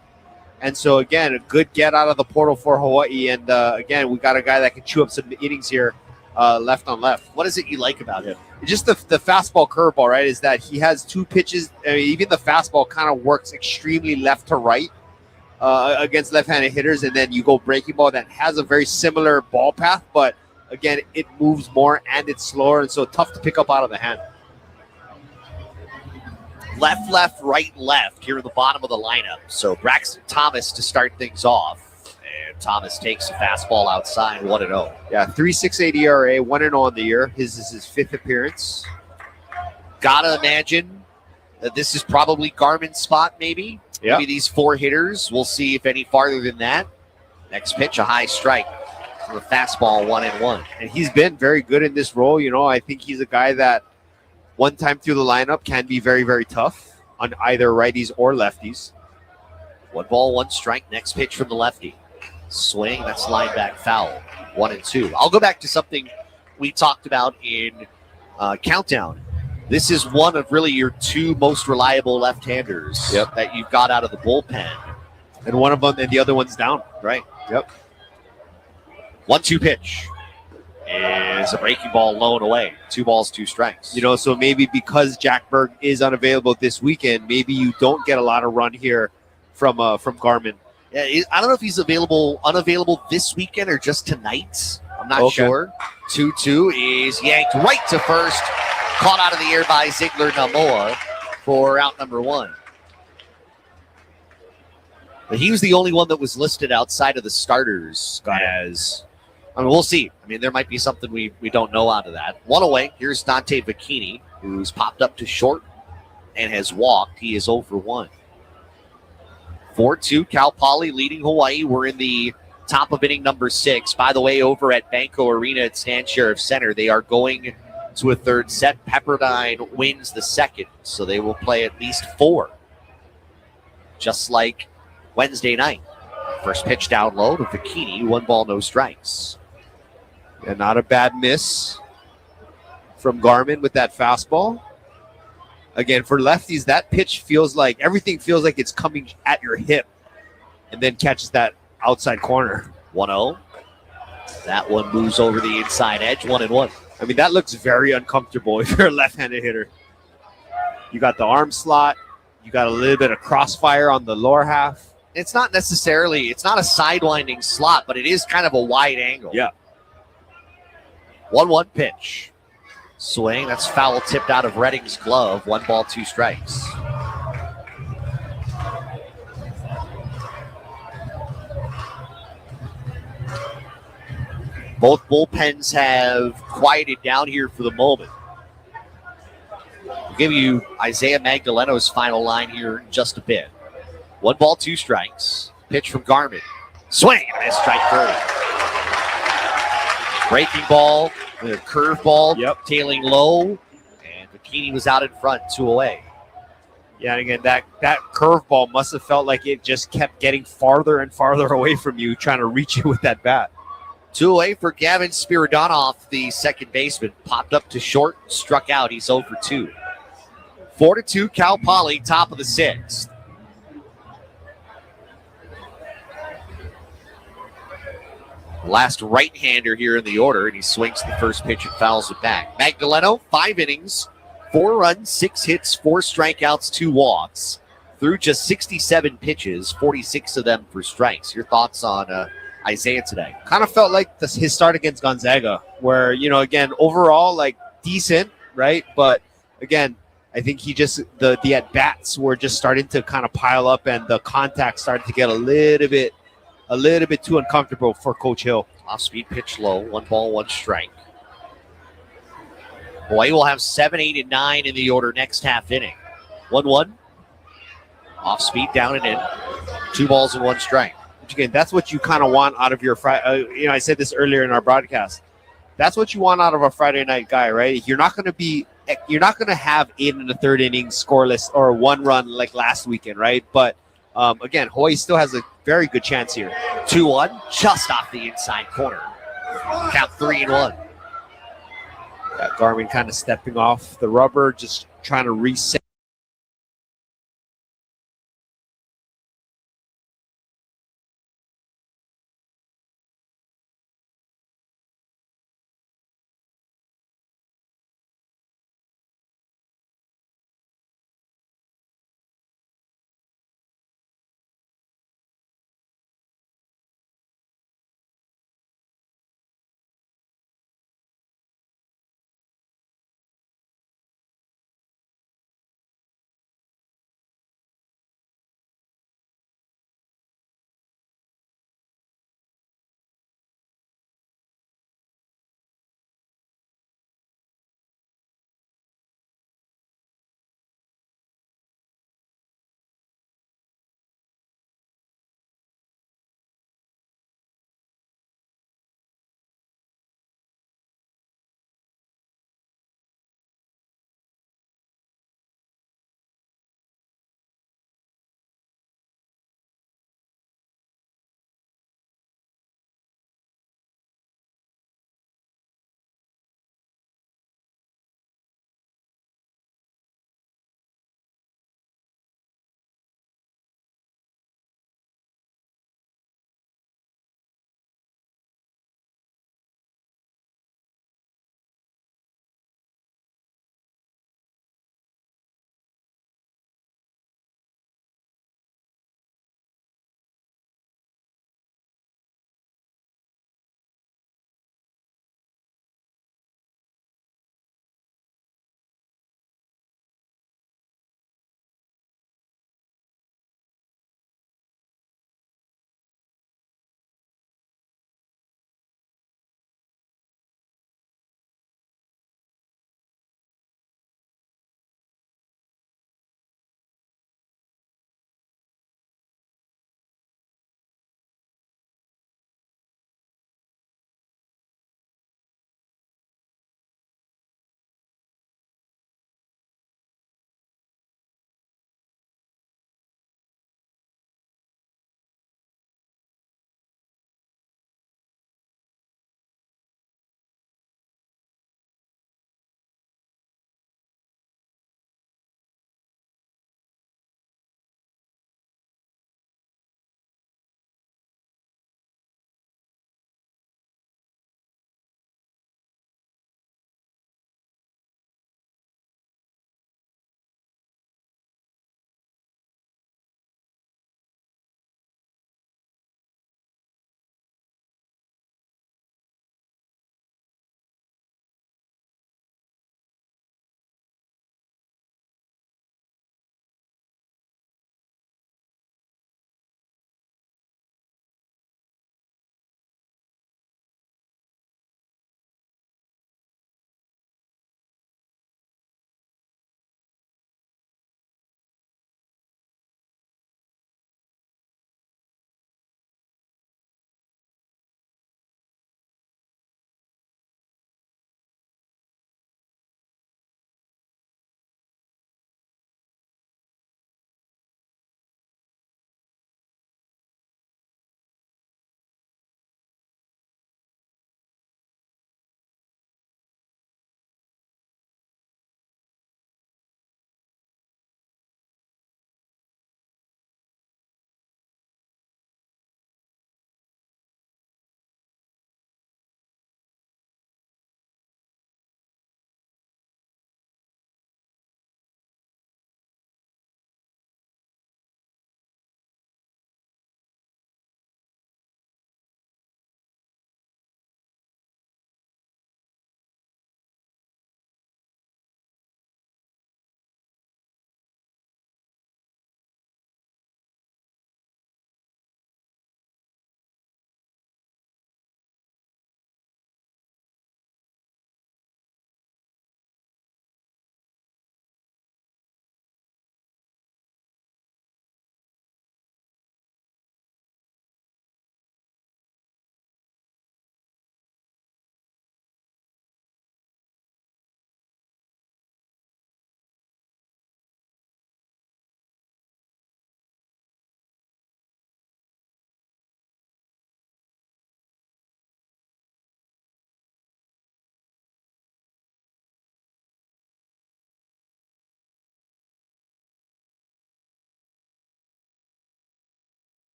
And so, again, a good get out of the portal for Hawaii. And, again, we got a guy that can chew up some innings here left on left. What is it you like about him? Just the fastball curveball, right, is that he has two pitches. I mean, even the fastball kind of works extremely left to right against left-handed hitters. And then you go breaking ball that has a very similar ball path, but, again, it moves more and it's slower, and so tough to pick up out of the hand. Left, left, right, left here in the bottom of the lineup. So Braxton Thomas to start things off. And Thomas takes a fastball outside, 1-0. Yeah, 3.68 ERA, 1-0 on the year. His is his 5th appearance. Gotta imagine that this is probably Garmin's spot, maybe. Yeah. Maybe these 4 hitters. We'll see if any farther than that. Next pitch, a high strike. For a fastball, 1-1. And he's been very good in this role. You know, I think he's a guy that one time through the lineup can be very, very tough on either righties or lefties. 1 ball, 1 strike. Next pitch from the lefty. Swing, that's line back foul. 1-2. I'll go back to something we talked about in Countdown. This is one of really your 2 most reliable left-handers that you've got out of the bullpen. And one of them, and the other one's down. Right. Yep. 1-2 pitch is a breaking ball low and away. 2 balls, 2 strikes. You know, so maybe because Jack Berg is unavailable this weekend, maybe you don't get a lot of run here from Garmin. Yeah, I don't know if he's unavailable this weekend or just tonight. I'm not sure. 2-2 is yanked right to first. Caught out of the air by Ziegler Namoa for out number 1. But he was the only one that was listed outside of the starters as... I mean, we'll see. I mean, there might be something we don't know out of that. 1 away. Here's Dante Bikini, who's popped up to short and has walked. He is 0 for 1. 4-2, Cal Poly leading Hawaii. We're in the top of inning number 6. By the way, over at Banco Arena at Stan Sheriff Center, they are going to a 3rd set. Pepperdine wins the 2nd, so they will play at least 4. Just like Wednesday night. First pitch down low to Bikini. 1 ball, no strikes. And not a bad miss from Garmin with that fastball. Again, for lefties, that pitch feels like everything feels like it's coming at your hip and then catches that outside corner. 1-0. That one moves over the inside edge. 1-1. I mean, that looks very uncomfortable if you're a left-handed hitter. You got the arm slot. You got a little bit of crossfire on the lower half. It's not a sidewinding slot, but it is kind of a wide angle. Yeah. 1-1 pitch. Swing, that's foul tipped out of Redding's glove. 1 ball, 2 strikes. Both bullpens have quieted down here for the moment. We'll give you Isaiah Magdaleno's final line here in just a bit. 1 ball, 2 strikes. Pitch from Garmin. Swing, and that's strike 30. Breaking ball with a curveball, tailing low, and Bikini was out in front, 2 away. Yeah, and again, that curveball must have felt like it just kept getting farther and farther away from you, trying to reach it with that bat. 2 away for Gavin Spiridonov, the second baseman. Popped up to short, struck out. He's 0 for 2. 4-2, Cal Poly, top of the 6th. Last right-hander here in the order, and he swings the first pitch and fouls it back. Magdaleno, 5 innings, 4 runs, 6 hits, 4 strikeouts, 2 walks. Through just 67 pitches, 46 of them for strikes. Your thoughts on Isaiah today? Kind of felt like his start against Gonzaga, where, you know, again, overall, like, decent, right? But, again, I think he just, the at-bats were just starting to kind of pile up, and the contact started to get a little bit too uncomfortable for Coach Hill. Off-speed pitch low, 1 ball, 1 strike. Hawaii will have 7, 8, and 9 in the order next half inning. 1-1. Off-speed, down and in. 2 balls and 1 strike. Which again, that's what you kind of want out of your Friday. I said this earlier in our broadcast. That's what you want out of a Friday night guy, right? You're not going to have 8 in the third inning scoreless or 1 run like last weekend, right? But again, Hawaii still has a very good chance here. 2-1, just off the inside corner. Count 3-1. Got Garmin kind of stepping off the rubber, just trying to reset